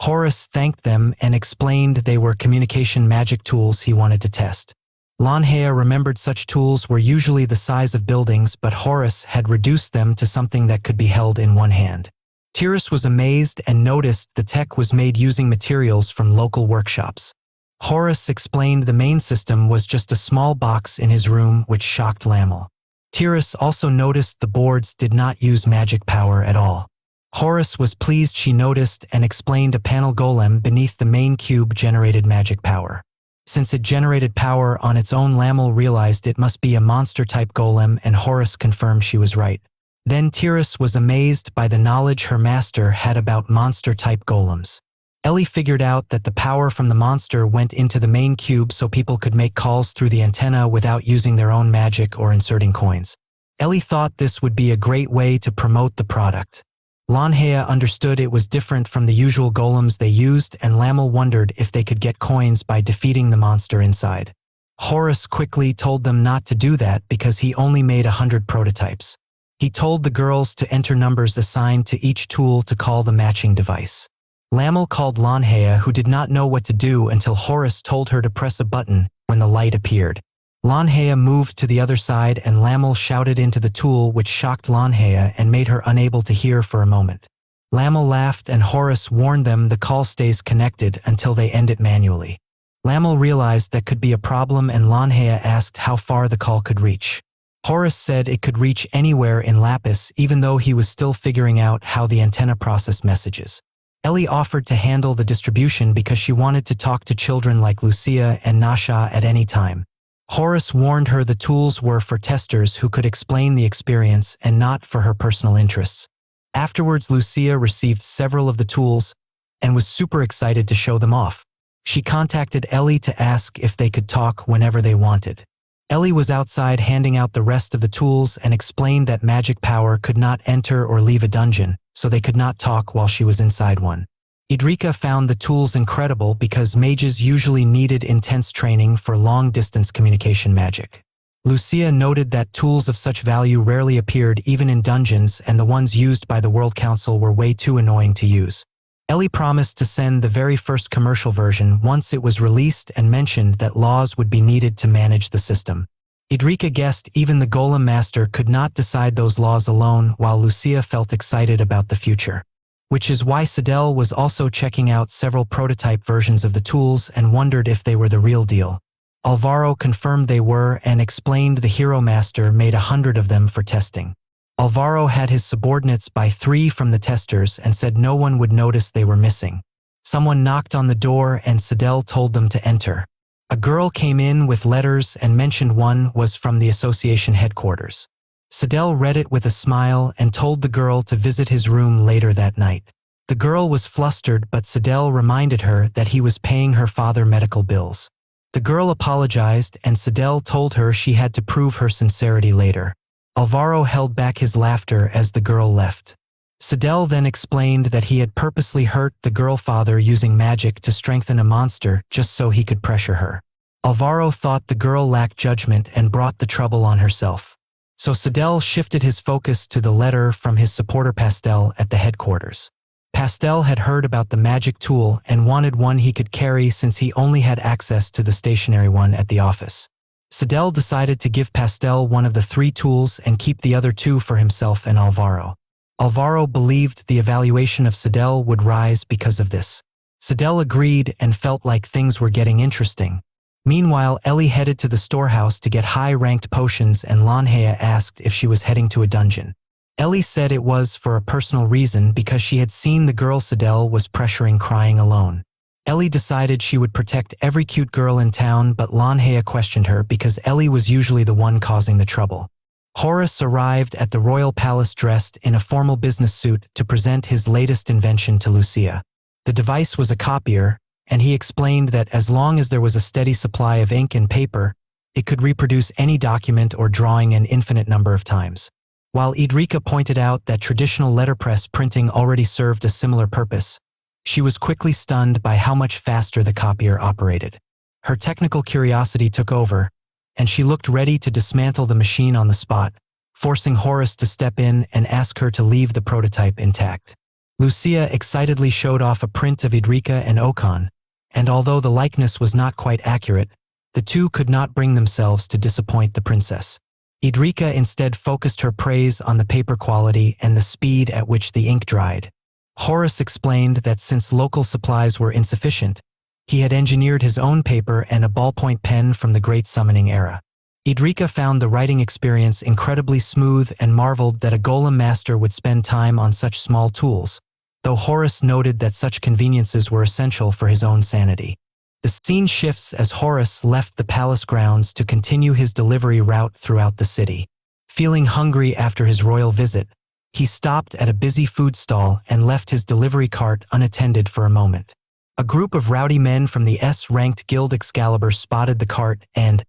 Horus thanked them and explained they were communication magic tools he wanted to test. Lanhea remembered such tools were usually the size of buildings, but Horus had reduced them to something that could be held in one hand. Tyrus was amazed and noticed the tech was made using materials from local workshops. Horus explained the main system was just a small box in his room, which shocked Lamel. Tyrus also noticed the boards did not use magic power at all. Horus was pleased she noticed and explained a panel golem beneath the main cube generated magic power. Since it generated power on its own, Lamel realized it must be a monster-type golem, and Horus confirmed she was right. Then Tyrus was amazed by the knowledge her master had about monster-type golems. Ellie figured out that the power from the monster went into the main cube so people could make calls through the antenna without using their own magic or inserting coins. Ellie thought this would be a great way to promote the product. Lanhea understood it was different from the usual golems they used, and Lamel wondered if they could get coins by defeating the monster inside. Horus quickly told them not to do that because he only made 100 prototypes. He told the girls to enter numbers assigned to each tool to call the matching device. Lamel called Lanhea, who did not know what to do until Horus told her to press a button when the light appeared. Lanhea moved to the other side and Lamel shouted into the tool, which shocked Lanhea and made her unable to hear for a moment. Lamel laughed and Horus warned them the call stays connected until they end it manually. Lamel realized that could be a problem and Lanhea asked how far the call could reach. Horus said it could reach anywhere in Lapis, even though he was still figuring out how the antenna processed messages. Ellie offered to handle the distribution because she wanted to talk to children like Lucia and Nasha at any time. Horus warned her the tools were for testers who could explain the experience and not for her personal interests. Afterwards, Lucia received several of the tools and was super excited to show them off. She contacted Ellie to ask if they could talk whenever they wanted. Ellie was outside handing out the rest of the tools and explained that magic power could not enter or leave a dungeon, so they could not talk while she was inside one. Idrika found the tools incredible because mages usually needed intense training for long-distance communication magic. Lucia noted that tools of such value rarely appeared even in dungeons, and the ones used by the World Council were way too annoying to use. Ellie promised to send the very first commercial version once it was released and mentioned that laws would be needed to manage the system. Idrika guessed even the Golem Master could not decide those laws alone, while Lucia felt excited about the future. Which is why Sidel was also checking out several prototype versions of the tools and wondered if they were the real deal. Alvaro confirmed they were and explained the Hero Master made 100 of them for testing. Alvaro had his subordinates buy 3 from the testers and said no one would notice they were missing. Someone knocked on the door and Sidel told them to enter. A girl came in with letters and mentioned one was from the association headquarters. Sidel read it with a smile and told the girl to visit his room later that night. The girl was flustered, but Sidel reminded her that he was paying her father medical bills. The girl apologized and Sidel told her she had to prove her sincerity later. Alvaro held back his laughter as the girl left. Sidel then explained that he had purposely hurt the girl father using magic to strengthen a monster just so he could pressure her. Alvaro thought the girl lacked judgment and brought the trouble on herself. So Sidel shifted his focus to the letter from his supporter Pastel at the headquarters. Pastel had heard about the magic tool and wanted one he could carry since he only had access to the stationary one at the office. Sidel decided to give Pastel one of the 3 tools and keep the other 2 for himself and Alvaro. Alvaro believed the evaluation of Sidel would rise because of this. Sidel agreed and felt like things were getting interesting. Meanwhile, Ellie headed to the storehouse to get high-ranked potions and Lanhea asked if she was heading to a dungeon. Ellie said it was for a personal reason because she had seen the girl Sidel was pressuring crying alone. Ellie decided she would protect every cute girl in town, but Lanhea questioned her because Ellie was usually the one causing the trouble. Horus arrived at the royal palace dressed in a formal business suit to present his latest invention to Lucia. The device was a copier, and he explained that as long as there was a steady supply of ink and paper, it could reproduce any document or drawing an infinite number of times. While Idrika pointed out that traditional letterpress printing already served a similar purpose, she was quickly stunned by how much faster the copier operated. Her technical curiosity took over, and she looked ready to dismantle the machine on the spot, forcing Horace to step in and ask her to leave the prototype intact. Lucia excitedly showed off a print of Idrika and Okan, and although the likeness was not quite accurate, the two could not bring themselves to disappoint the princess. Idrika instead focused her praise on the paper quality and the speed at which the ink dried. Horace explained that since local supplies were insufficient, he had engineered his own paper and a ballpoint pen from the Great Summoning era. Idrika found the writing experience incredibly smooth and marveled that a golem master would spend time on such small tools, though Horace noted that such conveniences were essential for his own sanity. The scene shifts as Horace left the palace grounds to continue his delivery route throughout the city. Feeling hungry after his royal visit, he stopped at a busy food stall and left his delivery cart unattended for a moment. A group of rowdy men from the S-ranked Guild Excalibur spotted the cart and,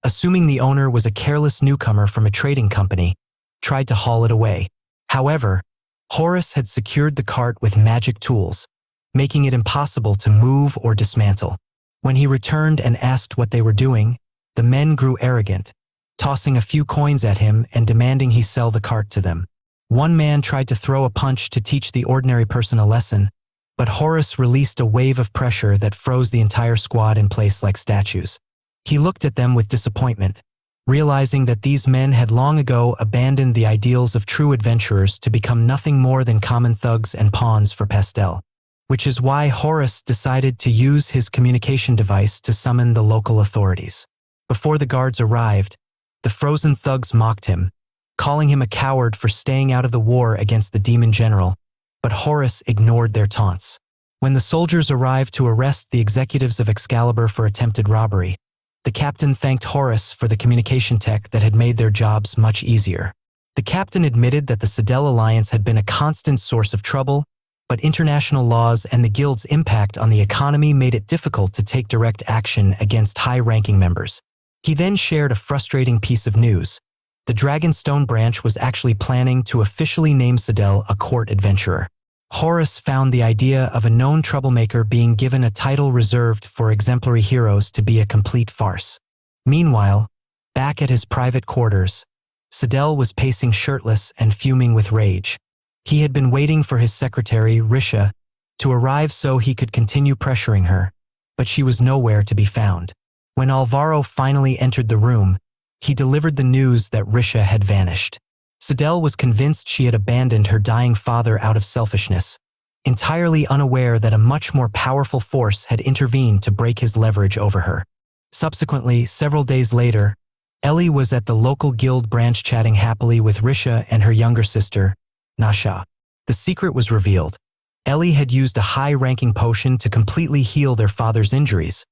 assuming the owner was a careless newcomer from a trading company, tried to haul it away. However, Horace had secured the cart with magic tools, making it impossible to move or dismantle. When he returned and asked what they were doing, the men grew arrogant, tossing a few coins at him and demanding he sell the cart to them. One man tried to throw a punch to teach the ordinary person a lesson, but Horace released a wave of pressure that froze the entire squad in place like statues. He looked at them with disappointment, realizing that these men had long ago abandoned the ideals of true adventurers to become nothing more than common thugs and pawns for Pastel, which is why Horace decided to use his communication device to summon the local authorities. Before the guards arrived, the frozen thugs mocked him, calling him a coward for staying out of the war against the demon general, but Horace ignored their taunts. When the soldiers arrived to arrest the executives of Excalibur for attempted robbery, the captain thanked Horace for the communication tech that had made their jobs much easier. The captain admitted that the Citadel Alliance had been a constant source of trouble, but international laws and the guild's impact on the economy made it difficult to take direct action against high-ranking members. He then shared a frustrating piece of news. The Dragonstone branch was actually planning to officially name Citadel a court adventurer. Horace found the idea of a known troublemaker being given a title reserved for exemplary heroes to be a complete farce. Meanwhile, back at his private quarters, Citadel was pacing shirtless and fuming with rage. He had been waiting for his secretary, Risha, to arrive so he could continue pressuring her, but she was nowhere to be found. When Alvaro finally entered the room, he delivered the news that Risha had vanished. Citadel was convinced she had abandoned her dying father out of selfishness, entirely unaware that a much more powerful force had intervened to break his leverage over her. Subsequently, several days later, Ellie was at the local guild branch chatting happily with Risha and her younger sister, Nasha. The secret was revealed. Ellie had used a high-ranking potion to completely heal their father's injuries,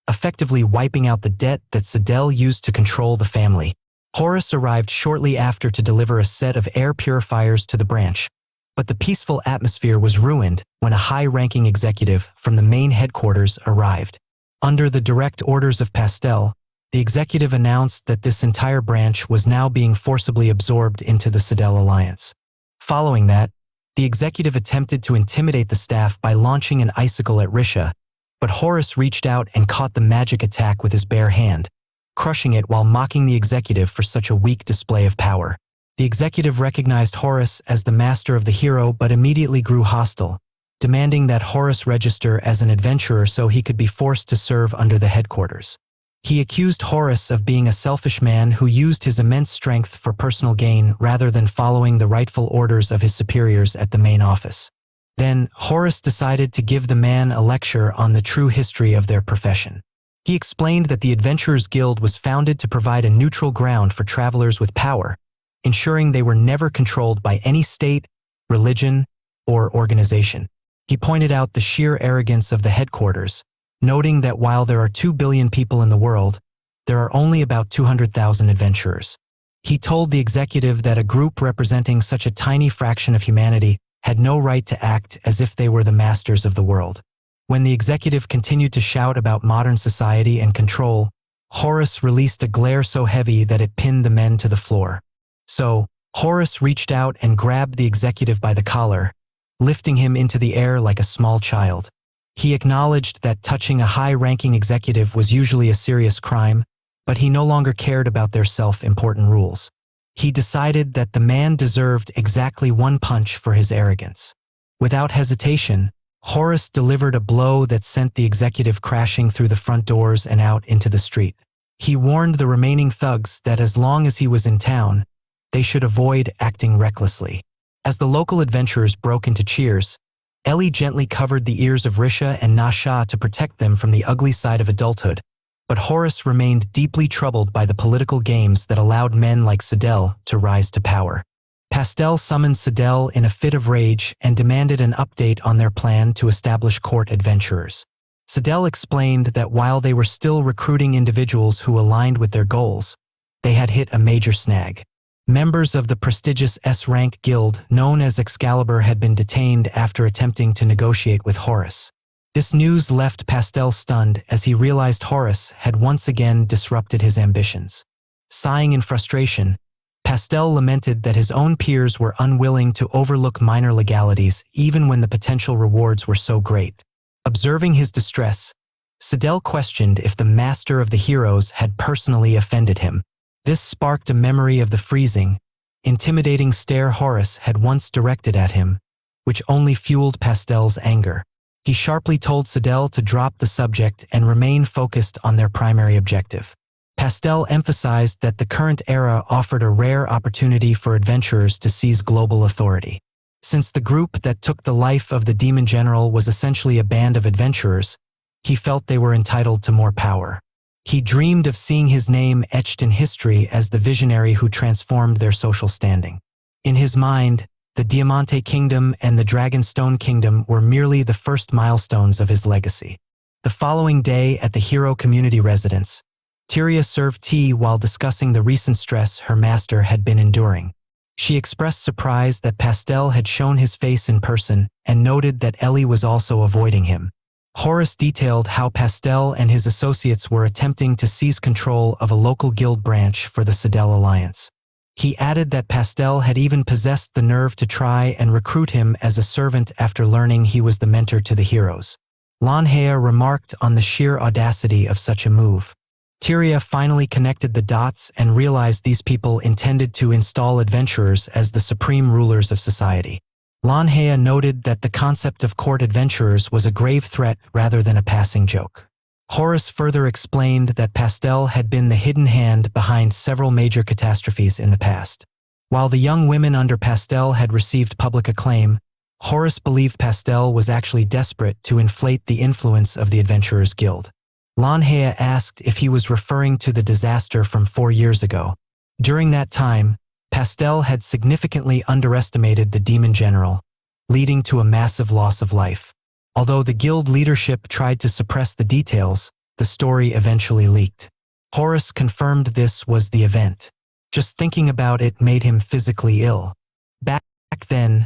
effectively wiping out the debt that Citadel used to control the family. Horace arrived shortly after to deliver a set of air purifiers to the branch, but the peaceful atmosphere was ruined when a high-ranking executive from the main headquarters arrived. Under the direct orders of Pastel, the executive announced that this entire branch was now being forcibly absorbed into the Citadel Alliance. Following that, the executive attempted to intimidate the staff by launching an icicle at Risha, but Horace reached out and caught the magic attack with his bare hand, crushing it while mocking the executive for such a weak display of power. The executive recognized Horace as the master of the hero but immediately grew hostile, demanding that Horace register as an adventurer so he could be forced to serve under the headquarters. He accused Horace of being a selfish man who used his immense strength for personal gain rather than following the rightful orders of his superiors at the main office. Then, Horace decided to give the man a lecture on the true history of their profession. He explained that the Adventurers Guild was founded to provide a neutral ground for travelers with power, ensuring they were never controlled by any state, religion, or organization. He pointed out the sheer arrogance of the headquarters, noting that while there are 2 billion people in the world, there are only about 200,000 adventurers. He told the executive that a group representing such a tiny fraction of humanity had no right to act as if they were the masters of the world. When the executive continued to shout about modern society and control, Horace released a glare so heavy that it pinned the men to the floor. So, Horace reached out and grabbed the executive by the collar, lifting him into the air like a small child. He acknowledged that touching a high-ranking executive was usually a serious crime, but he no longer cared about their self-important rules. He decided that the man deserved exactly one punch for his arrogance. Without hesitation, Horus delivered a blow that sent the executive crashing through the front doors and out into the street. He warned the remaining thugs that as long as he was in town, they should avoid acting recklessly. As the local adventurers broke into cheers, Ellie gently covered the ears of Risha and Nasha to protect them from the ugly side of adulthood, but Horus remained deeply troubled by the political games that allowed men like Sidel to rise to power. Pastel summoned Sidel in a fit of rage and demanded an update on their plan to establish court adventurers. Sidel explained that while they were still recruiting individuals who aligned with their goals, they had hit a major snag. Members of the prestigious S-rank guild known as Excalibur had been detained after attempting to negotiate with Horus. This news left Pastel stunned as he realized Horus had once again disrupted his ambitions. Sighing in frustration, Pastel lamented that his own peers were unwilling to overlook minor legalities even when the potential rewards were so great. Observing his distress, Sidel questioned if the master of the heroes had personally offended him. This sparked a memory of the freezing, intimidating stare Horus had once directed at him, which only fueled Pastel's anger. He sharply told Sidel to drop the subject and remain focused on their primary objective. Pastel emphasized that the current era offered a rare opportunity for adventurers to seize global authority. Since the group that took the life of the demon general was essentially a band of adventurers, he felt they were entitled to more power. He dreamed of seeing his name etched in history as the visionary who transformed their social standing. In his mind, the Diamante Kingdom and the Dragonstone Kingdom were merely the first milestones of his legacy. The following day at the Hero Community Residence, Tyria served tea while discussing the recent stress her master had been enduring. She expressed surprise that Pastel had shown his face in person and noted that Ellie was also avoiding him. Horus detailed how Pastel and his associates were attempting to seize control of a local guild branch for the Sidel Alliance. He added that Pastel had even possessed the nerve to try and recruit him as a servant after learning he was the mentor to the heroes. Lanhea remarked on the sheer audacity of such a move. Tyria finally connected the dots and realized these people intended to install adventurers as the supreme rulers of society. Lanhea noted that the concept of court adventurers was a grave threat rather than a passing joke. Horus further explained that Pastel had been the hidden hand behind several major catastrophes in the past. While the young women under Pastel had received public acclaim, Horus believed Pastel was actually desperate to inflate the influence of the Adventurers Guild. Lanhea asked if he was referring to the disaster from 4 years ago. During that time, Pastel had significantly underestimated the demon general, leading to a massive loss of life. Although the guild leadership tried to suppress the details, the story eventually leaked. Horus confirmed this was the event. Just thinking about it made him physically ill. Back then,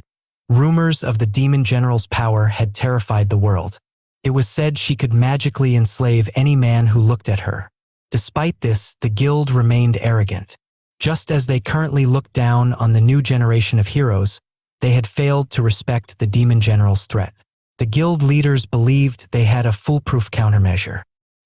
rumors of the demon general's power had terrified the world. It was said she could magically enslave any man who looked at her. Despite this, the guild remained arrogant. Just as they currently looked down on the new generation of heroes, they had failed to respect the demon general's threat. The guild leaders believed they had a foolproof countermeasure.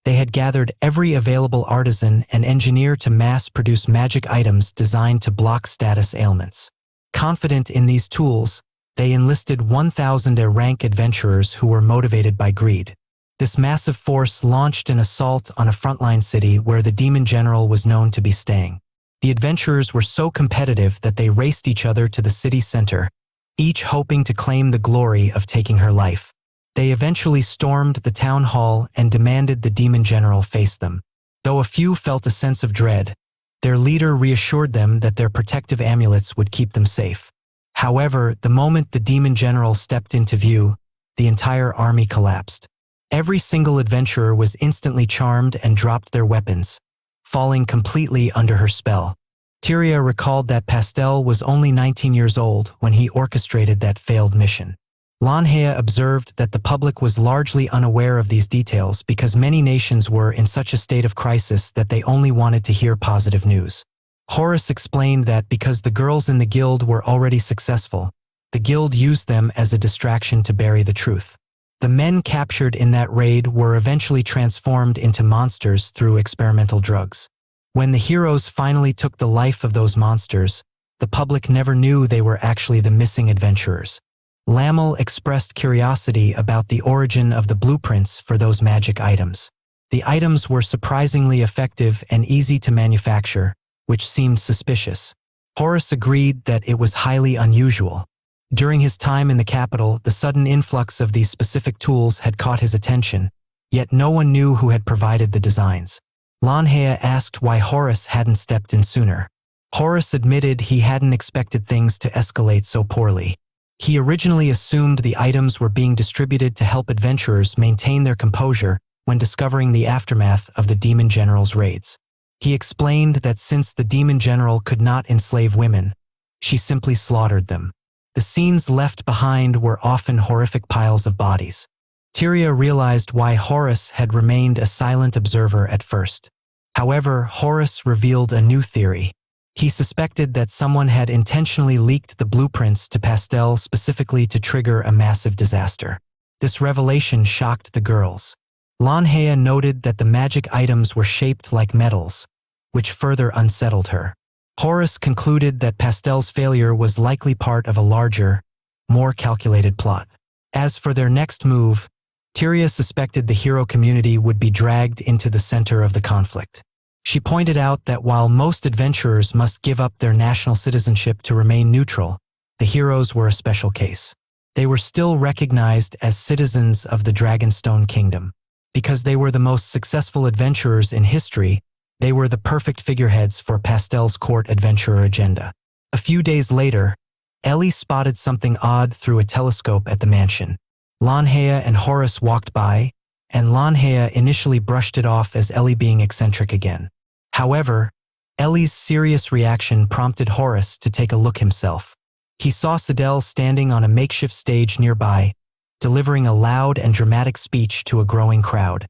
They had gathered every available artisan and engineer to mass-produce magic items designed to block status ailments. Confident in these tools, they enlisted 1,000 A-rank adventurers who were motivated by greed. This massive force launched an assault on a frontline city where the demon general was known to be staying. The adventurers were so competitive that they raced each other to the city center, each hoping to claim the glory of taking her life. They eventually stormed the town hall and demanded the demon general face them. Though a few felt a sense of dread, their leader reassured them that their protective amulets would keep them safe. However, the moment the demon general stepped into view, the entire army collapsed. Every single adventurer was instantly charmed and dropped their weapons, falling completely under her spell. Tyria recalled that Pastel was only 19 years old when he orchestrated that failed mission. Lanhea observed that the public was largely unaware of these details because many nations were in such a state of crisis that they only wanted to hear positive news. Horus explained that because the girls in the guild were already successful, the guild used them as a distraction to bury the truth. The men captured in that raid were eventually transformed into monsters through experimental drugs. When the heroes finally took the life of those monsters, the public never knew they were actually the missing adventurers. Lammel expressed curiosity about the origin of the blueprints for those magic items. The items were surprisingly effective and easy to manufacture, which seemed suspicious. Horace agreed that it was highly unusual. During his time in the capital, the sudden influx of these specific tools had caught his attention, yet no one knew who had provided the designs. Lanhea asked why Horace hadn't stepped in sooner. Horace admitted he hadn't expected things to escalate so poorly. He originally assumed the items were being distributed to help adventurers maintain their composure when discovering the aftermath of the Demon General's raids. He explained that since the Demon General could not enslave women, she simply slaughtered them. The scenes left behind were often horrific piles of bodies. Tyria realized why Horace had remained a silent observer at first. However, Horace revealed a new theory. He suspected that someone had intentionally leaked the blueprints to Pastel specifically to trigger a massive disaster. This revelation shocked the girls. Lanhea noted that the magic items were shaped like metals, which further unsettled her. Horace concluded that Pastel's failure was likely part of a larger, more calculated plot. As for their next move, Tyria suspected the hero community would be dragged into the center of the conflict. She pointed out that while most adventurers must give up their national citizenship to remain neutral, the heroes were a special case. They were still recognized as citizens of the Dragonstone Kingdom. Because they were the most successful adventurers in history, they were the perfect figureheads for Pastel's court adventurer agenda. A few days later, Ellie spotted something odd through a telescope at the mansion. Lanhea and Horace walked by, and Lanhea initially brushed it off as Ellie being eccentric again. However, Ellie's serious reaction prompted Horace to take a look himself. He saw Sidel standing on a makeshift stage nearby, delivering a loud and dramatic speech to a growing crowd.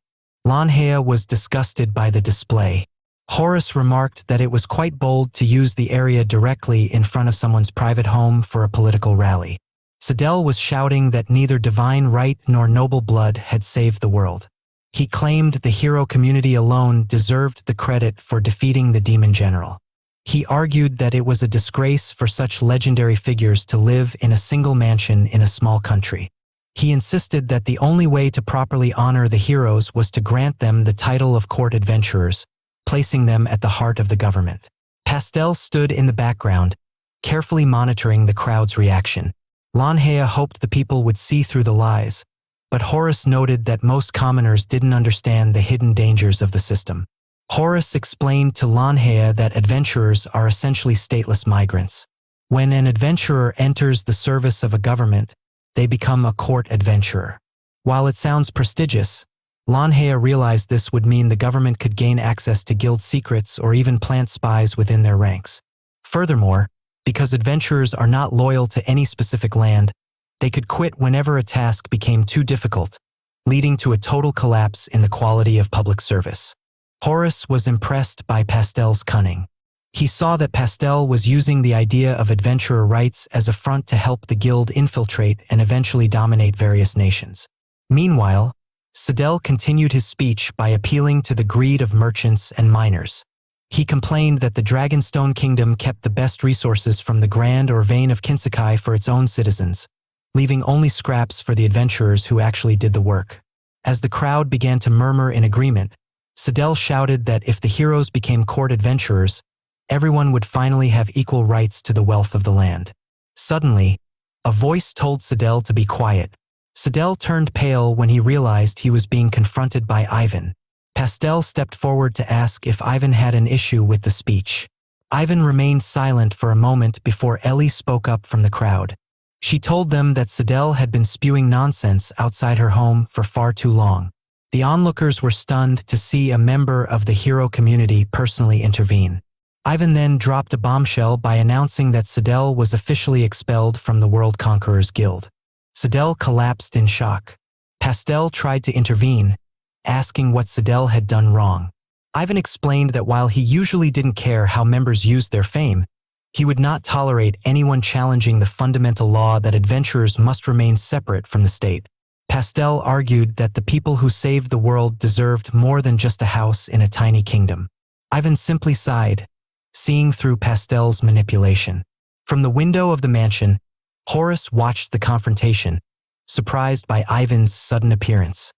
Lanhea was disgusted by the display. Horace remarked that it was quite bold to use the area directly in front of someone's private home for a political rally. Sidel was shouting that neither divine right nor noble blood had saved the world. He claimed the hero community alone deserved the credit for defeating the Demon General. He argued that it was a disgrace for such legendary figures to live in a single mansion in a small country. He insisted that the only way to properly honor the heroes was to grant them the title of court adventurers, placing them at the heart of the government. Pastel stood in the background, carefully monitoring the crowd's reaction. Lanhea hoped the people would see through the lies, but Horace noted that most commoners didn't understand the hidden dangers of the system. Horace explained to Lanhea that adventurers are essentially stateless migrants. When an adventurer enters the service of a government, they become a court adventurer. While it sounds prestigious, Lanhea realized this would mean the government could gain access to guild secrets or even plant spies within their ranks. Furthermore, because adventurers are not loyal to any specific land, they could quit whenever a task became too difficult, leading to a total collapse in the quality of public service. Horace was impressed by Pastel's cunning. He saw that Pastel was using the idea of adventurer rights as a front to help the guild infiltrate and eventually dominate various nations. Meanwhile, Sidel continued his speech by appealing to the greed of merchants and miners. He complained that the Dragonstone Kingdom kept the best resources from the Grand or Vein of Kinsekai for its own citizens, leaving only scraps for the adventurers who actually did the work. As the crowd began to murmur in agreement, Sidel shouted that if the heroes became court adventurers, everyone would finally have equal rights to the wealth of the land. Suddenly, a voice told Sidel to be quiet. Sidel turned pale when he realized he was being confronted by Ivan. Pastel stepped forward to ask if Ivan had an issue with the speech. Ivan remained silent for a moment before Ellie spoke up from the crowd. She told them that Sidel had been spewing nonsense outside her home for far too long. The onlookers were stunned to see a member of the hero community personally intervene. Ivan then dropped a bombshell by announcing that Sidel was officially expelled from the World Conquerors Guild. Sidel collapsed in shock. Pastel tried to intervene, asking what Sidel had done wrong. Ivan explained that while he usually didn't care how members used their fame, he would not tolerate anyone challenging the fundamental law that adventurers must remain separate from the state. Pastel argued that the people who saved the world deserved more than just a house in a tiny kingdom. Ivan simply sighed, seeing through Pastel's manipulation. From the window of the mansion, Horace watched the confrontation, surprised by Ivan's sudden appearance.